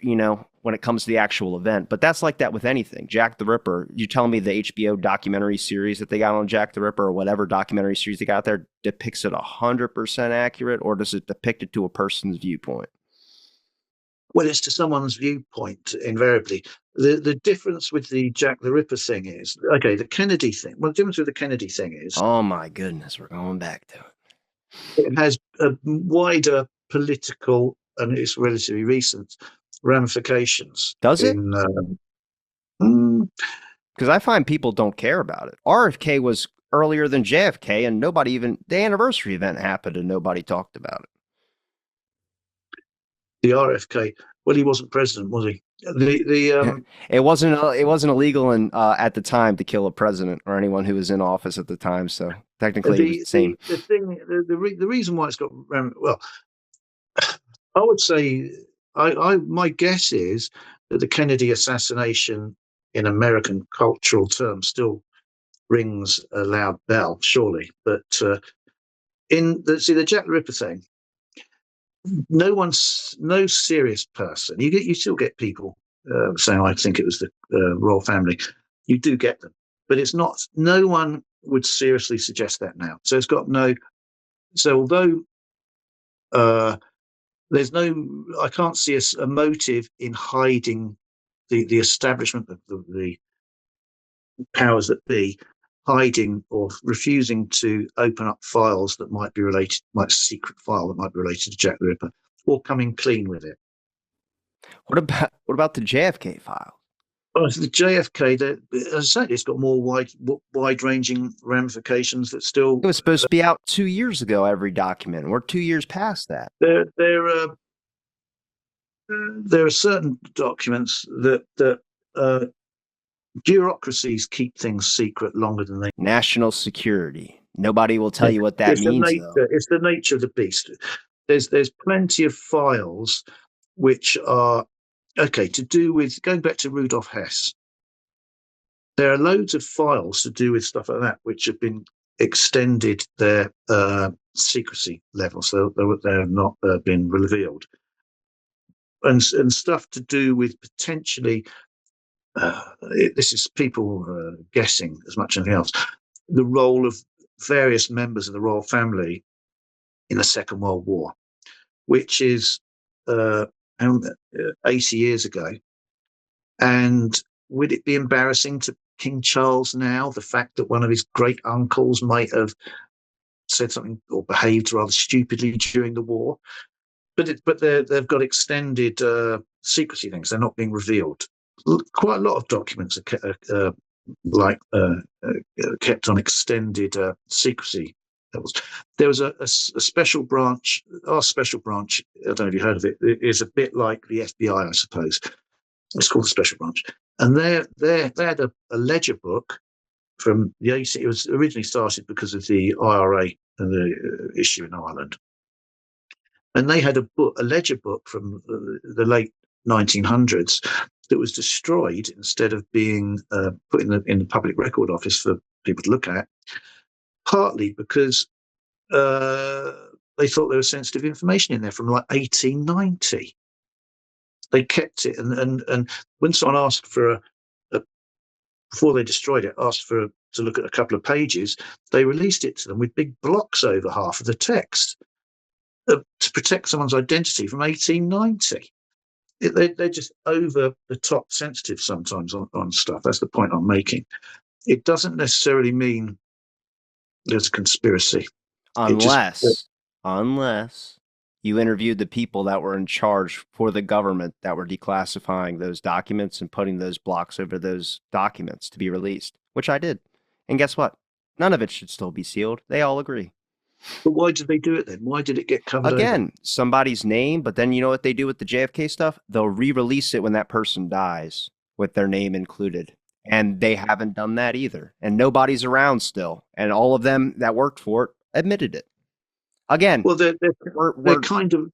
when it comes to the actual event. But that's like that with anything. Jack the Ripper, you telling me the HBO documentary series that they got on Jack the Ripper, or whatever documentary series they got there, depicts it 100% accurate, or does it depict it to a person's viewpoint? Well, it's to someone's viewpoint, invariably. The difference with the Jack the Ripper thing is, okay, the Kennedy thing. Well, the difference with the Kennedy thing is, oh my goodness, we're going back to it. It has a wider political, and it's relatively recent, ramifications. Does it? Mm, Because I find people don't care about it. RFK was earlier than JFK, and the anniversary event happened, and nobody talked about it. the RFK, well, he wasn't president, was he? It wasn't illegal at the time to kill a president or anyone who was in office at the time. So technically, it was the same. The reason why it's got, well, I would say, my guess is that the Kennedy assassination in American cultural terms still rings a loud bell, surely. But the Jack the Ripper thing, no serious person. You still get people saying, "I think it was the royal family." You do get them, but it's not. No one would seriously suggest that now. So it's got no. So although there's no, I can't see a motive in hiding the establishment of the powers that be, hiding or refusing to open up files that might be related, like secret file that might be related to Jack the Ripper, or coming clean with it. What about the JFK file? Oh, the JFK, as I say, it's got more wide-ranging ramifications that still. It was supposed to be out 2 years ago. Every document. We're 2 years past that. There are certain documents that bureaucracies keep things secret longer than they. National security. Nobody will tell you what that means. It's the nature of the beast. There's plenty of files which are to do with, going back to Rudolf Hess. There are loads of files to do with stuff like that which have been extended their secrecy levels, so they have not been revealed, and stuff to do with potentially. This is people guessing as much as anything else. The role of various members of the royal family in the Second World War, which is 80 years ago. And would it be embarrassing to King Charles now, the fact that one of his great uncles might have said something or behaved rather stupidly during the war? But they've got extended secrecy things. They're not being revealed. Quite a lot of documents are kept on extended secrecy levels. There was a special branch. Our special branch, I don't know if you heard of it, it is a bit like the FBI, I suppose. It's called the special branch. And they had a ledger book from the 80s. It was originally started because of the IRA and the issue in Ireland. And they had a ledger book from the late 1900s that was destroyed instead of being put in the public record office for people to look at, partly because they thought there was sensitive information in there from like 1890. They kept it, and when someone asked for before they destroyed it, asked to look at a couple of pages, they released it to them with big blocks over half of the text to protect someone's identity from 1890. They're just over the top sensitive sometimes on stuff. That's the point I'm making. It doesn't necessarily mean there's a conspiracy. Unless you interviewed the people that were in charge for the government that were declassifying those documents and putting those blocks over those documents to be released, which I did. And guess what? None of it should still be sealed. They all agree. But why did they do it then? Why did it get covered Again, somebody's name, but then you know what they do with the JFK stuff? They'll re-release it when that person dies with their name included. And they haven't done that either. And nobody's around still. And all of them that worked for it admitted it. Again, well, they're arguably,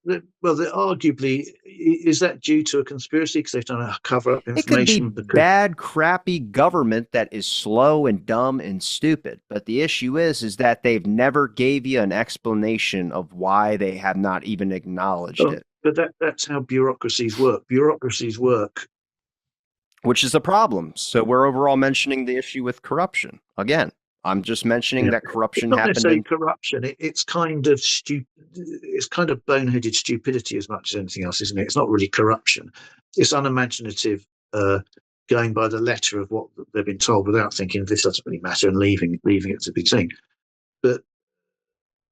is that due to a conspiracy because they've done a cover up information? It could be bad, crappy government that is slow and dumb and stupid. But the issue is that they've never gave you an explanation of why they have not even acknowledged it. but that's how bureaucracies work. Bureaucracies work. which is a problem. So we're overall mentioning the issue with corruption. Again, I'm just mentioning Yeah. that It's corruption not happened necessarily in. corruption. It's kind of it's kind of boneheaded stupidity as much as anything else, isn't it? It's not really corruption. It's unimaginative, going by the letter of what they've been told without thinking this doesn't really matter and leaving it to be seen. But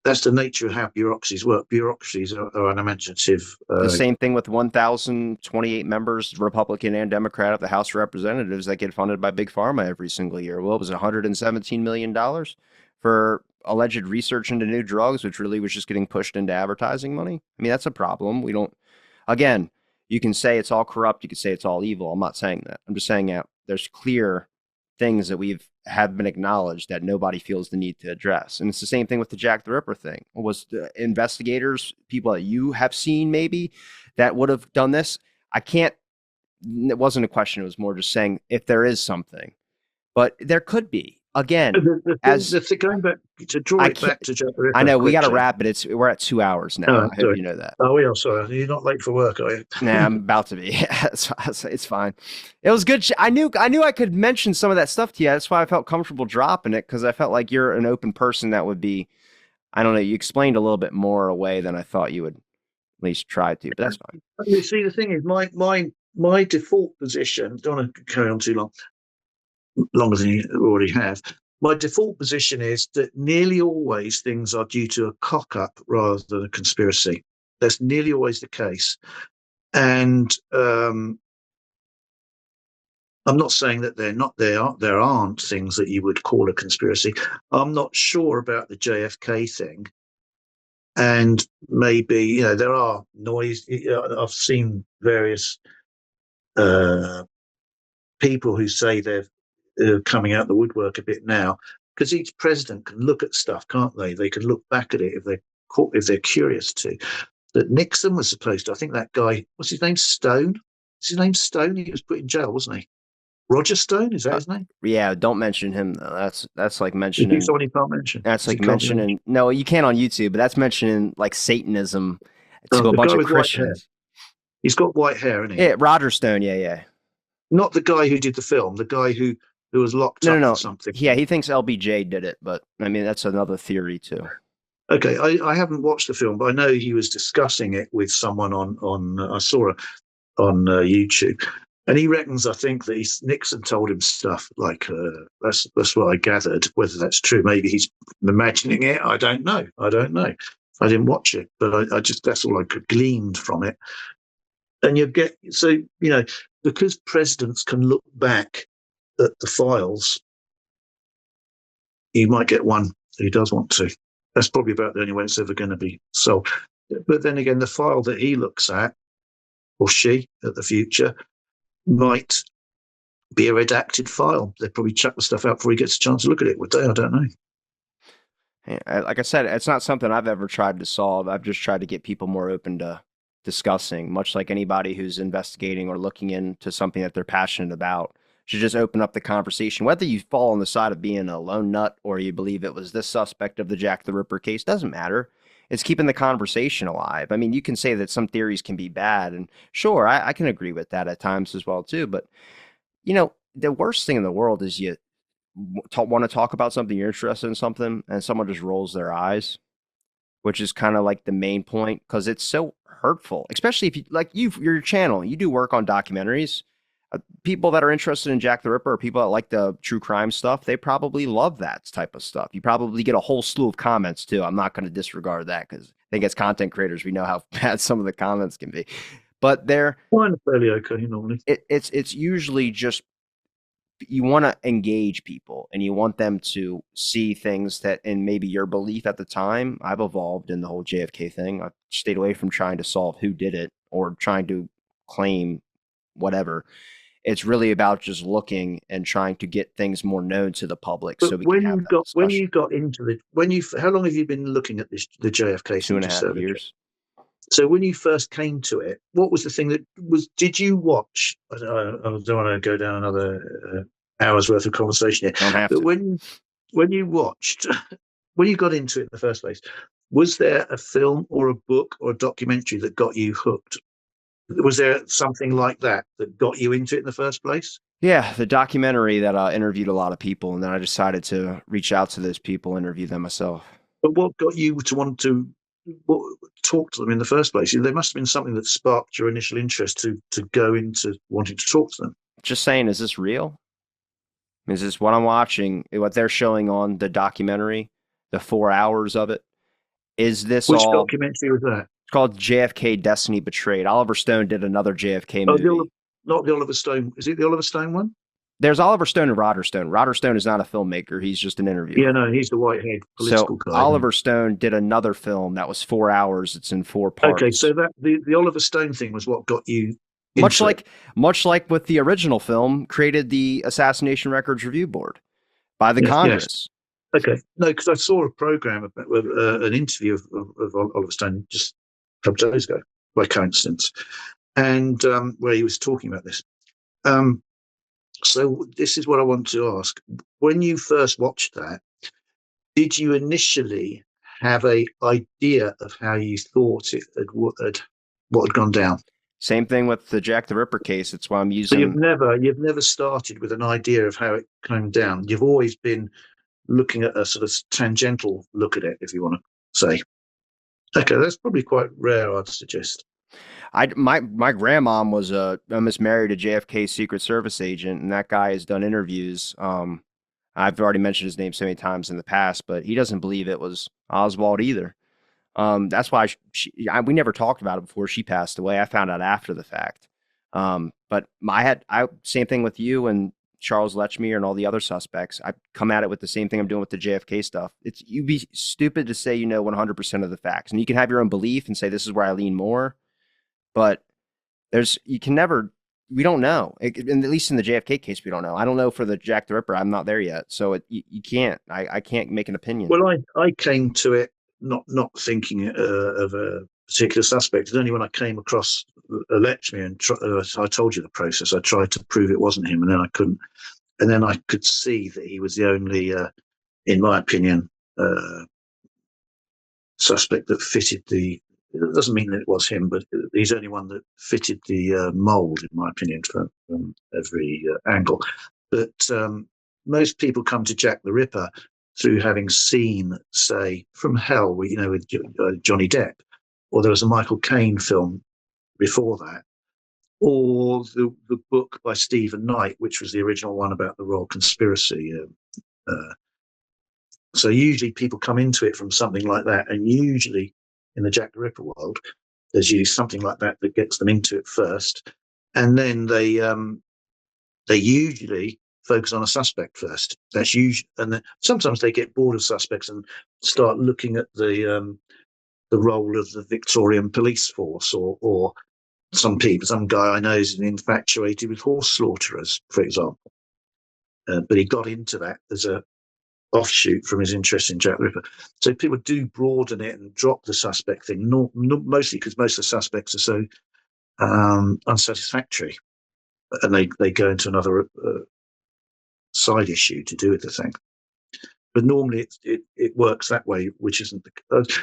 that's the nature of how bureaucracies work. Bureaucracies are unimaginative. The same thing with 1,028 members, Republican and Democrat, of the House of Representatives that get funded by Big Pharma every single year. Well, it was $117 million for alleged research into new drugs, which really was just getting pushed into advertising money. I mean, that's a problem. We don't, again, you can say it's all corrupt. You can say it's all evil. I'm not saying that. I'm just saying that there's clear things that have been acknowledged that nobody feels the need to address. And it's the same thing with the Jack the Ripper thing. Was the investigators, people that you have seen maybe that would have done this? I can't, it wasn't a question. It was more just saying if there is something, but there could be. Again, going back to draw it back to Jack the Ripper. I know we got to wrap it. We're at 2 hours now. I hope you know that. Oh, we are. Sorry, you're not late for work, are you? Nah, I'm about to be. It's fine. It was good. I knew I could mention some of that stuff to you. That's why I felt comfortable dropping it, because I felt like you're an open person that would be. I don't know. You explained a little bit more away than I thought you would at least try to, but that's fine. You see, the thing is, my default position. Don't want to carry on too long. Longer than you already have. My default position is that nearly always things are due to a cock-up rather than a conspiracy. That's nearly always the case. And I'm not saying that there aren't things that you would call a conspiracy. I'm not sure about the JFK thing. And maybe, there are noise. I've seen various people who say they're coming out the woodwork a bit now, because each president can look at stuff, can't they? They can look back at it if they're curious to. That Nixon was supposed to. I think that guy, what's his name? Stone. Is his name Stone? He was put in jail, wasn't he? Roger Stone, is that his name? Yeah, don't mention him though. That's like mentioning someone you can't mention. That's like mentioning. No, you can on YouTube, but that's mentioning like Satanism to a bunch of Christians. He's got white hair, isn't he? Yeah, Roger Stone. Yeah. Not the guy who did the film. The guy who was locked up or something. Yeah, he thinks LBJ did it, but I mean that's another theory too. Okay, I haven't watched the film, but I know he was discussing it with someone on I saw it on YouTube, and he reckons, I think, that Nixon told him stuff like that's what I gathered. Whether that's true, maybe he's imagining it. I don't know. I didn't watch it, but I just, that's all I could gleaned from it. And because presidents can look back at the files, you might get one who does want to. That's probably about the only way it's ever going to be solved. But then again, the file that he looks at, or she, at the future, might be a redacted file. They'd probably chuck the stuff out before he gets a chance to look at it, would they? I don't know. Like I said, it's not something I've ever tried to solve. I've just tried to get people more open to discussing, much like anybody who's investigating or looking into something that they're passionate about should just open up the conversation. Whether you fall on the side of being a lone nut or you believe it was this suspect of the Jack the Ripper case, doesn't matter. It's keeping the conversation alive. I mean, you can say that some theories can be bad, and sure, I can agree with that at times as well too. But the worst thing in the world is you want to talk about something, you're interested in something, and someone just rolls their eyes, which is kind of like the main point, because it's so hurtful, especially if your channel, you do work on documentaries. People that are interested in Jack the Ripper, or people that like the true crime stuff, they probably love that type of stuff. You probably get a whole slew of comments too. I'm not going to disregard that, because I think as content creators, we know how bad some of the comments can be. But they're fairly okay normally. It's usually just, you want to engage people and you want them to see things that, in maybe your belief at the time. I've evolved in the whole JFK thing. I've stayed away from trying to solve who did it or trying to claim whatever. It's really about just looking and trying to get things more known to the public. But so we can have that discussion. how long have you been looking at the JFK? 2.5 years. So when you first came to it, what was the thing that was? Did you watch? I don't want to go down another hour's worth of conversation here. Don't have but to. when you watched, when you got into it in the first place, Was there a film or a book or a documentary that got you hooked? Was there something like that that got you into it in the first place? Yeah, the documentary that interviewed a lot of people, and then I decided to reach out to those people, interview them myself. But what got you to want to what, talk to them in the first place? There must have been something that sparked your initial interest to go into wanting to talk to them. Just saying, is this real? Is this what I'm watching? What they're showing on the documentary, the 4 hours of it? Is this Which all? documentary was that? It's called JFK Destiny Betrayed. Oliver Stone did another JFK Oh, movie. not the Oliver Stone. Is it the Oliver Stone one? There's Oliver Stone and Roger Stone. Roger Stone is not a filmmaker. He's just an Yeah, interviewer. no, he's the white-haired So political guy. Oliver Stone did another film that was 4 hours. It's in four Okay, parts. so that the Oliver Stone thing was what got you Much into it. like much like with the original film, created the Assassination Records Review Board by the Yes, yes. Congress. Okay, no, because I saw a program about an interview of Oliver Stone just a couple of days ago by coincidence, and where he was talking about this. Um, so this is what I want to ask: when you first watched that, did you initially have a idea of how you thought what had gone down? Same thing with the Jack the Ripper case. It's why I'm So using. you've never started with an idea of how it came down. You've always been looking at a sort of tangential look at it, if you want to say. Okay, that's probably quite rare, I'd suggest. My grandmom was almost married a JFK Secret Service agent, and that guy has done interviews. I've already mentioned his name so many times in the past, but he doesn't believe it was Oswald either. That's why we never talked about it before she passed away. I found out after the fact. But I same thing with you and Charles Lechmere and all the other suspects. I come at it with the same thing I'm doing with the JFK stuff. You'd be stupid to say you know 100% of the facts, and you can have your own belief and say this is where I lean more, but you can never. We don't know. And at least in the JFK case, we don't know. I don't know for the Jack the Ripper. I'm not there yet, so you can't. I can't make an opinion. Well, I came to it not thinking of a particular suspect. It's only when I came across Lechmere and I told you the process. I tried to prove it wasn't him, and then I couldn't. And then I could see that he was the only, in my opinion, suspect that fitted the. It doesn't mean that it was him, but he's the only one that fitted the mold, in my opinion, from every angle. But most people come to Jack the Ripper through having seen, say, From Hell, with Johnny Depp, or there was a Michael Caine film before that, or the book by Stephen Knight, which was the original one about the Royal Conspiracy. So usually people come into it from something like that, and usually in the Jack the Ripper world, there's usually something like that that gets them into it first, and then they usually focus on a suspect first. That's usually, and then sometimes they get bored of suspects and start looking at the role of the Victorian police force, or some guy I know is infatuated with horse slaughterers, for example. But he got into that as a offshoot from his interest in Jack the Ripper. So people do broaden it and drop the suspect thing, mostly because most of the suspects are so unsatisfactory, and they go into another side issue to do with the thing. But normally it works that way, which isn't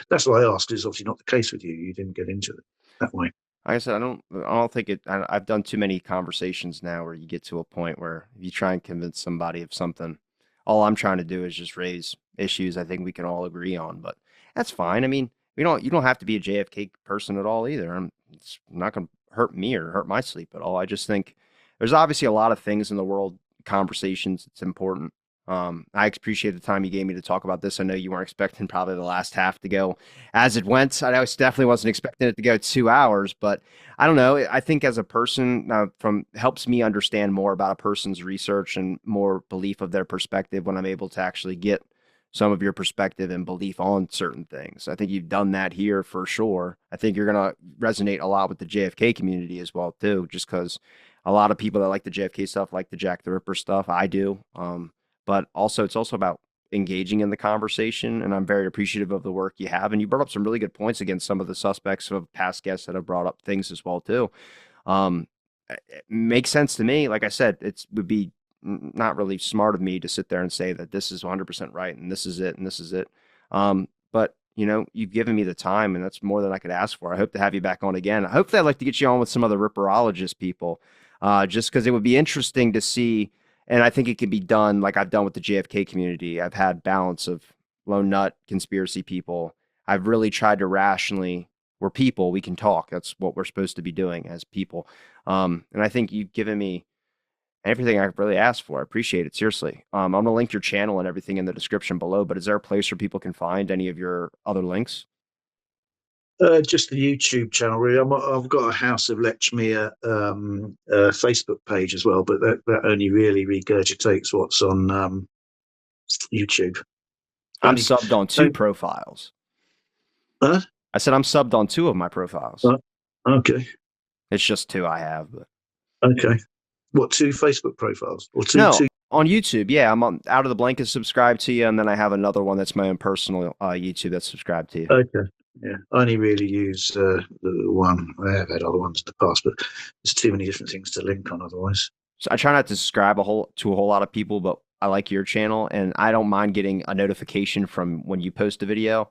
that's why I asked. Is obviously not the case with you. You didn't get into it that way. Like I said, I don't think it. I've done too many conversations now where you get to a point where if you try and convince somebody of something, all I'm trying to do is just raise issues I think we can all agree on. But that's fine. I mean, you don't have to be a JFK person at all either. It's not going to hurt me or hurt my sleep at all. I just think there's obviously a lot of things in the world conversations. It's important. I appreciate the time you gave me to talk about this. I know you weren't expecting probably the last half to go as it went. Definitely wasn't expecting it to go 2 hours, but I don't know. I think as a person, from helps me understand more about a person's research and more belief of their perspective when I'm able to actually get some of your perspective and belief on certain things. I think you've done that here for sure. I think you're going to resonate a lot with the JFK community as well too, just because a lot of people that like the JFK stuff like the Jack the Ripper stuff. I do. But also it's also about engaging in the conversation, and I'm very appreciative of the work you have. And you brought up some really good points against some of the suspects of past guests that have brought up things as well too. It makes sense to me. Like I said, it would be not really smart of me to sit there and say that this is 100% right and this is it and this is it. But you've given me the time, and that's more than I could ask for. I hope to have you back on again. Hopefully, I'd like to get you on with some other Ripperologist people, just because it would be interesting to see. And I think it can be done like I've done with the JFK community. I've had balance of lone nut conspiracy people. I've really tried to rationally. We're people. We can talk. That's what we're supposed to be doing as people. And I think you've given me everything I've really asked for. I appreciate it. Seriously. I'm going to link your channel and everything in the description below, but is there a place where people can find any of your other links? Just the YouTube channel, really. I've got a House of Lechmere Facebook page as well, but that only really regurgitates what's on YouTube. I'm subbed on 2 profiles. Huh? I said I'm subbed on 2 of my profiles. Okay. It's just 2 I have. But... Okay. What, 2 Facebook profiles? Or two? No, on YouTube. Yeah, I'm on Out of the Blanket subscribed to you, and then I have another one that's my own personal YouTube that's subscribed to you. Okay. Yeah, I only really use the one. I have had other ones in the past, but there's too many different things to link on otherwise. So I try not to subscribe to a whole lot of people, but I like your channel, and I don't mind getting a notification from when you post a video.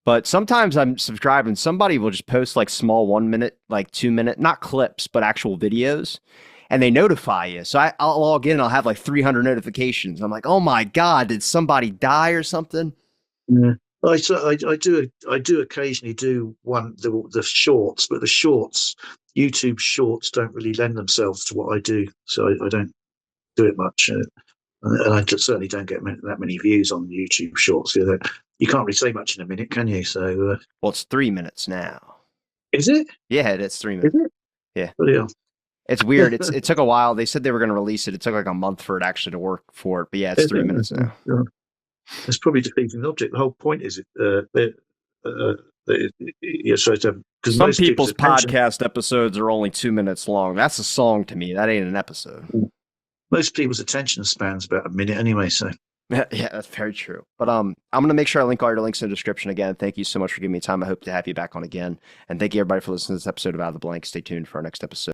But sometimes I'm subscribed and somebody will just post like small 1 minute, like 2 minute, not clips, but actual videos. And they notify you. So I'll log in and I'll have like 300 notifications. I'm like, oh my God, did somebody die or something? Yeah. I do occasionally do the shorts, but the shorts, YouTube shorts, don't really lend themselves to what I do. So I don't do it much. And I certainly don't get that many views on YouTube shorts. You can't really say much in a minute, can you? So well, it's 3 minutes now. Is it? Yeah, it's 3 minutes. Is it? Yeah. Yeah. It's weird. It took a while. They said they were going to release it. It took like a month for it actually to work for it. But yeah, it's 3 minutes now. Yeah. It's probably defeating the object. The whole point is some people's podcast episodes are only 2 minutes long. That's a song to me. That ain't an episode. Most people's attention span's about a minute anyway. So yeah, that's very true. But I'm going to make sure I link all your links in the description again. Thank you so much for giving me time. I hope to have you back on again. And thank you everybody for listening to this episode of Out of the Blank. Stay tuned for our next episode.